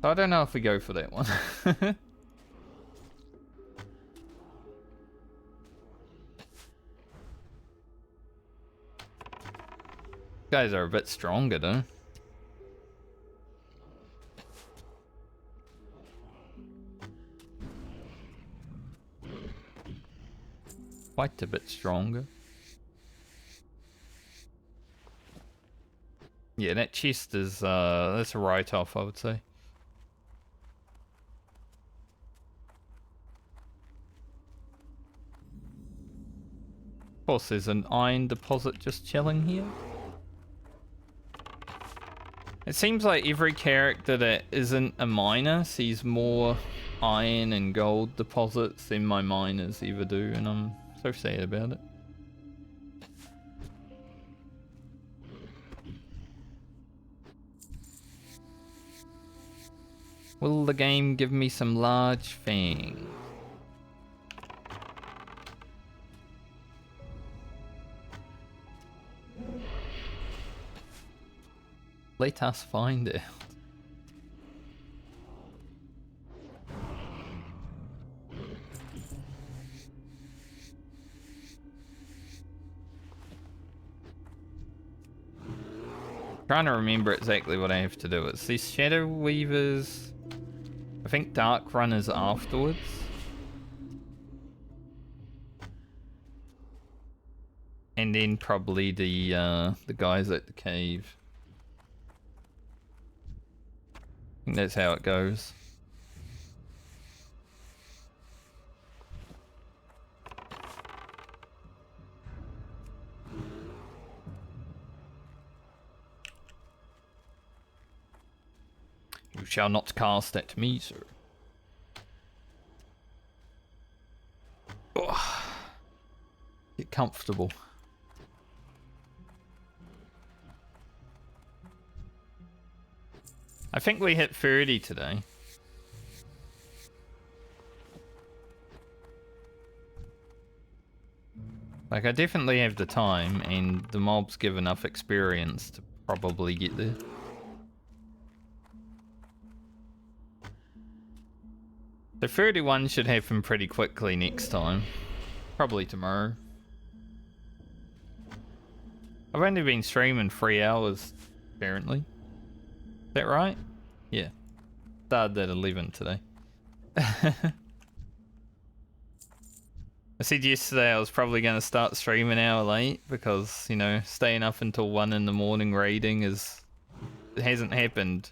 I don't know if we go for that one. Guys are a bit stronger though. Quite a bit stronger. Yeah, that chest is that's a write-off, I would say. Of course, there's an iron deposit just chilling here. It seems like every character that isn't a miner sees more iron and gold deposits than my miners ever do, and I'm so sad about it. Will the game give me some large fangs? Let us find out. Trying to remember exactly what I have to do. It's these Shadow Weavers. I think Dark Runners afterwards. And then probably the guys at the cave. I think that's how it goes. You shall not cast at me, sir. Oh. Get comfortable. I think we hit 30 today. Like, I definitely have the time, and the mobs give enough experience to probably get there. So 31 should happen pretty quickly next time. Probably tomorrow. I've only been streaming 3 hours, apparently. Is that right? Yeah. Started at 11 today. I said yesterday I was probably going to start streaming an hour late because, you know, staying up until 1 in the morning raiding it hasn't happened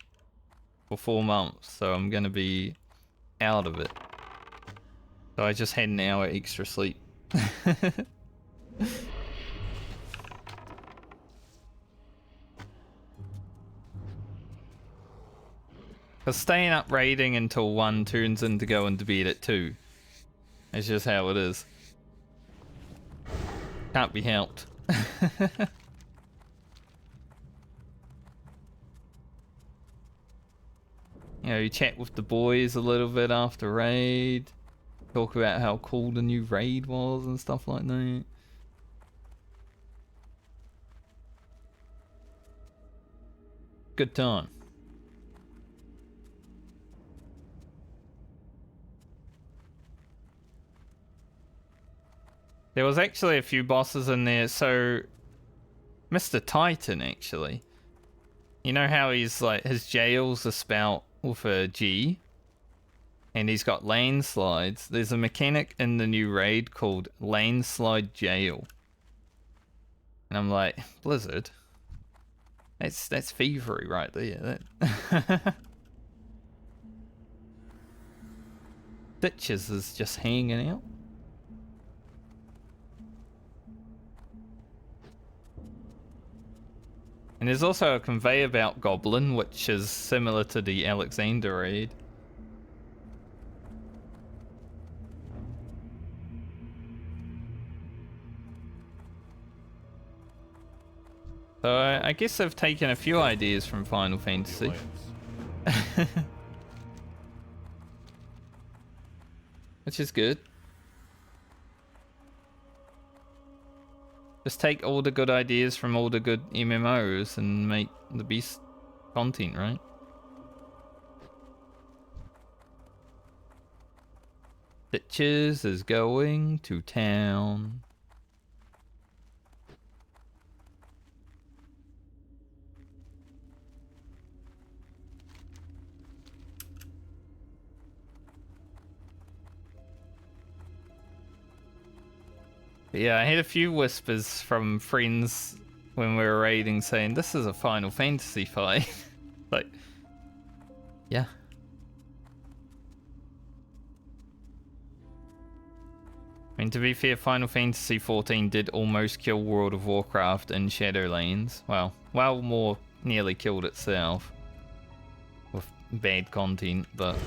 for 4 months, so I'm going to be out of it. So I just had an hour extra sleep. Because staying up raiding until 1 turns into going to bed at 2. It's just how it is. Can't be helped. You know, you chat with the boys a little bit after raid. Talk about how cool the new raid was and stuff like that. Good time. There was actually a few bosses in there, so Mr. Titan actually. You know how he's like, his jail's a spout with a G? And he's got landslides. There's a mechanic in the new raid called Landslide Jail. And I'm like, Blizzard? That's thievery right there. That Ditches is just hanging out. And there's also a conveyor belt goblin, which is similar to the Alexander raid. So I guess I've taken a few ideas from Final Fantasy. Which is good. Just take all the good ideas from all the good MMOs and make the best content, right? Ditches is going to town. Yeah, I had a few whispers from friends when we were raiding saying, this is a Final Fantasy fight. Like, yeah. I mean, to be fair, Final Fantasy 14 did almost kill World of Warcraft in Shadowlands. Well, more nearly killed itself with bad content, but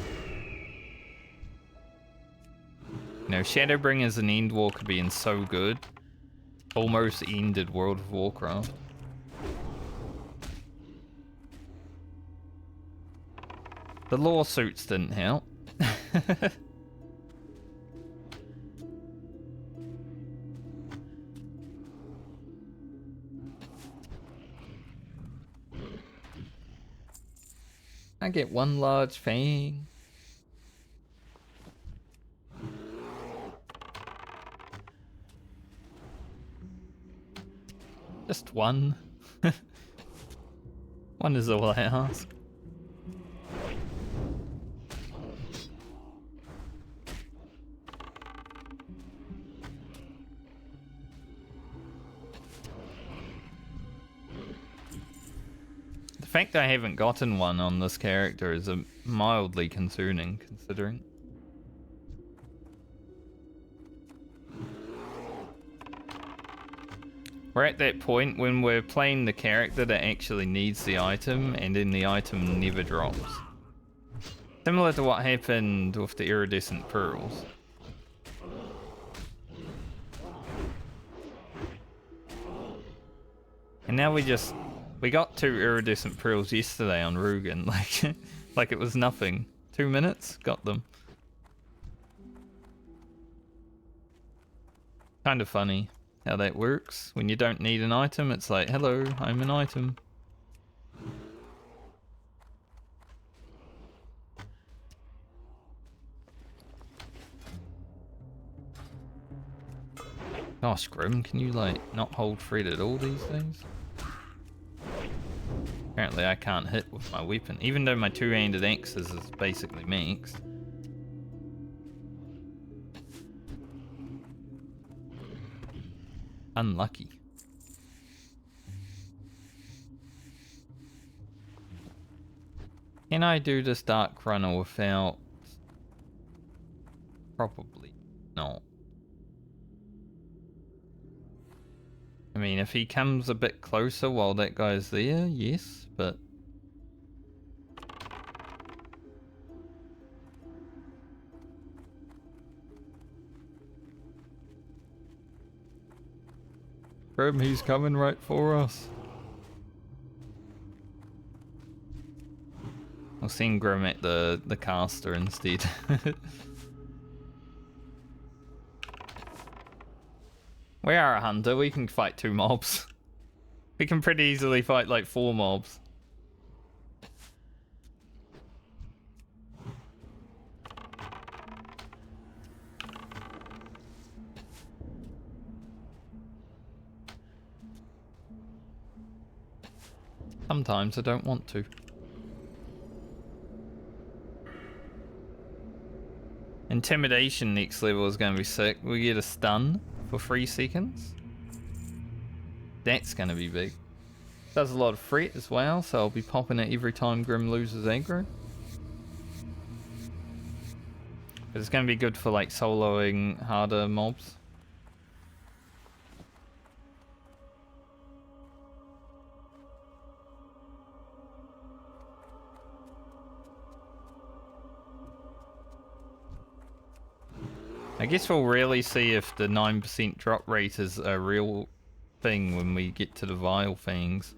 you know, Shadowbringers and Endwalker being so good almost ended World of Warcraft. The lawsuits didn't help. I get one large fang. Just one. One is all I ask. The fact I haven't gotten one on this character is mildly concerning, considering. We're at that point when we're playing the character that actually needs the item, and then the item never drops. Similar to what happened with the iridescent pearls. And now we got 2 iridescent pearls yesterday on Rugen, like it was nothing. 2 minutes, got them. Kind of funny how that works. When you don't need an item, it's like, hello, I'm an item. Gosh, Grim, can you like not hold Fred at all these days? Apparently I can't hit with my weapon, even though my two-handed axes is basically maxed. Unlucky. Can I do this Dark Runner without... Probably not. I mean, if he comes a bit closer while that guy's there, yes, but... Grim, he's coming right for us. I'll send Grim at the caster instead. We are a hunter, we can fight 2 mobs. We can pretty easily fight like 4 mobs. Sometimes I don't want to. Intimidation next level is going to be sick. We get a stun for 3 seconds. That's going to be big. Does a lot of fret as well, so I'll be popping it every time Grim loses aggro. But it's going to be good for like soloing harder mobs. I guess we'll really see if the 9% drop rate is a real thing when we get to the Vile Fangs.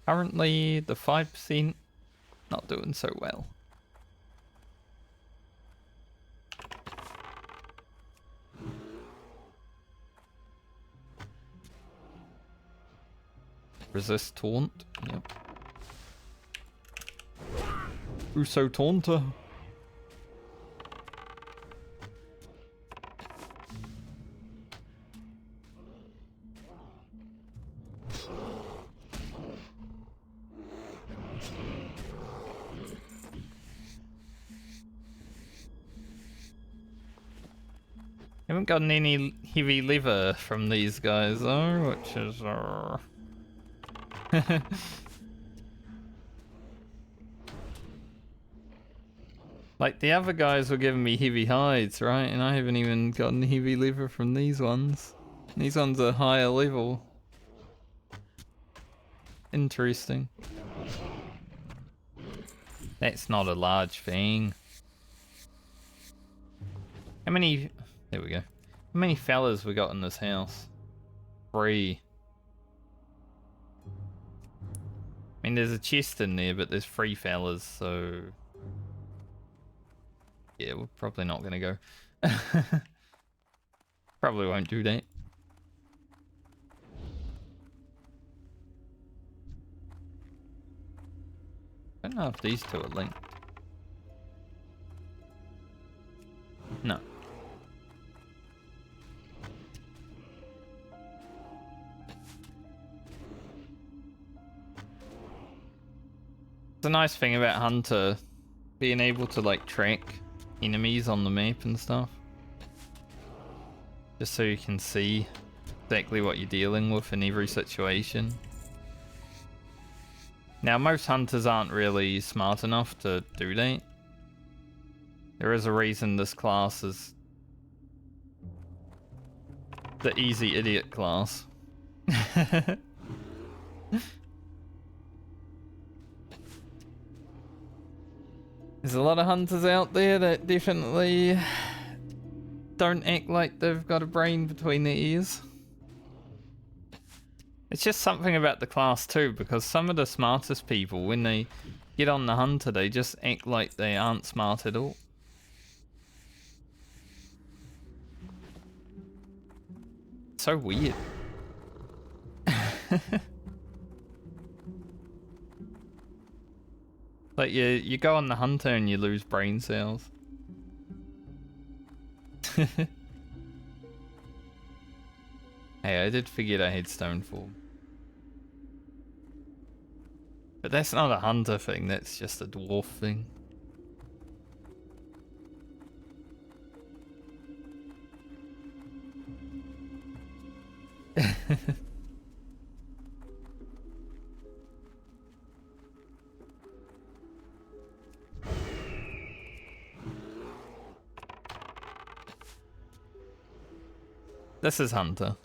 Currently, the 5% not doing so well. Resist taunt. Yep. Uso taunter. Haven't gotten any heavy lever from these guys though, which is Like, the other guys were giving me heavy hides, right? And I haven't even gotten heavy leather from these ones. These ones are higher level. Interesting. That's not a large thing. How many... There we go. How many fellas we got in this house? 3. I mean, there's a chest in there, but there's 3 fellas, so... Yeah, we're probably not gonna go. Probably won't do that. I don't know if these two are linked. No. It's a nice thing about Hunter being able to like track enemies on the map and stuff. Just so you can see exactly what you're dealing with in every situation. Now, most hunters aren't really smart enough to do that. There is a reason this class is the easy idiot class. There's a lot of hunters out there that definitely don't act like they've got a brain between their ears. It's just something about the class too, because some of the smartest people, when they get on the hunter, they just act like they aren't smart at all. So weird. Like you go on the hunter and you lose brain cells. Hey, I did forget I had stone form. But that's not a hunter thing, that's just a dwarf thing. This is hunter.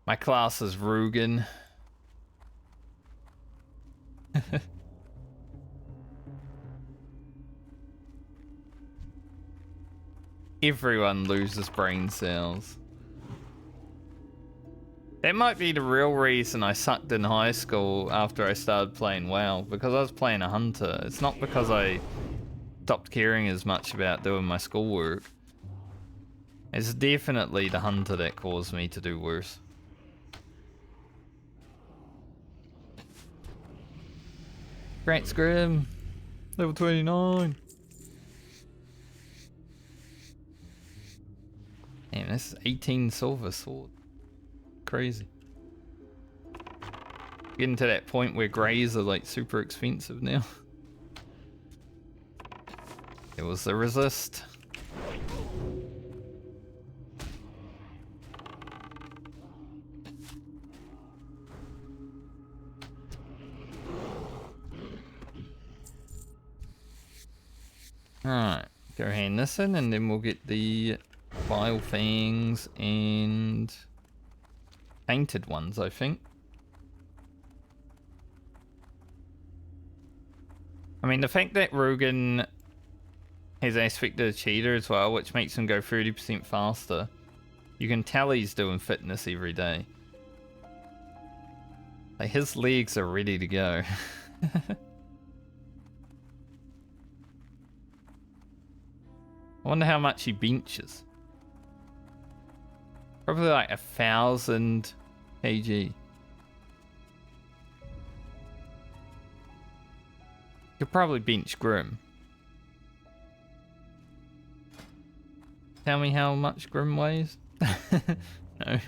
My class is Rugen. Everyone loses brain cells. That might be the real reason I sucked in high school after I started playing WoW, because I was playing a hunter. It's not because I stopped caring as much about doing my schoolwork. It's definitely the hunter that caused me to do worse. Great Scrim, level 29. Damn, this is 18 silver sword. Crazy. Getting to that point where greys are like super expensive now. It was the resist. Alright, go hand this in and then we'll get the vile fangs and painted ones, I think. I mean, the fact that Rugen has aspect of the cheater as well, which makes him go 30% faster, you can tell he's doing fitness every day. Like, his legs are ready to go. I wonder how much he benches. Probably like 1,000 kg. Could probably bench Grim. Tell me how much Grim weighs? No.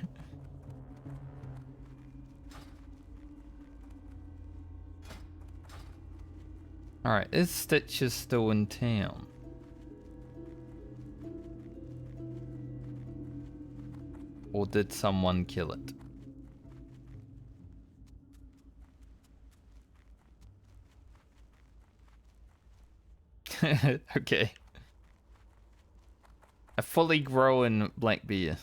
Alright, is Stitches still in town? Or did someone kill it? Okay. A fully grown black bear.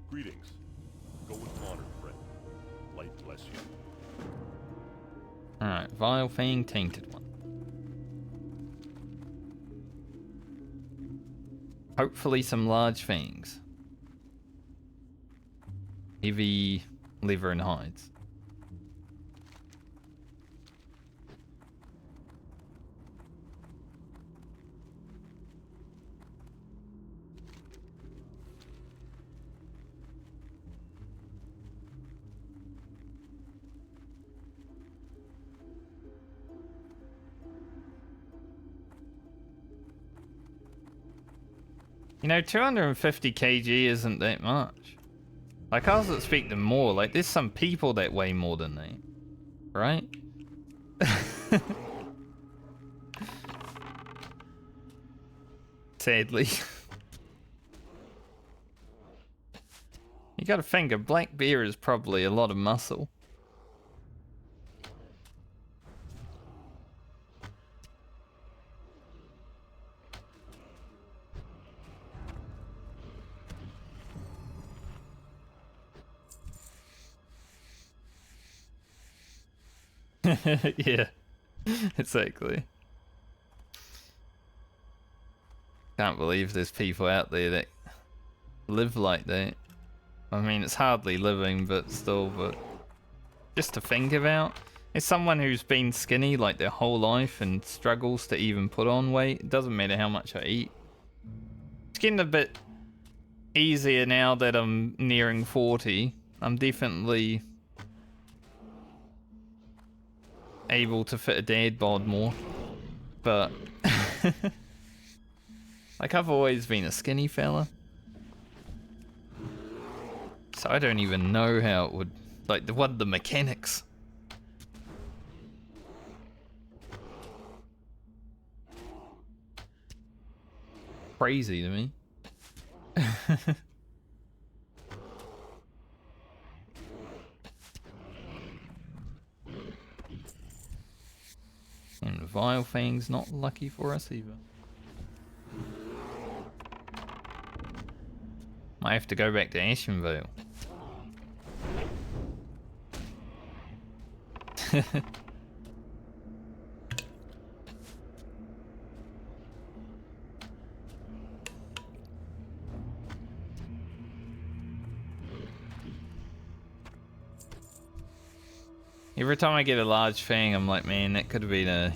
Greetings. Go with honor, friend. Light bless you. Alright, vile fang, tainted one. Hopefully some large fangs. Heavy liver and hides. You know, 250 kg isn't that much. Like, I was expecting more. Like, there's some people that weigh more than that. Right? Sadly. You gotta think, a black bear is probably a lot of muscle. Yeah, exactly. Can't believe there's people out there that live like that. I mean, it's hardly living, but still, but just to think about. As someone who's been skinny like their whole life and struggles to even put on weight, it doesn't matter how much I eat. It's getting a bit easier now that I'm nearing 40. I'm definitely able to fit a dad bod more, but like, I've always been a skinny fella, so I don't even know how it would, like, what are the mechanics? Crazy to me. And Vile Fang's not lucky for us either. Might have to go back to Ashenvale. Every time I get a large fang, I'm like, man, that could have been a...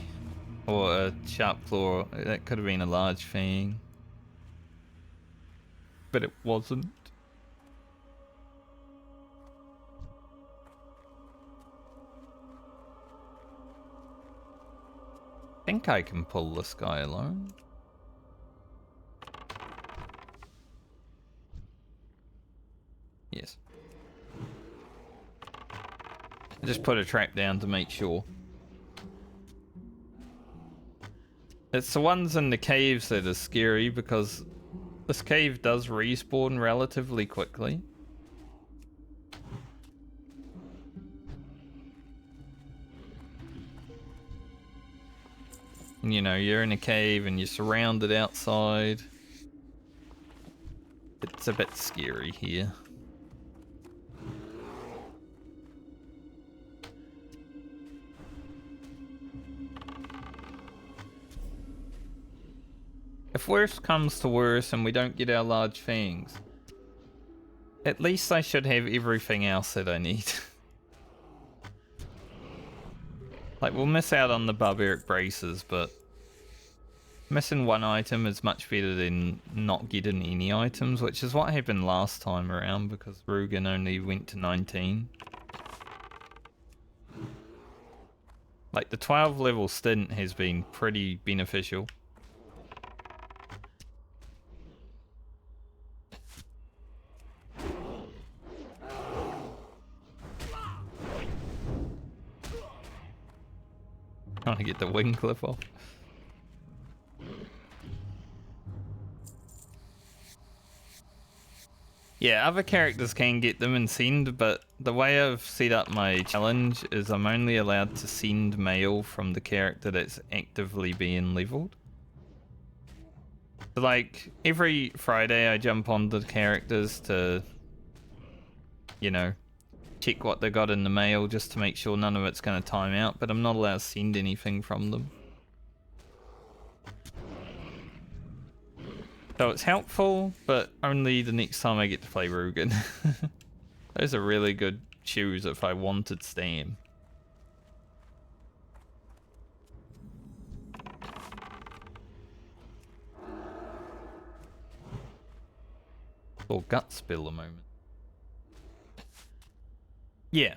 Or a sharp claw, that could have been a large fang. But it wasn't. I think I can pull this guy alone. Yes. I just put a trap down to make sure. It's the ones in the caves that are scary because this cave does respawn relatively quickly. And, you know, you're in a cave and you're surrounded outside. It's a bit scary here. If worse comes to worse and we don't get our large fangs, at least I should have everything else that I need. Like, we'll miss out on the barbaric braces, but missing one item is much better than not getting any items, which is what happened last time around because Rugen only went to 19. Like, the 12 level stint has been pretty beneficial. trying to get the wing clip off. Yeah, other characters can get them and send, but the way I've set up my challenge is I'm only allowed to send mail from the character that's actively being leveled. So like, every Friday I jump on the characters to, you know, check what they got in the mail just to make sure none of it's going to time out, but I'm not allowed to send anything from them. So it's helpful, but only the next time I get to play Rugen. Those are really good shoes if I wanted Stam. Or gut spill a moment. Yeah,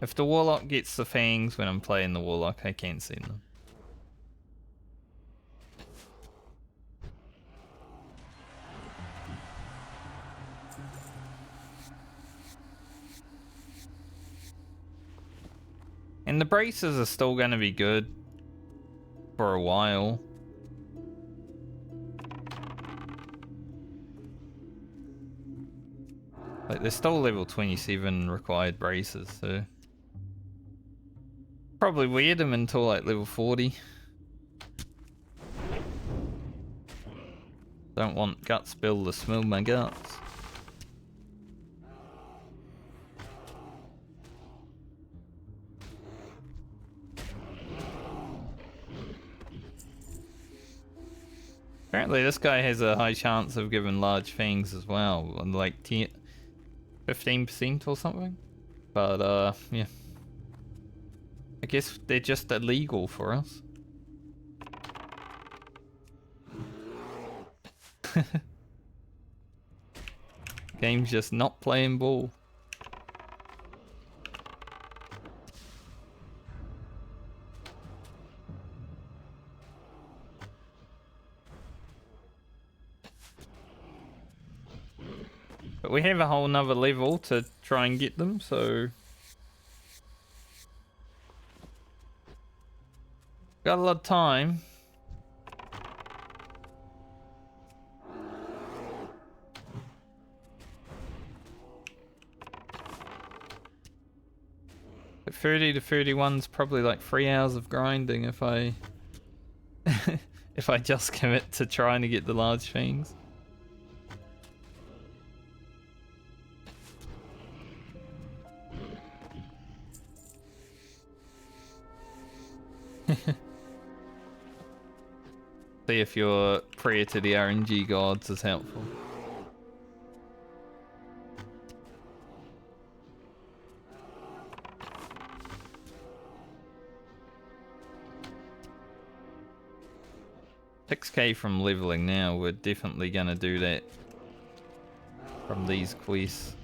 if the Warlock gets the Fangs when I'm playing the Warlock, I can send them. And the braces are still going to be good for a while. Like, they're still level 27 required braces, so probably wear them until like level 40. Don't want gut spill to smell my guts. Apparently this guy has a high chance of giving large fangs as well, like 15% or something. But yeah. I guess they're just illegal for us. Game's just not playing ball. But we have a whole nother level to try and get them, so got a lot of time. But 30 to 31's probably like 3 hours of grinding if I if I just commit to trying to get the large fangs. See if your prayer to the RNG gods is helpful. $6K from leveling now, we're definitely gonna do that from these quests.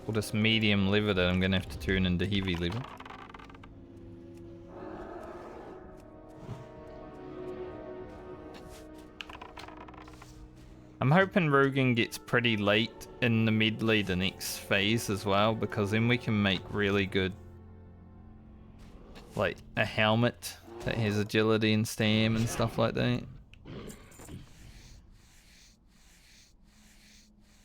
Or this medium lever that I'm gonna have to turn into heavy lever. I'm hoping Rugen gets pretty late in the Medley the next phase as well, because then we can make really good, like, a helmet that has agility and stam and stuff like that.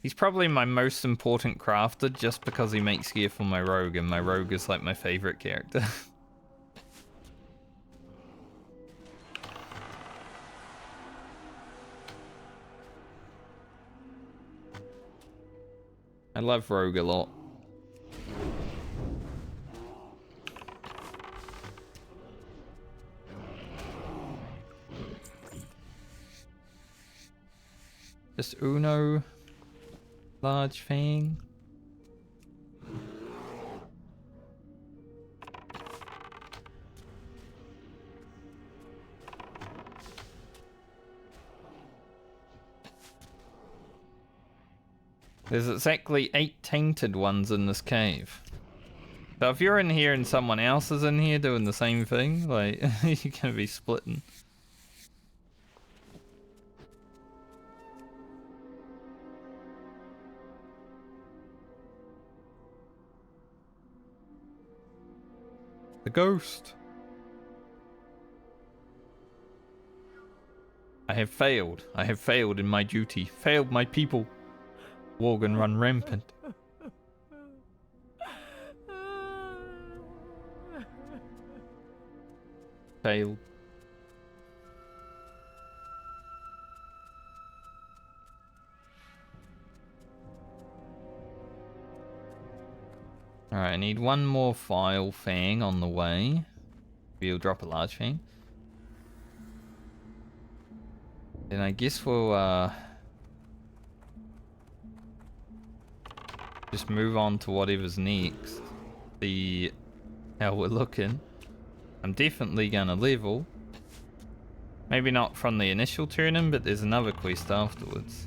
He's probably my most important crafter just because he makes gear for my rogue, and my rogue is like my favorite character. I love rogue a lot. Just Uno. Large fang. There's exactly 8 tainted ones in this cave. So if you're in here and someone else is in here doing the same thing, like, you're gonna be splitting. The ghost. I have failed. I have failed in my duty. Failed my people. Worgen run rampant. Failed. Alright, I need one more file Fang on the way. We'll drop a large Fang. Then I guess we'll just move on to whatever's next. See how we're looking. I'm definitely gonna level. Maybe not from the initial turn-in, but there's another quest afterwards.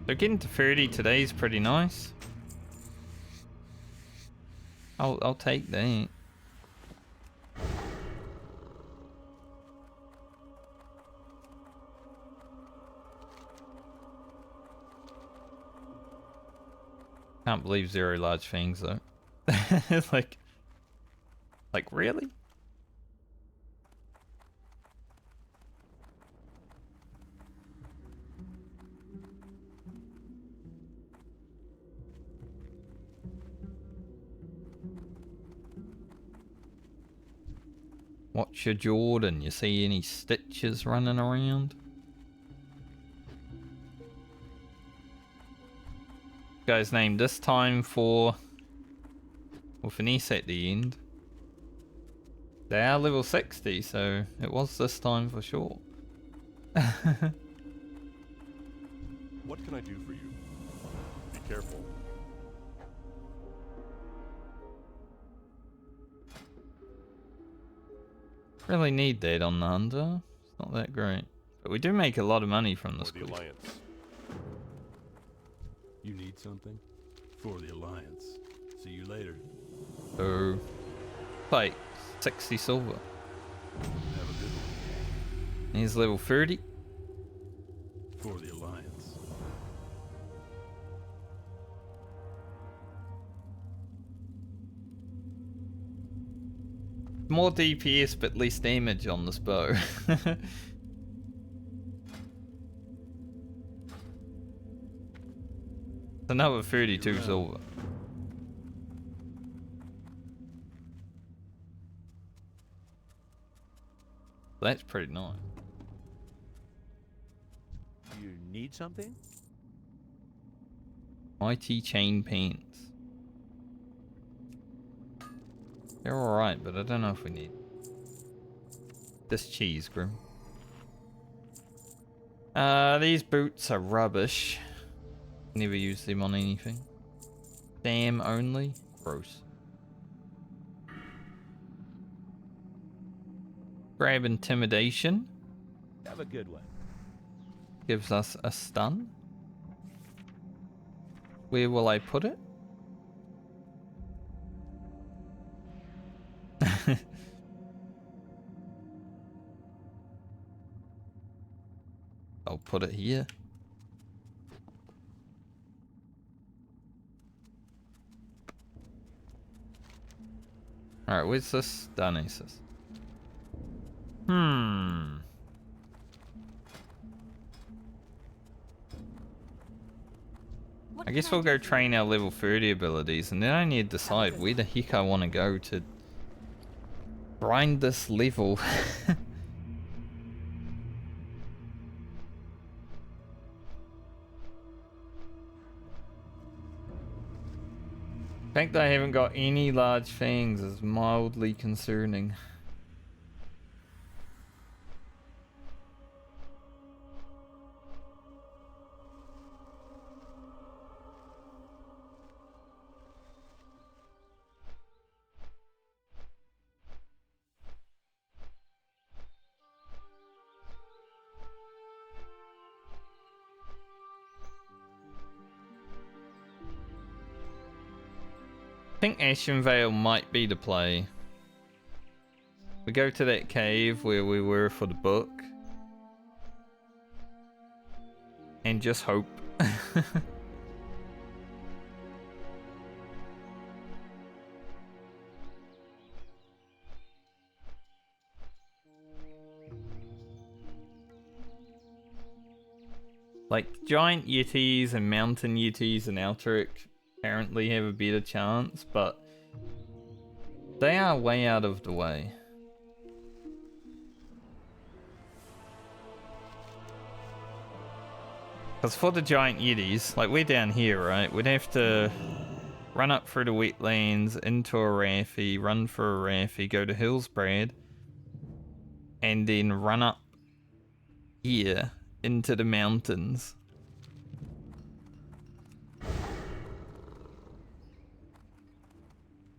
So getting to 30 today is pretty nice. I'll take that. Can't believe 0 large fangs though. like really? What's your Jordan? You see any stitches running around? Guy's name this time for with an S at the end. They are level 60, so it was this time for sure. What can I do for you? Be careful. Really need that on the hunter. It's not that great. But we do make a lot of money from this For the quest. Alliance. You need something? For the Alliance. See you later. So, like 60 silver. Have a good one. He's level 30. For the Alliance. More DPS but less damage on this bow. Another 32 silver. That's pretty nice. You need something? Mighty chain pants. They're alright, but I don't know if we need this cheese, Grim. These boots are rubbish. Never use them on anything. Damn only. Gross. Grab intimidation. Have a good one. Gives us a stun. Where will I put it? I'll put it here. Alright, where's this Dionysus? I guess we'll go train our level 30 abilities and then I need to decide where the heck I want to go to grind this level. The fact that I haven't got any large fangs is mildly concerning. I think Ashenvale might be the play. We go to that cave where we were for the book. And just hope Like, giant yetis and mountain yetis and Alteric apparently have a better chance, but they are way out of the way. Because for the giant yetis, like we're down here, right? We'd have to run up through the wetlands, into a Raffy, run for a Raffy, go to Hillsbrad, and then run up here into the mountains.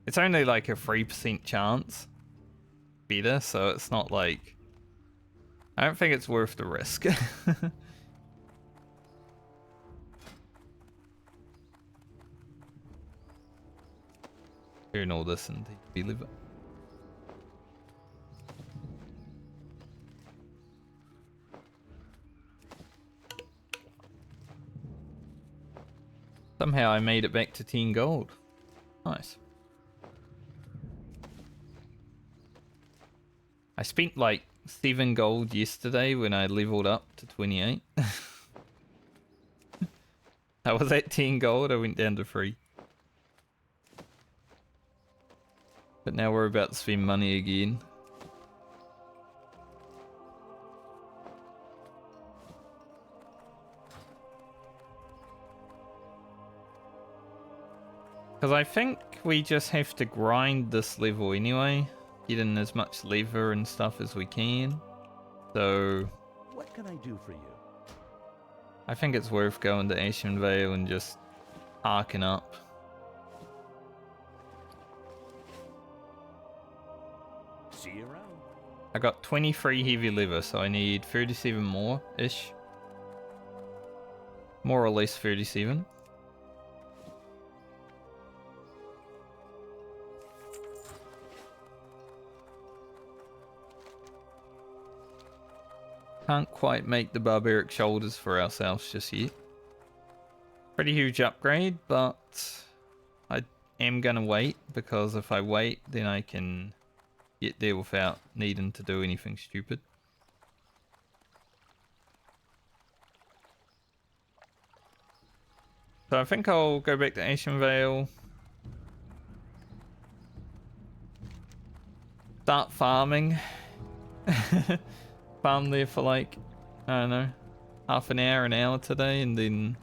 It's only like a 3% chance better, so it's not like... I don't think it's worth the risk. Doing all this and we live it. Somehow I made it back to 10 gold. Nice. I spent like 7 gold yesterday when I leveled up to 28. I was at 10 gold, I went down to 3. But now we're about to spend money again. Because I think we just have to grind this level anyway. Get in as much lever and stuff as we can. So... What can I do for you? I think it's worth going to Ashen Vale and just arcing up. See you around. I got 23 heavy lever, so I need 37 more-ish. More or less 37. Can't quite make the barbaric shoulders for ourselves just yet. Pretty huge upgrade, but I am gonna wait, because if I wait, then I can get there without needing to do anything stupid. So I think I'll go back to Ashen Vale. Start farming. Farm there for like, I don't know, half an hour today, and then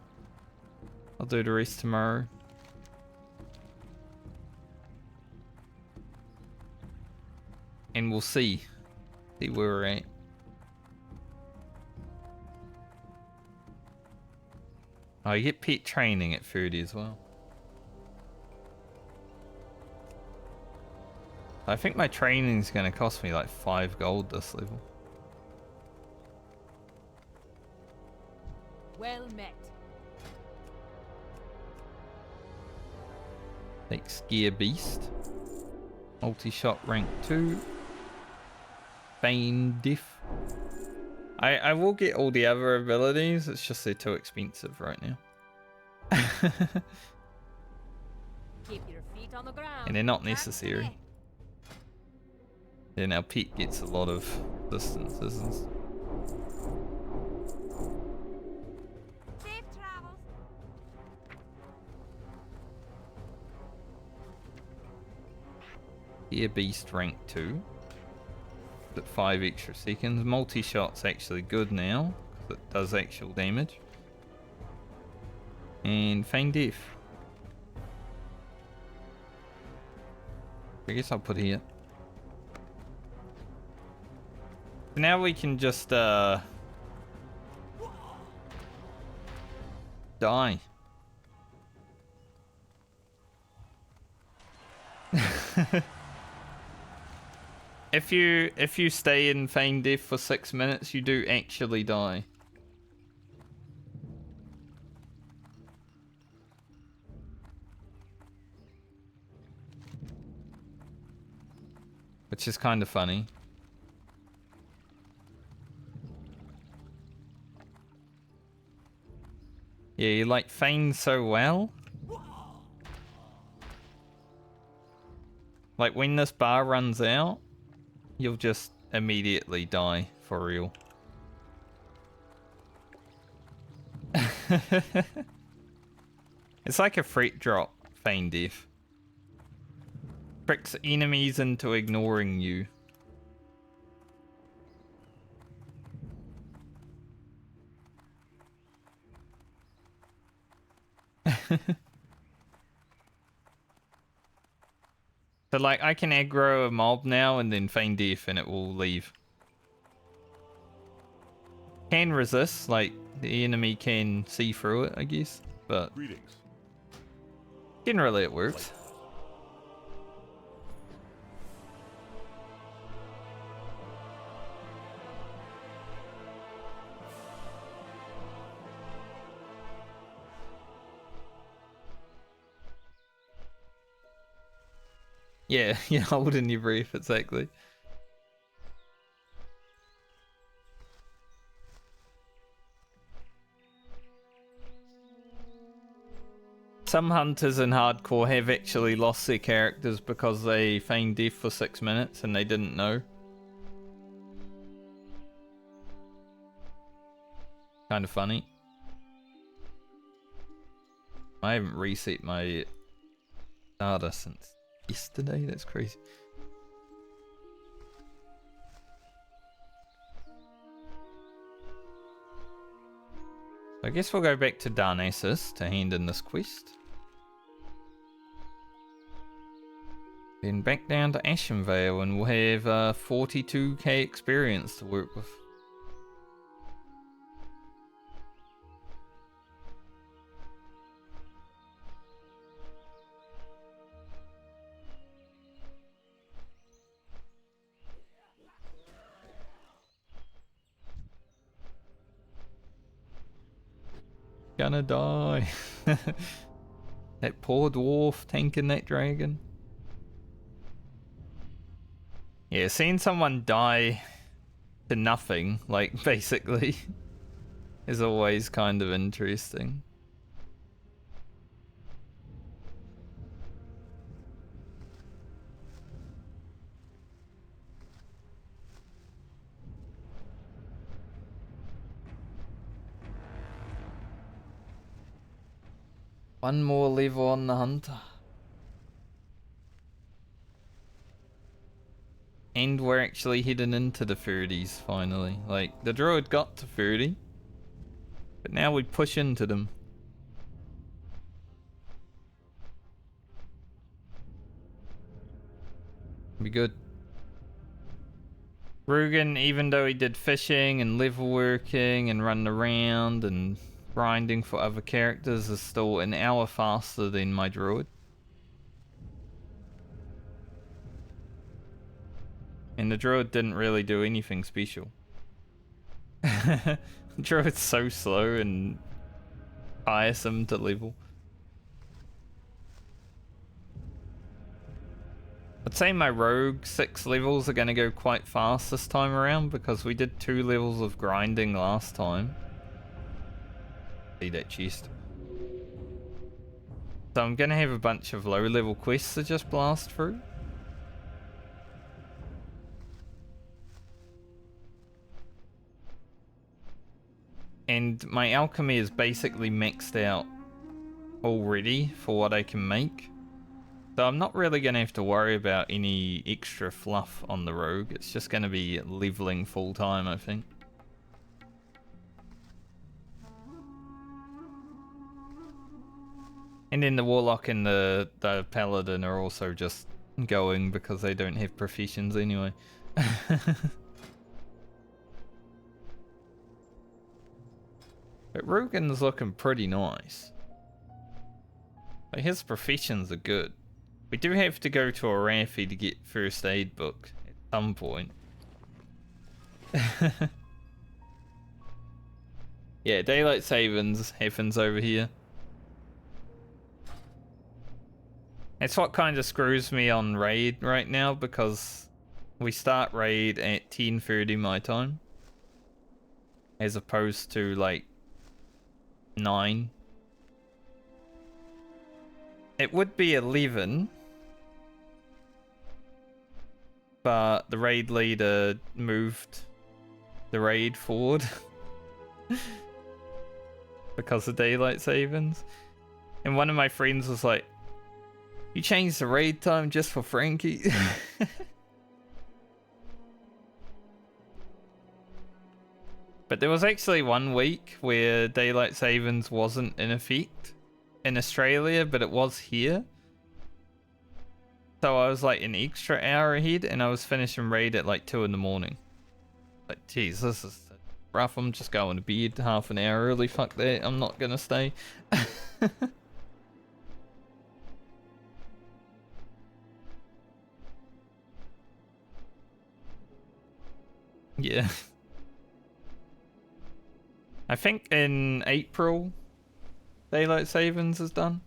I'll do the rest tomorrow. And we'll see where we're at. Oh, you get pet training at 30 as well. I think my training's gonna cost me like 5 gold this level. Well met. Next gear beast. Multi-shot rank 2. Feign diff. I will get all the other abilities, it's just they're too expensive right now. Keep your feet on the ground. And they're not necessary. Then our pet gets a lot of distances and stuff. Safe travels. Gear beast rank 2. At 5 extra seconds. Multi-shot's actually good now, because it does actual damage. And Feign Death. I guess I'll put here. So now we can just die. If you stay in Feign Death for 6 minutes, you do actually die. Which is kind of funny. Yeah, you like Fangs so well. Like when this bar runs out, you'll just immediately die for real. It's like a fret drop, Feign Death. Tricks enemies into ignoring you. So like I can aggro a mob now and then Feign Death and it will leave. Can resist, like the enemy can see through it, I guess, but Greetings. generally it works. Yeah, you're holding your breath, exactly. Some hunters in hardcore have actually lost their characters because they feigned death for 6 minutes and they didn't know. Kind of funny. I haven't reset my data since yesterday, that's crazy. I guess we'll go back to Darnassus to hand in this quest. Then back down to Ashenvale and we'll have 42k experience to work with. Gonna die. That poor dwarf tanking that dragon. Yeah, seeing someone die to nothing, like, basically, is always kind of interesting. One more level on the hunter. And we're actually heading into the 30s finally. Like, the druid got to 30, but now we push into them. Be good. Rugen, even though he did fishing and level working and running around and grinding for other characters, is still an hour faster than my druid. And the druid didn't really do anything special. Druid's so slow and tiresome to level. I'd say my rogue 6 levels are going to go quite fast this time around because we did 2 levels of grinding last time. See that chest. So I'm going to have a bunch of low level quests to just blast through. And my alchemy is basically maxed out already for what I can make. So I'm not really going to have to worry about any extra fluff on the rogue. It's just going to be leveling full time, I think. And then the warlock and the paladin are also just going because they don't have professions anyway. But Rugen's looking pretty nice. Like, his professions are good. We do have to go to a Raffi to get first aid book at some point. Yeah, daylight savings happens over here. It's what kind of screws me on raid right now because we start raid at 10:30 my time. As opposed to like 9 It would be 11, but the raid leader moved the raid forward because of daylight savings. And one of my friends was like, "You changed the raid time just for Frankie?" But there was actually 1 week where daylight savings wasn't in effect in Australia, but it was here. So I was like an extra hour ahead, and I was finishing raid at like 2 in the morning. Like, geez, this is rough. I'm just going to bed half an hour early. Fuck that. I'm not gonna stay. Yeah. I think in April, daylight savings is done.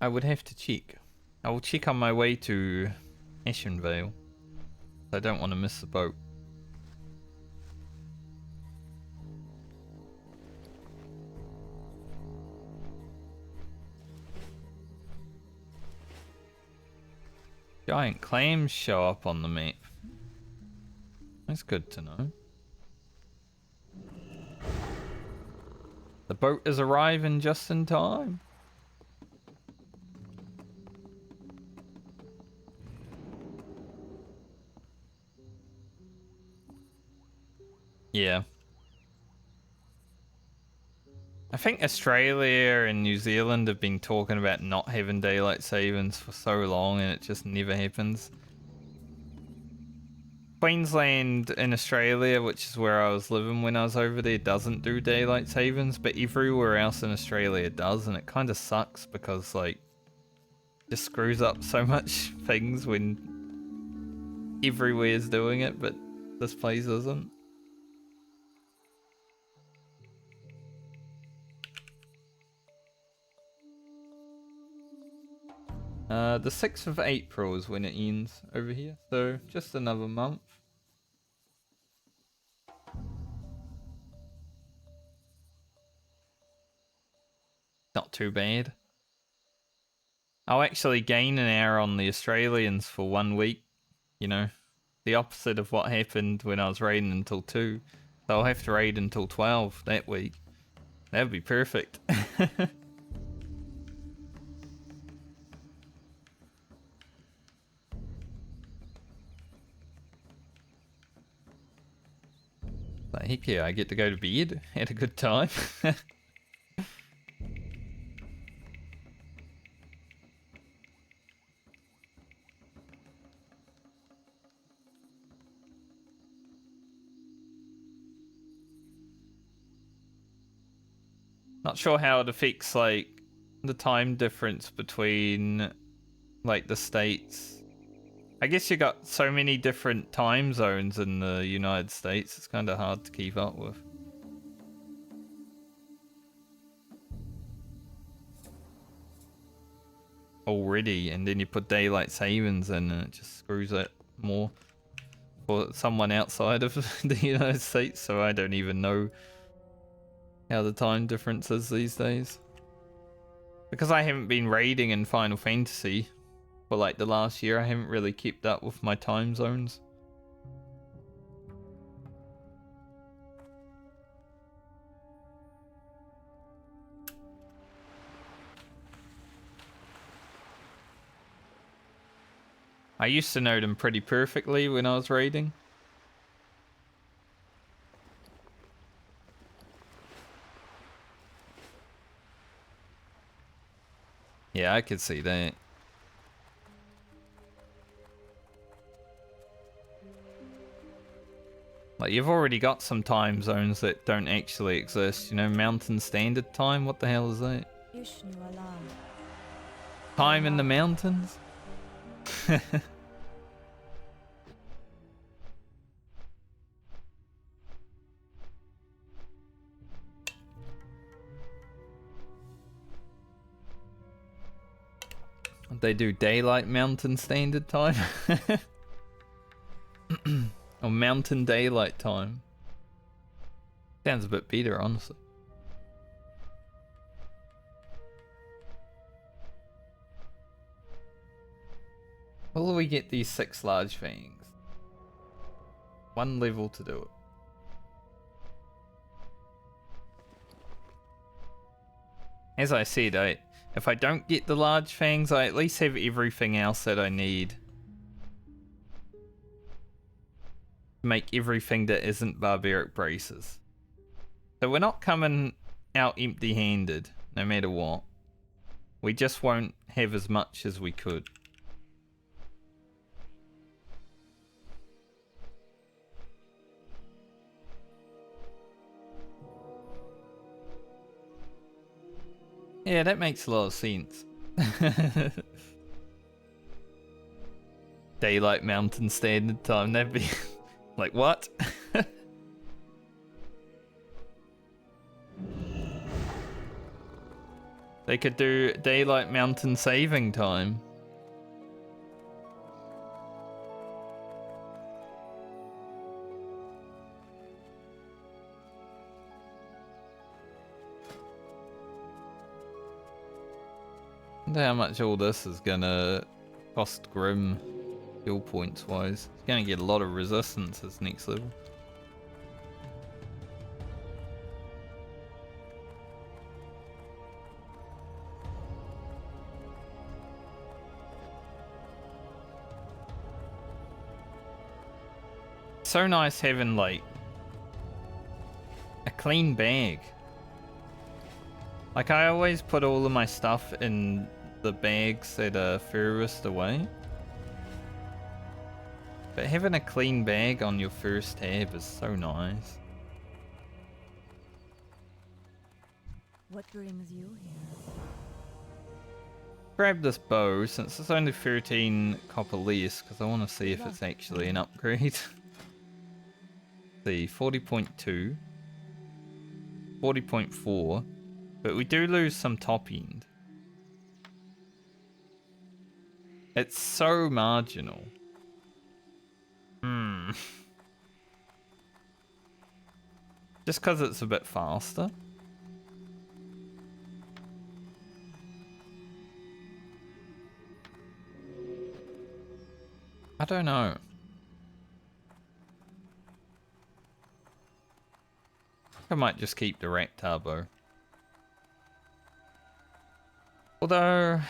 I would have to check. I will check on my way to Ashenvale. I don't want to miss the boat. Giant clams show up on the map. That's good to know. The boat is arriving just in time. Yeah. I think Australia and New Zealand have been talking about not having daylight savings for so long, and it just never happens. Queensland in Australia, which is where I was living when I was over there, doesn't do daylight savings, but everywhere else in Australia does, and it kind of sucks because, like, just screws up so much things when everywhere's doing it, but this place isn't. The 6th of April is when it ends over here, so just another month. Not too bad. I'll actually gain an hour on the Australians for 1 week, you know, the opposite of what happened when I was raiding until 2. So I'll have to raid until 12 that week. That would be perfect. But heck yeah, I get to go to bed. Had a good time. Not sure how it affects, like, the time difference between, like, the states. I guess you got so many different time zones in the United States, it's kind of hard to keep up with. Already, and then you put daylight savings in and it just screws it more for someone outside of the United States, so I don't even know how the time difference is these days. Because I haven't been raiding in Final Fantasy for like the last year, I haven't really kept up with my time zones. I used to know them pretty perfectly when I was raiding. Yeah, I could see that. Like, you've already got some time zones that don't actually exist. You know, Mountain Standard Time? What the hell is that? Time in the mountains? They do Daylight Mountain Standard Time? Or Mountain Daylight Time? Sounds a bit better, honestly. Will we get these 6 large fangs? 1 level to do it. As I said, if I don't get the large fangs, I at least have everything else that I need. Make everything that isn't barbaric braces. So we're not coming out empty-handed, no matter what. We just won't have as much as we could. Yeah, that makes a lot of sense. Daylight Mountain Standard Time, that'd be... like, what? They could do Daylight Mountain Saving Time. I wonder how much all this is gonna cost Grim, skill points wise. He's gonna get a lot of resistance this next level. So nice having like a clean bag. Like I always put all of my stuff in the bags that are furthest away. But having a clean bag on your first tab is so nice. What brings you here? Grab this bow since it's only 13 copper less because I want to see if it's actually an upgrade. See, 40.2, 40.4, but we do lose some top end. It's so marginal. Just because it's a bit faster. I don't know. I might just keep the rack turbo. Although...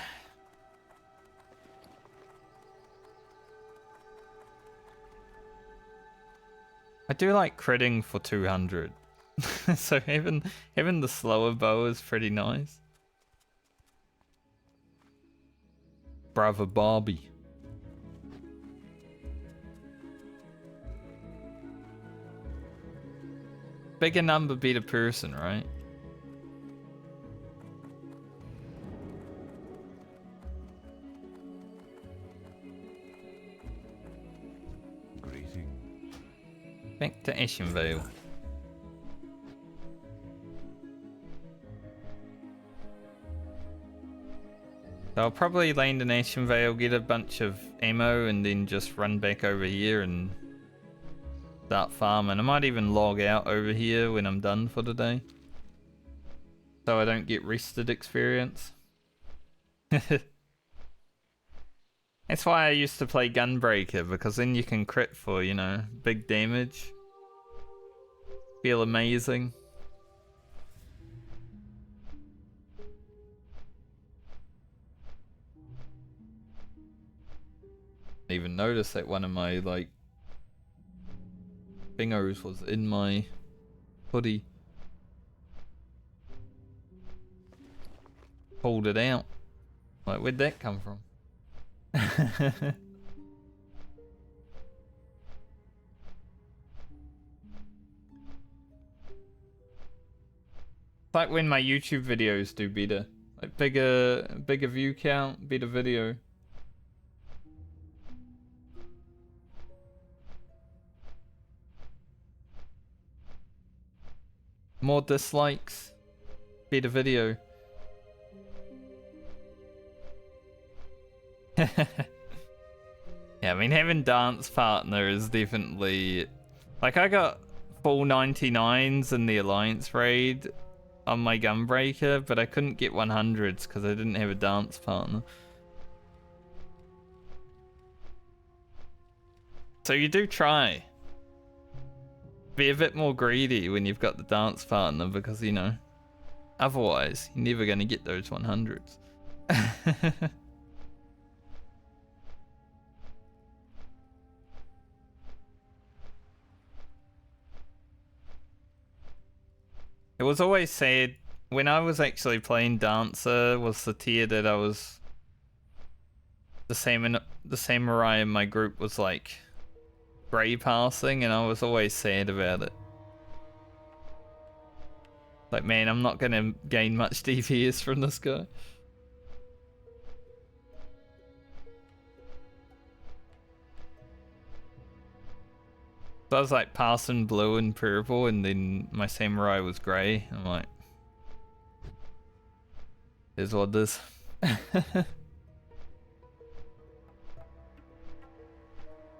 I do like critting for 200. So having the slower bow is pretty nice. Brother Barbie. Bigger number, better person, right? Greeting. Back to Ashenvale. So I'll probably land in Ashenvale, get a bunch of ammo, and then just run back over here and start farming. I might even log out over here when I'm done for the day, so I don't get rested experience. That's why I used to play Gunbreaker, because then you can crit for, you know, big damage. Feel amazing. I even noticed that one of my, like, bingos was in my hoodie. Pulled it out. Like, where'd that come from? It's like when my YouTube videos do better. Like bigger view count, better video. More dislikes, better video. Yeah, I mean, having dance partner is definitely... Like, I got full 99s in the Alliance raid on my Gunbreaker, but I couldn't get 100s because I didn't have a dance partner. So you do try. Be a bit more greedy when you've got the dance partner because, you know, otherwise you're never going to get those 100s. It was always said when I was actually playing Dancer was the tier that I was the samurai in my group was like grey passing, and I was always sad about it. Like, man, I'm not gonna gain much DPS from this guy. So I was like passing blue and purple, and then my samurai was grey. I'm like, here's what this.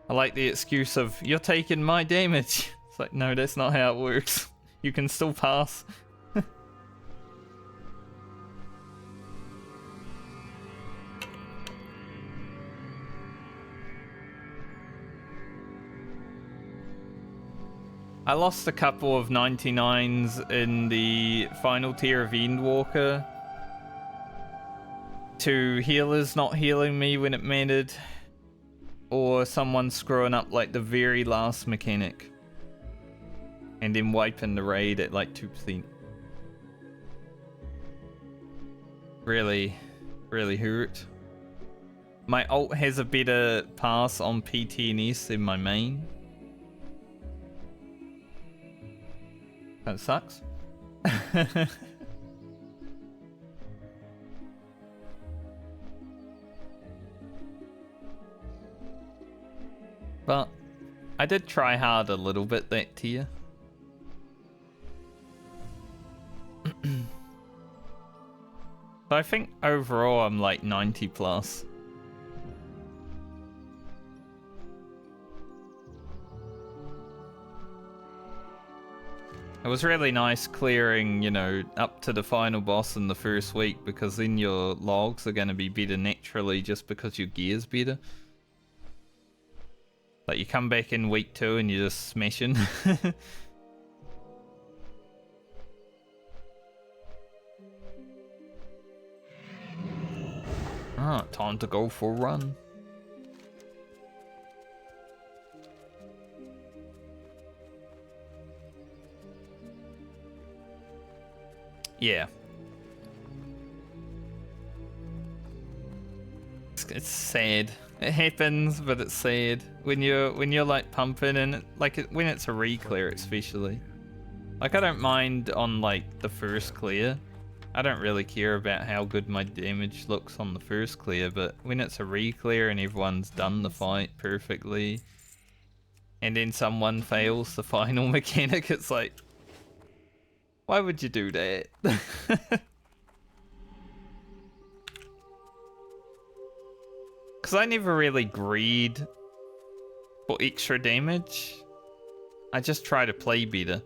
I like the excuse of, you're taking my damage. It's like, no, that's not how it works. You can still pass. I lost a couple of 99s in the final tier of Endwalker to healers not healing me when it mattered, or someone screwing up like the very last mechanic and then wiping the raid at like 2%. Really hurt. My ult has a better pass on PTNS than my main. That sucks. But I did try hard a little bit that tier. So I think overall I'm like 90 plus. It was really nice clearing, you know, up to the final boss in the first week, because then your logs are going to be better naturally just because your gear's better. Like, you come back in week 2 and you're just smashing. Ah, time to go for a run. Yeah. It's sad. It happens, but it's sad when you're like pumping, and when it's a re-clear especially. Like, I don't mind on like the first clear. I don't really care about how good my damage looks on the first clear, but when it's a re-clear and everyone's done the fight perfectly, and then someone fails the final mechanic, it's like, why would you do that? Because I never really greed for extra damage. I just try to play better.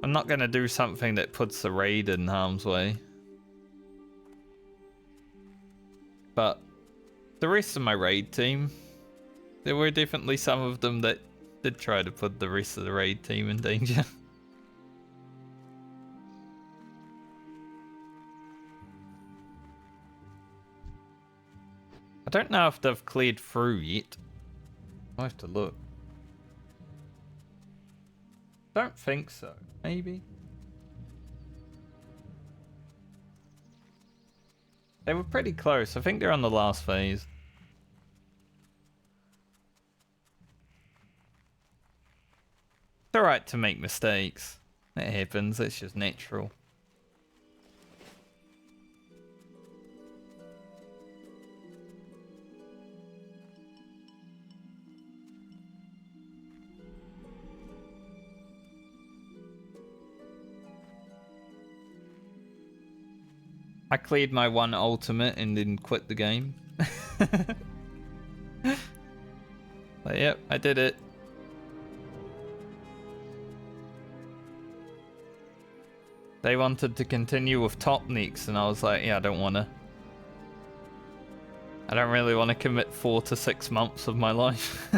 I'm not going to do something that puts the raid in harm's way. But the rest of my raid team, there were definitely some of them that did try to put the rest of the raid team in danger. I don't know if they've cleared through yet. I'll have to look. Don't think so. Maybe. They were pretty close. I think they're on the last phase. It's alright to make mistakes. That happens. It's just natural. I cleared my one ultimate and then quit the game. But yep, I did it. They wanted to continue with top next, and I was like, yeah, I don't wanna. I don't really want to commit 4 to 6 months of my life.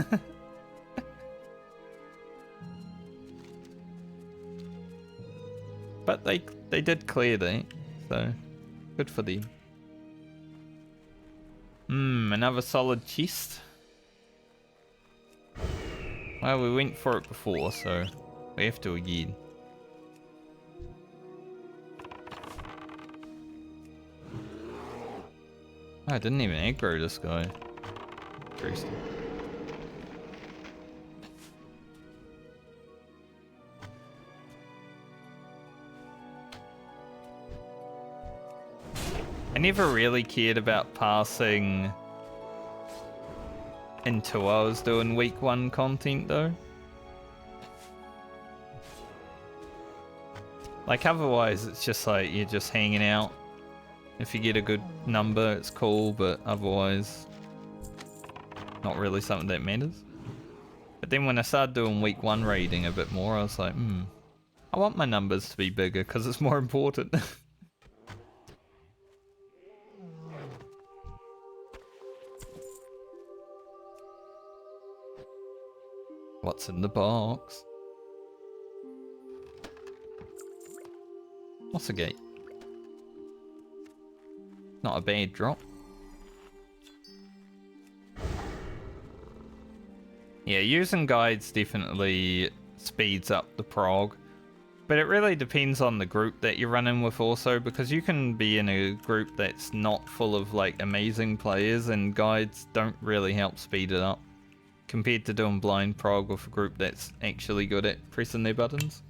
But they did clear that, so good for them. Another solid chest. Well, we went for it before, so we have to again. I didn't even aggro this guy. Interesting. I never really cared about passing until I was doing week 1 content though. Like otherwise it's just like you're just hanging out. If you get a good number it's cool, but otherwise not really something that matters. But then when I started doing week 1 raiding a bit more, I was like, I want my numbers to be bigger because it's more important. What's in the box? What's a gate? Not a bad drop. Yeah, using guides definitely speeds up the prog. But it really depends on the group that you're running with also, because you can be in a group that's not full of like amazing players and guides don't really help speed it up. Compared to doing blind prog with a group that's actually good at pressing their buttons.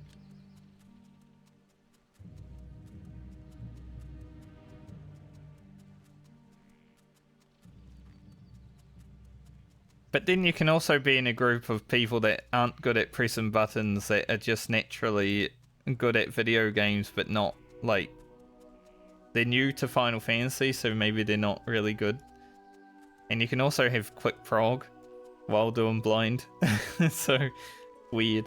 But then you can also be in a group of people that aren't good at pressing buttons, that are just naturally good at video games, but not like... They're new to Final Fantasy, so maybe they're not really good. And you can also have quick prog while doing blind. So weird.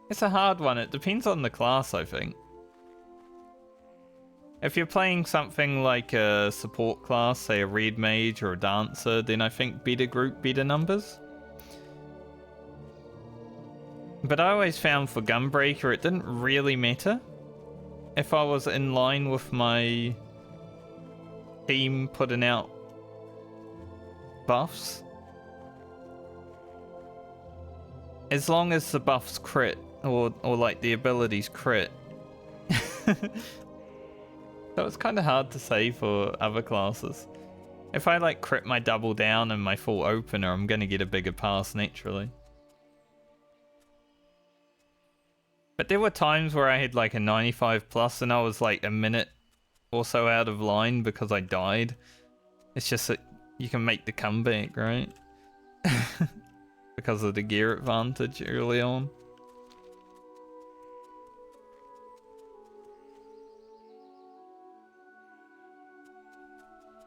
It's a hard one. It depends on the class, I think. If you're playing something like a support class, say a red mage or a dancer, then I think better group, better numbers. But I always found for Gunbreaker it didn't really matter if I was in line with my team putting out buffs. As long as the buffs crit, or like the abilities crit. So it's kind of hard to say for other classes. If I like crit my double down and my full opener, I'm going to get a bigger pass naturally. But there were times where I had like a 95 plus and I was like a minute or so out of line because I died. It's just that you can make the comeback, right? Because of the gear advantage early on.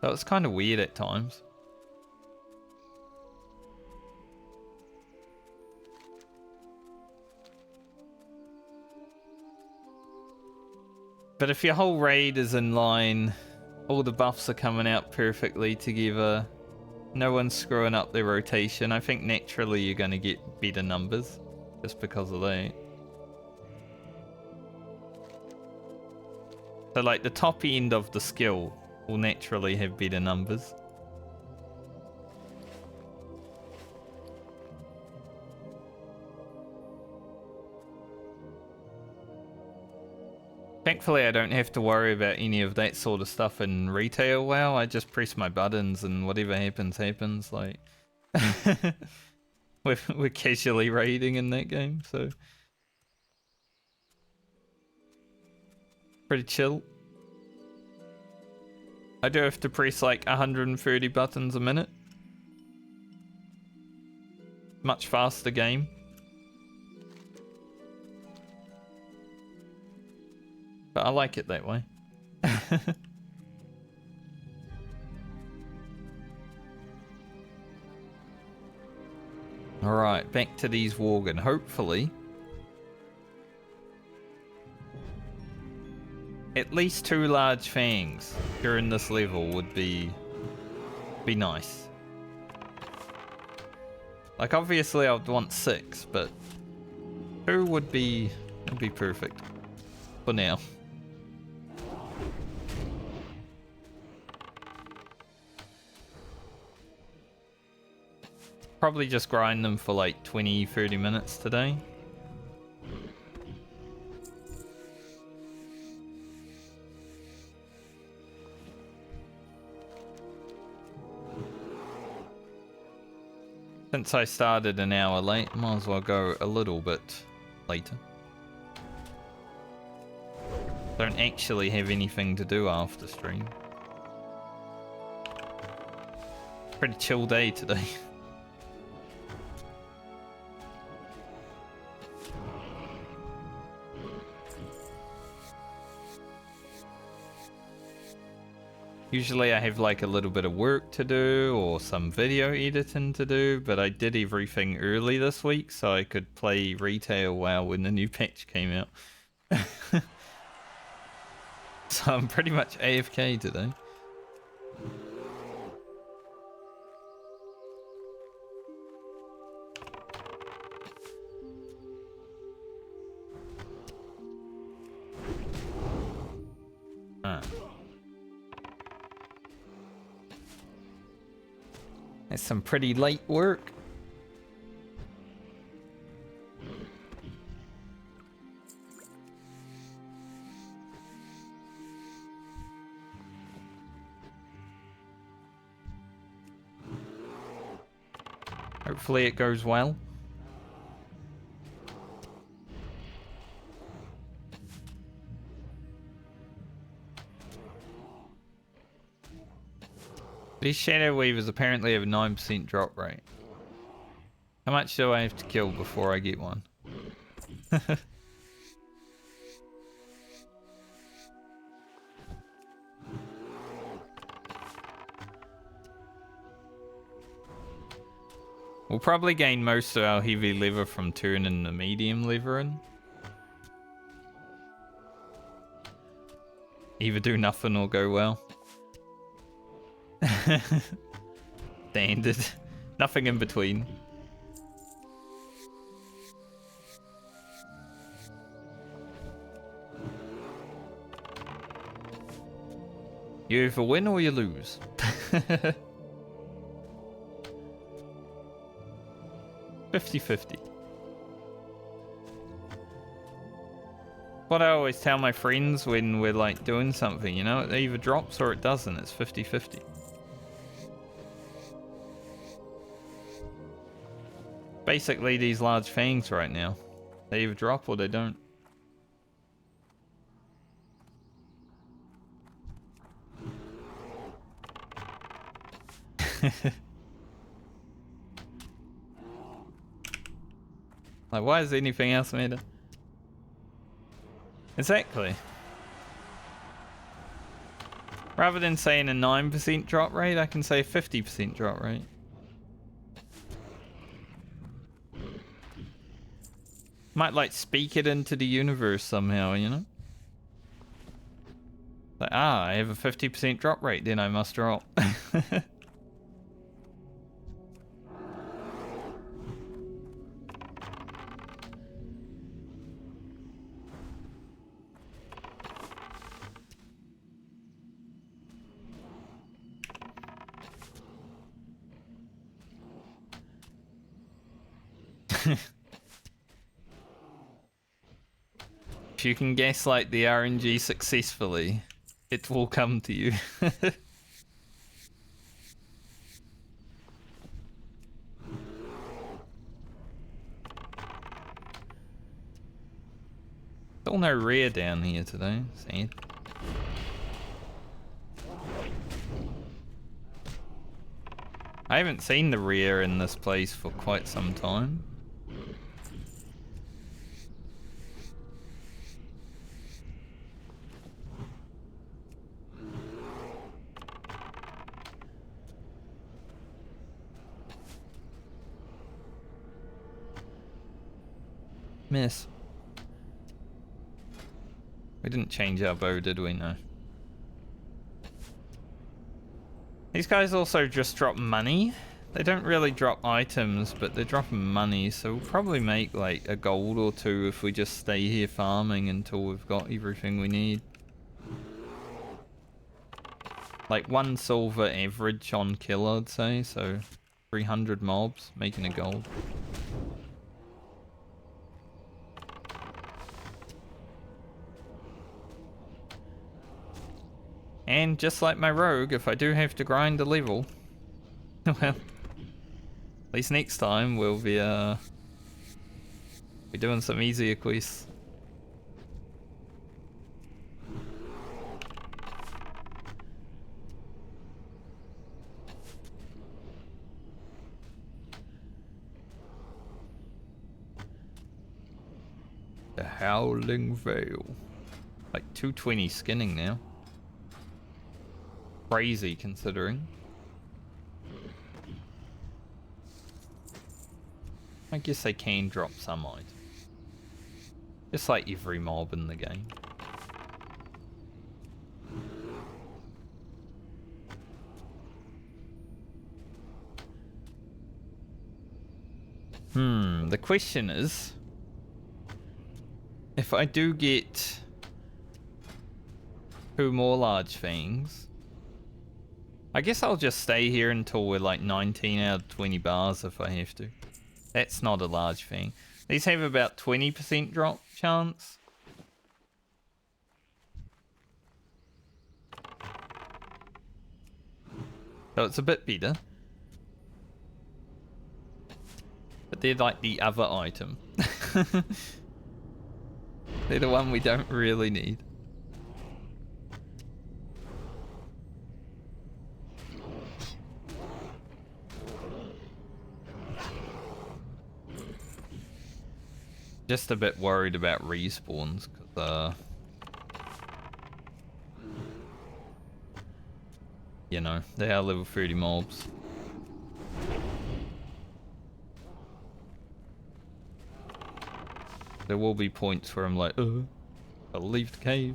So it's kind of weird at times. But if your whole raid is in line, all the buffs are coming out perfectly together, no one's screwing up their rotation, I think naturally you're going to get better numbers just because of that. So like the top end of the skill will naturally have better numbers. Thankfully I don't have to worry about any of that sort of stuff in retail WoW. I just press my buttons and whatever happens, happens. Like we're casually raiding in that game, so pretty chill. I do have to press like 130 buttons a minute. Much faster game. But I like it that way. Alright, back to these Worgen. Hopefully at least 2 large fangs during this level would be nice. Like obviously I'd want 6, but 2 would be perfect for now. Probably just grind them for like 20-30 minutes today. Since I started an hour late, might as well go a little bit later. Don't actually have anything to do after stream. Pretty chill day today. Usually I have like a little bit of work to do or some video editing to do, but I did everything early this week so I could play retail WoW when the new patch came out. So I'm pretty much AFK today. That's some pretty late work. Hopefully it goes well. These Shadow Weavers apparently have a 9% drop rate. How much do I have to kill before I get one? We'll probably gain most of our heavy lever from turning the medium lever in. Either do nothing or go well. Standard. Nothing in between. You either win or you lose. 50-50. What I always tell my friends when we're like doing something, you know, it either drops or it doesn't. It's 50-50. Basically these large fangs right now. They either drop or they don't. Like, why is anything else matter? Exactly. Rather than saying a 9% drop rate, I can say a 50% drop rate. Might like speak it into the universe somehow, you know? Like, I have a 50% drop rate, then I must drop. If you can guess like the RNG successfully, it will come to you. Still no rear down here today. Sad. I haven't seen the rear in this place for quite some time. Miss. We didn't change our bow, did we? No. These guys also just drop money. They don't really drop items, but they're dropping money, so we'll probably make like a gold or two if we just stay here farming until we've got everything we need. Like 1 silver average on kill, I'd say, so 300 mobs, making a gold. And just like my rogue, if I do have to grind a level, well, at least next time we'll be doing some easier quests. The Howling Vale. Like 220 skinning now. Crazy considering. I guess they can drop some items. Just like every mob in the game. The question is, if I do get 2 more large fangs, I guess I'll just stay here until we're like 19 out of 20 bars if I have to. That's not a large fang. These have about 20% drop chance. So it's a bit better. But they're like the other item. They're the one we don't really need. Just a bit worried about respawns, because, you know, they are level 30 mobs. There will be points where I'm like, I'll leave the cave.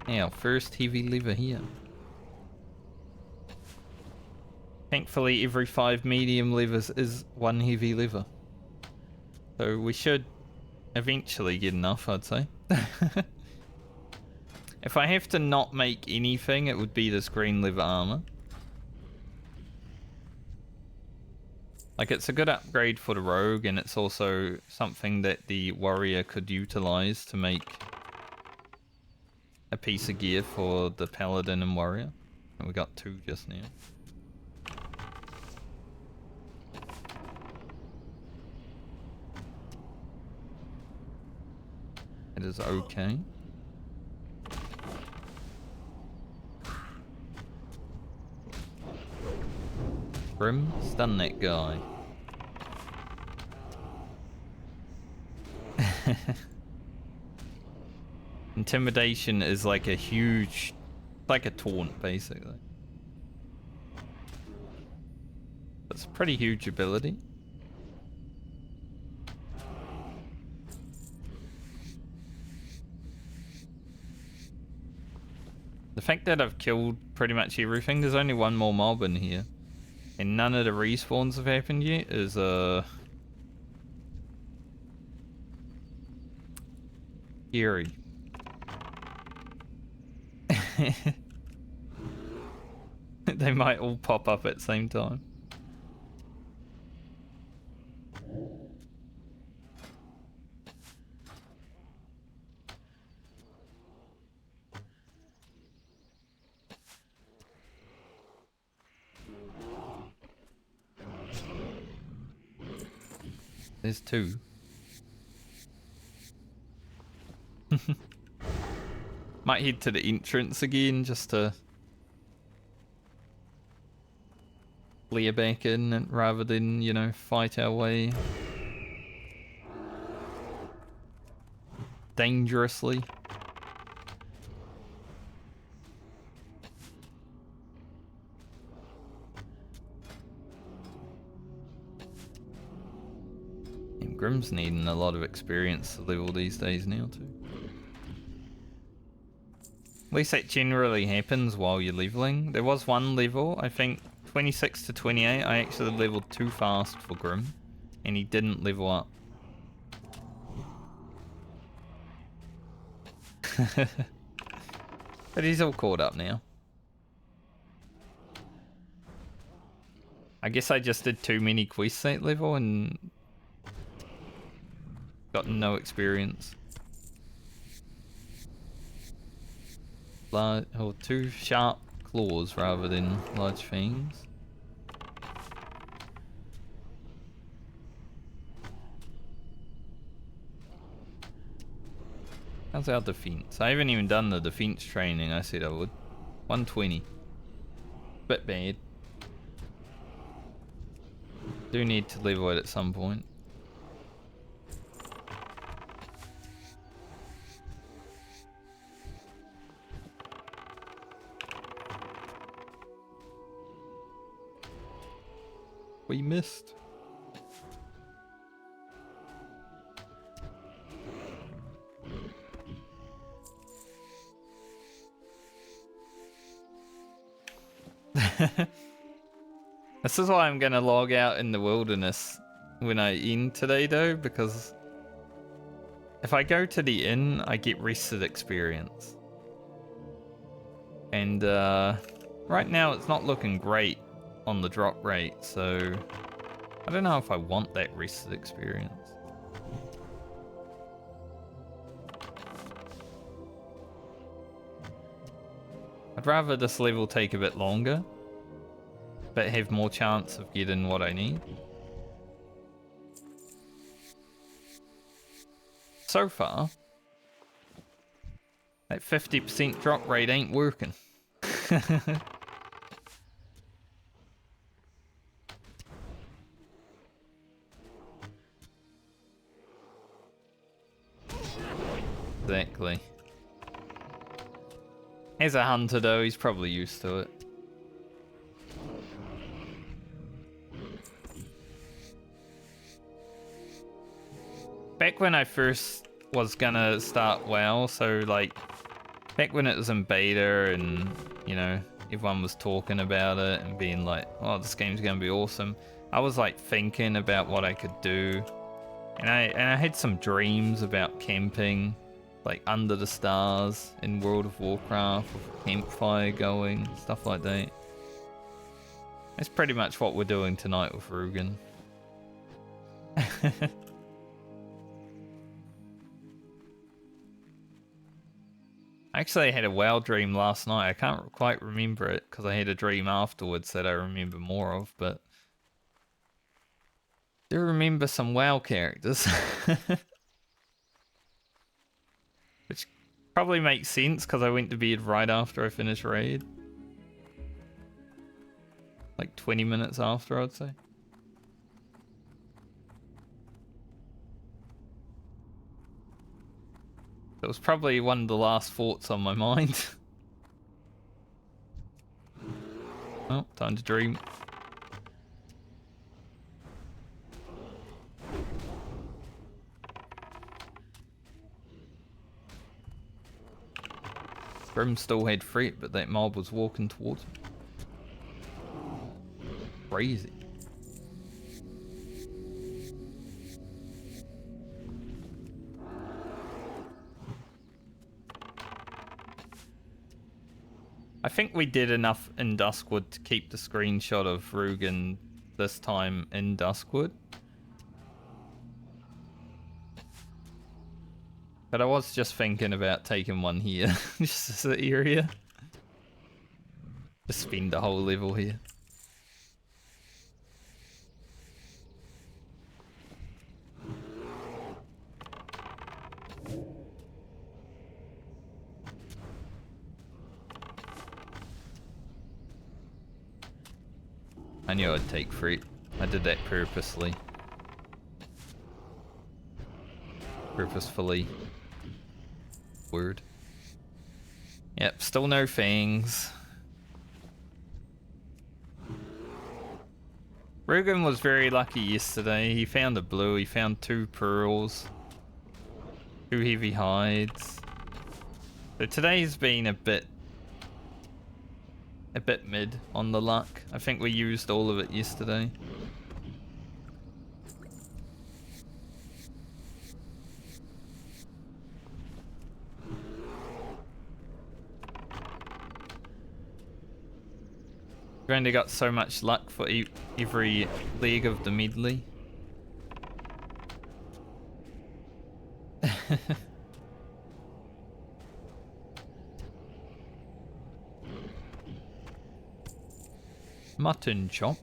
Now, first heavy lever here. Thankfully, every 5 medium levers is 1 heavy lever. So we should eventually get enough, I'd say. If I have to not make anything, it would be this green leather armor. Like, it's a good upgrade for the rogue, and it's also something that the warrior could utilize to make a piece of gear for the paladin and warrior. And we got 2 just now. It is okay. Grim, stun that guy. Intimidation is like a huge, like a taunt basically. It's a pretty huge ability. The fact that I've killed pretty much everything, there's only 1 more mob in here. And none of the respawns have happened yet is scary. They might all pop up at the same time. There's 2. Might head to the entrance again just to clear back in and rather than, you know, fight our way dangerously. Grim's needing a lot of experience to level these days now too. At least that generally happens while you're leveling. There was one level, I think 26 to 28, I actually leveled too fast for Grim, and he didn't level up. But he's all caught up now. I guess I just did too many quests that level and got no experience. Large, or 2 sharp claws rather than large fangs. How's our defense? I haven't even done the defense training I said I would. 120. Bit bad. Do need to level it at some point. We missed. This is why I'm gonna log out in the wilderness when I end today though, because if I go to the inn, I get rested experience. And right now it's not looking great on the drop rate, so I don't know if I want that rested experience. I'd rather this level take a bit longer, but have more chance of getting what I need. So far, that 50% drop rate ain't working. Exactly. As a hunter though, he's probably used to it. Back when I first was gonna start WoW, so like back when it was in beta and you know everyone was talking about it and being like, oh, this game's gonna be awesome, I was like thinking about what I could do, and I had some dreams about camping like under the stars in World of Warcraft with a campfire going, stuff like that. That's pretty much what we're doing tonight with Rugen. Actually, I had a WoW dream last night. I can't quite remember it because I had a dream afterwards that I remember more of, but I do remember some WoW characters. Which probably makes sense because I went to bed right after I finished raid. Like 20 minutes after, I'd say. It was probably one of the last thoughts on my mind. Oh, time to dream. Grim still had threat, but that mob was walking towards him. Crazy. I think we did enough in Duskwood to keep the screenshot of Rugen this time in Duskwood. But I was just thinking about taking one here, just as an area. Just spend the whole level here. I knew I'd take fruit. I did that purposely. Purposefully. Word. Yep, still no fangs. Rugen was very lucky yesterday. He found a blue, he found 2 pearls, 2 heavy hides. So today's been a bit mid on the luck. I think we used all of it yesterday. We've only got so much luck for every leg of the medley. Mutton chop.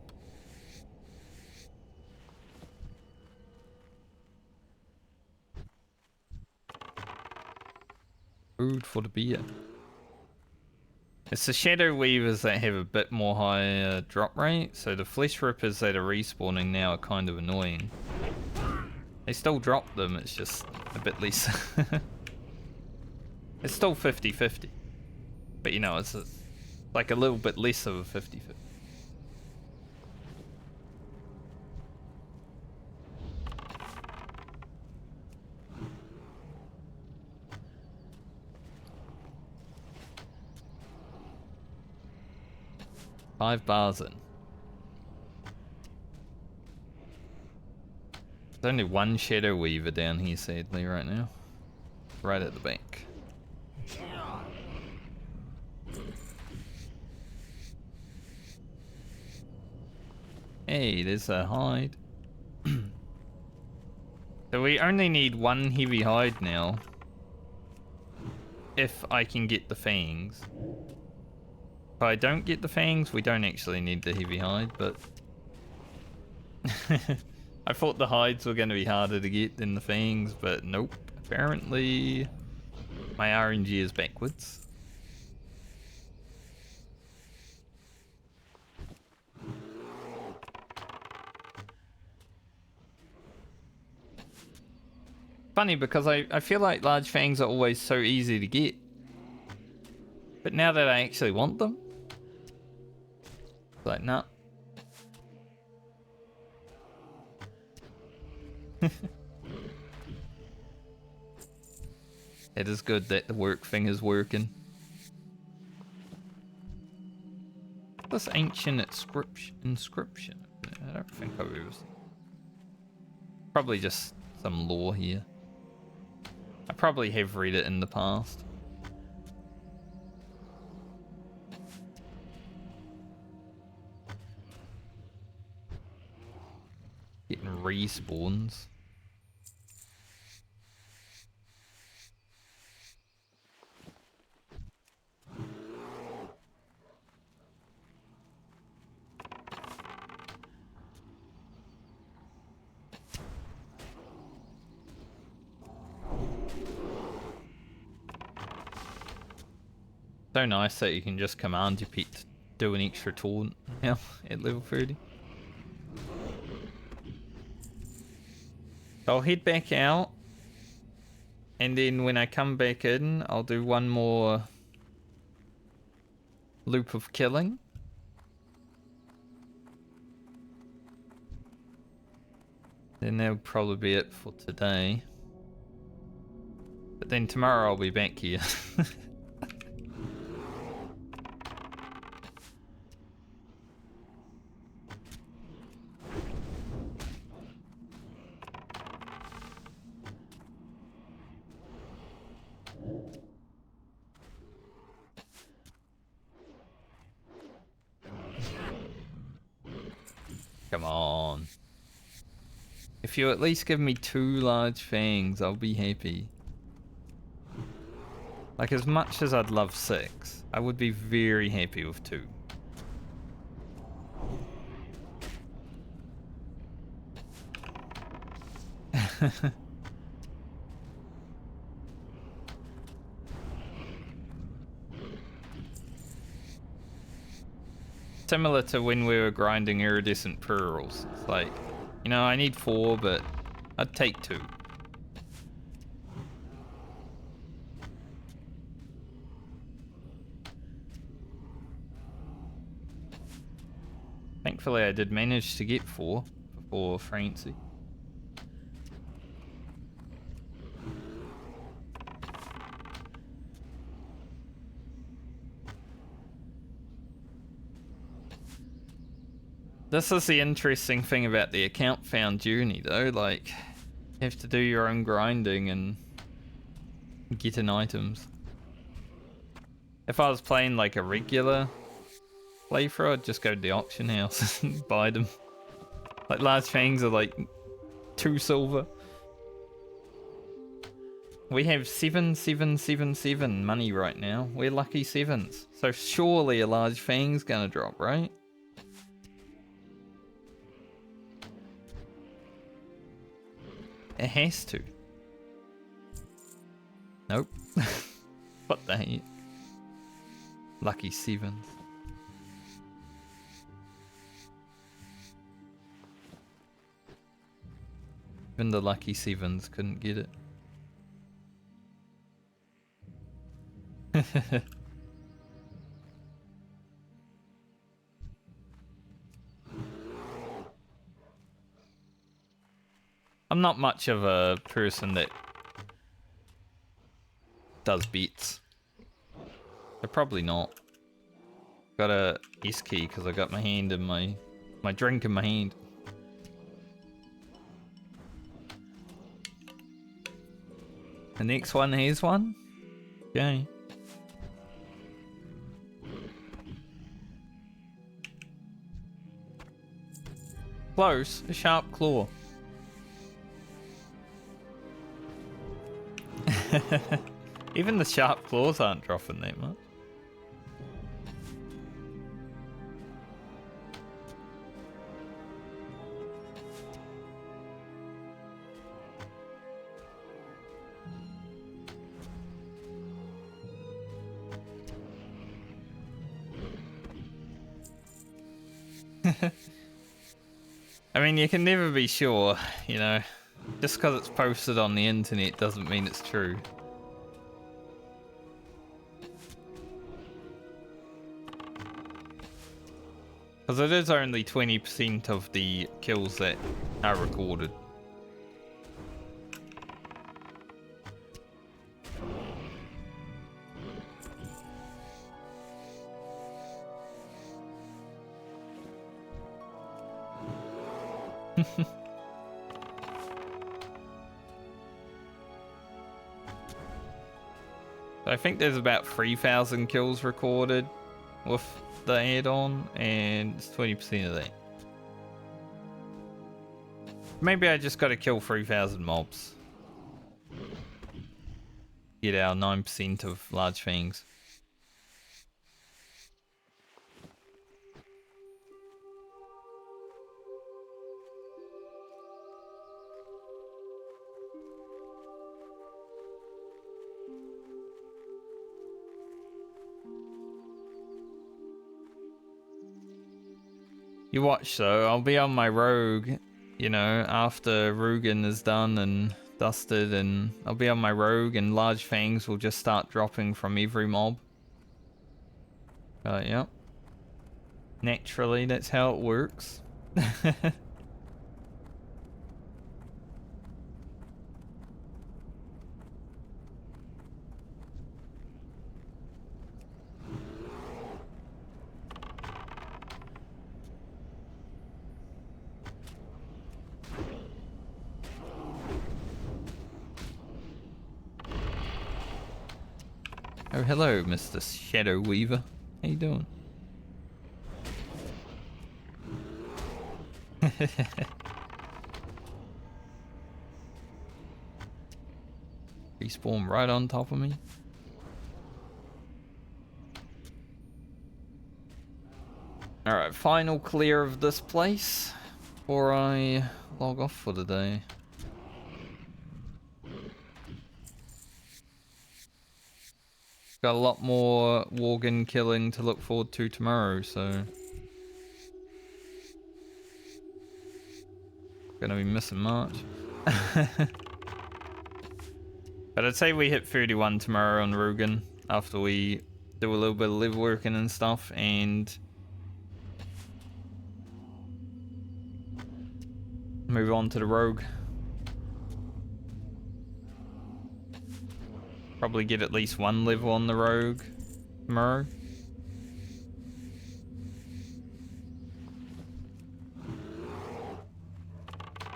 Food for the beer. It's the Shadow Weavers that have a bit more higher drop rate, so the Flesh Rippers that are respawning now are kind of annoying. They still drop them, it's just a bit less. It's still 50-50. But you know, it's like a little bit less of a 50-50. Five bars in. There's only one Shadow Weaver down here, sadly, right now. Right at the back. Hey, there's a hide. So we only need 1 heavy hide now. If I can get the fangs. If I don't get the fangs, we don't actually need the heavy hide, but... I thought the hides were going to be harder to get than the fangs, but nope. Apparently, my RNG is backwards. Funny, because I feel like large fangs are always so easy to get. But now that I actually want them, it's like, nah. It is good that the work thing is working. This ancient inscription. I don't think I've ever seen. Probably just some lore here. I probably have read it in the past. Getting respawns. So nice that you can just command your pet to do an extra taunt now at level 30. I'll head back out, and then when I come back in, I'll do one more loop of killing. Then that'll probably be it for today. But then tomorrow I'll be back here. Come on. If you at least give me 2 large fangs, I'll be happy. Like, as much as I'd love 6, I would be very happy with 2. Similar to when we were grinding iridescent pearls. It's like, you know, I need 4, but I'd take 2. I think thankfully I did manage to get 4 before Francie. This is the interesting thing about the account found journey though, like, you have to do your own grinding and getting items. If I was playing like a regular playthrough, I'd just go to the auction house and buy them. Like large fangs are like 2 silver. We have 7,777 money right now. We're lucky 7s. So surely a large fang's gonna drop, right? It has to. Nope. What the heck? Lucky 7s. Even the lucky 7s couldn't get it. I'm not much of a person that does beats. So probably not. Got a S key because I got my hand in my drink in my hand. The next one has one. Okay. Close. A sharp claw. Even the sharp claws aren't dropping that much. I mean, you can never be sure, you know. Just because it's posted on the internet doesn't mean it's true. Because it is only 20% of the kills that are recorded. I think there's about 3,000 kills recorded with the add-on, and it's 20% of that. Maybe I just gotta kill 3,000 mobs. Get our 9% of large fangs. You watch though, I'll be on my rogue, you know, after Rugen is done and dusted, and I'll be on my rogue and large fangs will just start dropping from every mob. Yep. Naturally, that's how it works. Oh, hello, Mr. Shadow Weaver. How you doing? Respawn right on top of me. Alright, final clear of this place before I log off for the day. Got a lot more Worgen killing to look forward to tomorrow, so gonna be missing March. But I'd say we hit 31 tomorrow on Rugen after we do a little bit of live working and stuff, and Move on to the rogue. Probably get at least one level on the rogue tomorrow.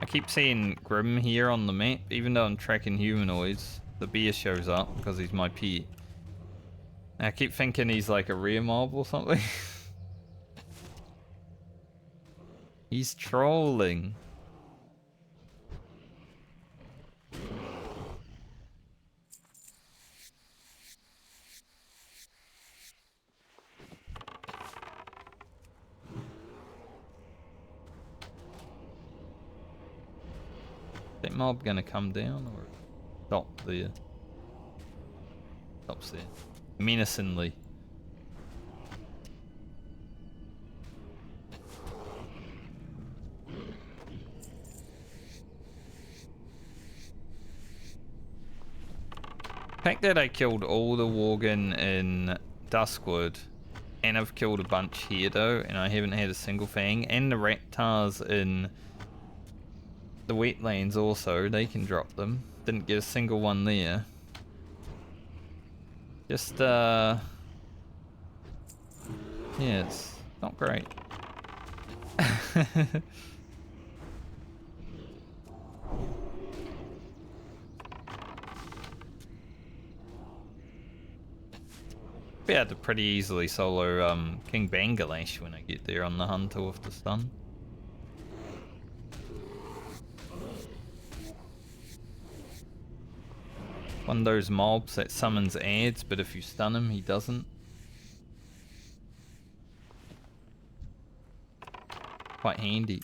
I keep seeing Grim here on the map, even though I'm tracking humanoids. The bear shows up because he's my pet. I keep thinking he's like a rare mob or something. He's trolling. That mob gonna come down or stop there? Stops there. Menacingly. The fact that I killed all the Worgen in Duskwood, and I've killed a bunch here though, and I haven't had a single Fang, and the Raptors in the wetlands also, they can drop them. Didn't get a single one there. Just, yeah, it's not great. Be able to pretty easily solo King Bangladesh when I get there on the Hunter with the stun. One of those mobs that summons ads, but if you stun him, he doesn't. Quite handy.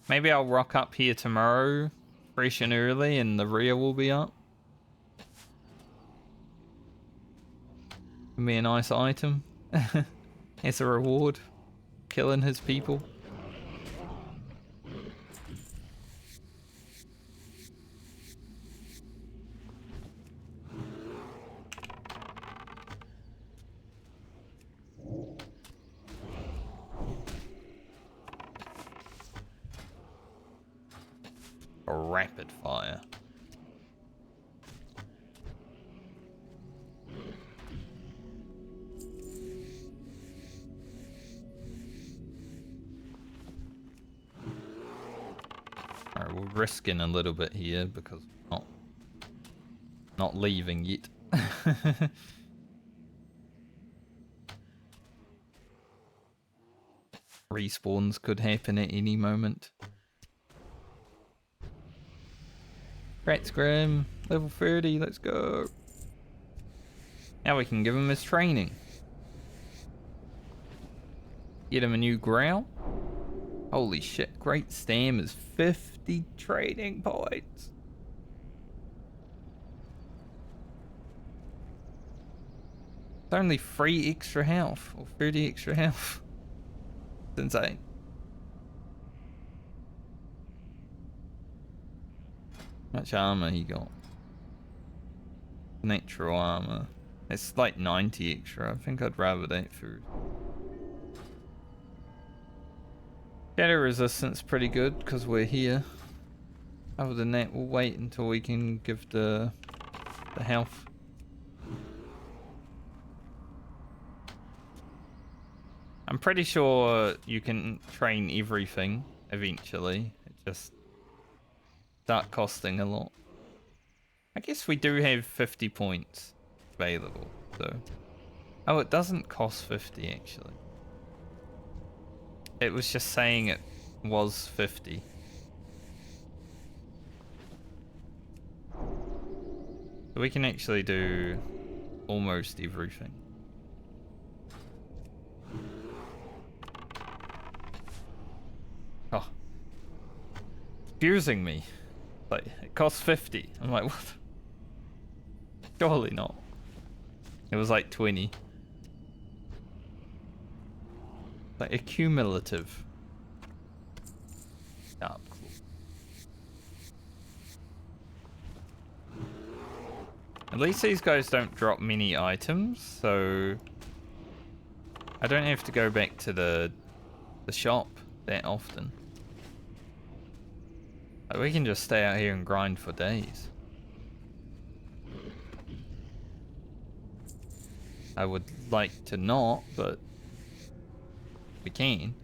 Maybe I'll rock up here tomorrow, fresh and early, and the rear will be up. Give me a nice item as a reward. Killing his people. A rapid fire. Alright, we're risking a little bit here because not leaving yet. Respawns could happen at any moment. Rat Scrim, level 30, let's go. Now we can give him his training. Get him a new growl. Holy shit, Great Stam is 50 training points. It's only 3 extra health, or 30 extra health. It's insane. How much armor he got? Natural armor. It's like 90 extra. I think I'd rather that first. Shadow resistance pretty good because we're here. Other than that, we'll wait until we can give the health. I'm pretty sure you can train everything eventually. It just start costing a lot. I guess we do have 50 points available, so. Oh, it doesn't cost 50 actually. It was just saying it was 50. So we can actually do almost everything. Oh. Confusing me. Like, it costs 50. I'm like, what? Surely not. It was like 20. Like, accumulative. Ah, cool. At least these guys don't drop many items, so I don't have to go back to the shop that often. Like, we can just stay out here and grind for days. I would like to not, but we can.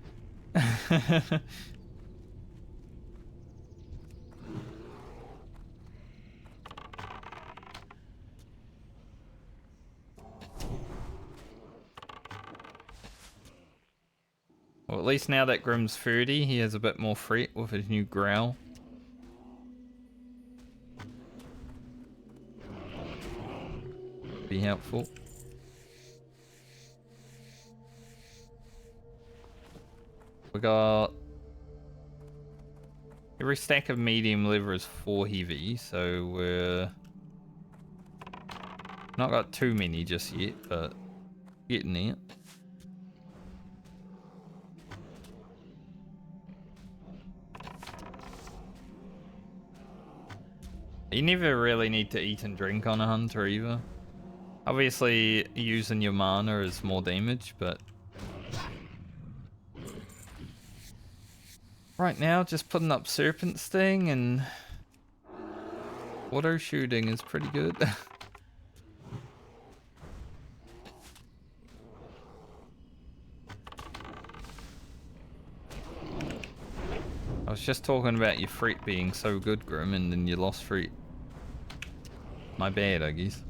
Well, at least now that Grim's 30, he has a bit more threat with his new growl. Be helpful. We got... every stack of medium liver is 4 heavy, so we're... not got too many just yet, but getting there. You never really need to eat and drink on a hunter either. Obviously, using your mana is more damage, but... right now, just putting up Serpent Sting and... auto shooting is pretty good. I was just talking about your threat being so good, Grim, and then you lost threat. My bad, I guess.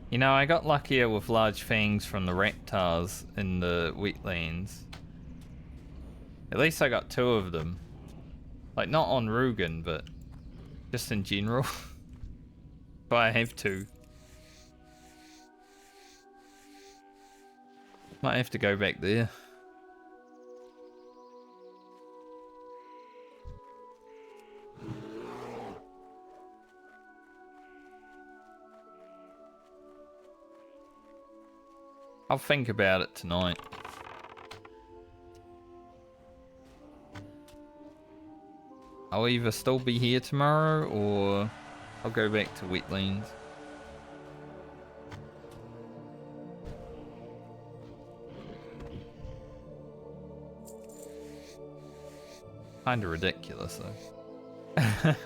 You know, I got luckier with large fangs from the reptiles in the wetlands. At least I got 2 of them. Like, not on Rugen, but just in general. But I have 2. Might have to go back there. I'll think about it tonight. I'll either still be here tomorrow or I'll go back to wetlands. Kinda ridiculous though.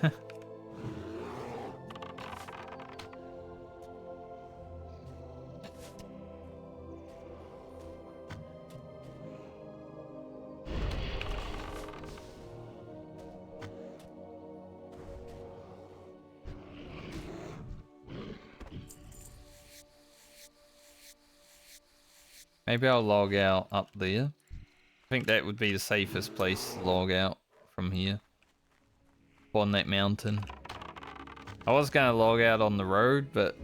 Maybe I'll log out up there. I think that would be the safest place to log out from here. On that mountain. I was gonna log out on the road, but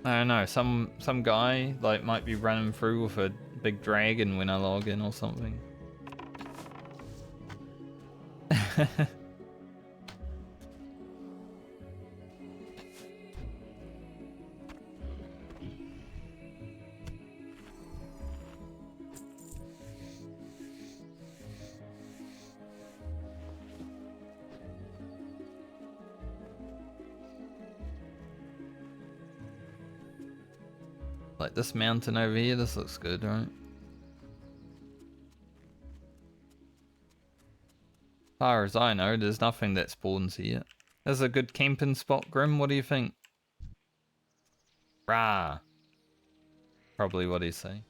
I don't know, some guy like might be running through with a big dragon when I log in or something. Like this mountain over here, this looks good, right? As far as I know, there's nothing that spawns here. There's a good camping spot, Grim, what do you think? Rah! Probably what he's saying.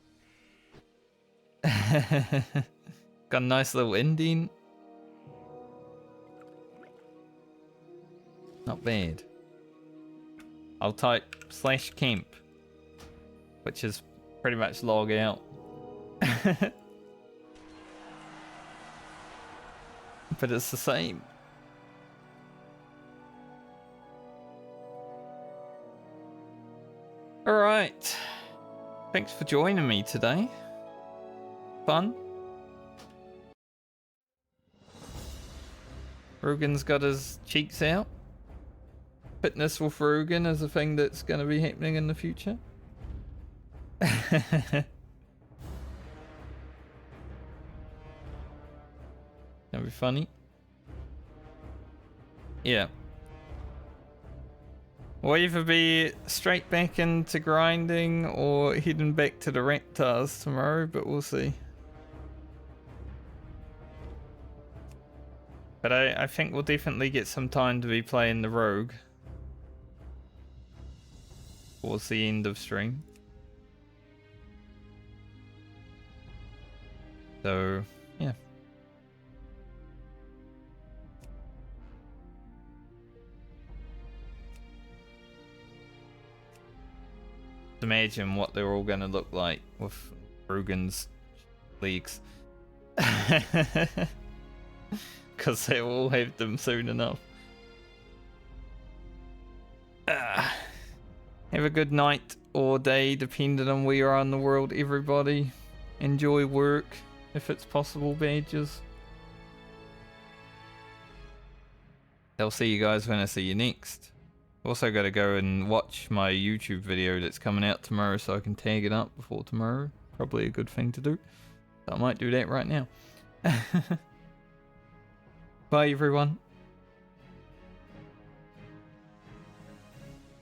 Got a nice little indent. Not bad. I'll type /camp. Which is pretty much log out. But it's the same. Alright. Thanks for joining me today. Fun. Rugen's got his cheeks out. Fitness with Rugen is a thing that's going to be happening in the future. Gonna be funny. Yeah. We'll either be straight back into grinding or heading back to the Raptors tomorrow, but we'll see. But I think we'll definitely get some time to be playing the Rogue towards the end of stream. So, yeah. Imagine what they're all going to look like with Rugen's legs. Because they will all have them soon enough. Have a good night or day, depending on where you are in the world, everybody. Enjoy work, if it's possible, badges. I'll see you guys when I see you next. Also got to go and watch my YouTube video that's coming out tomorrow so I can tag it up before tomorrow. Probably a good thing to do. So I might do that right now. Bye everyone.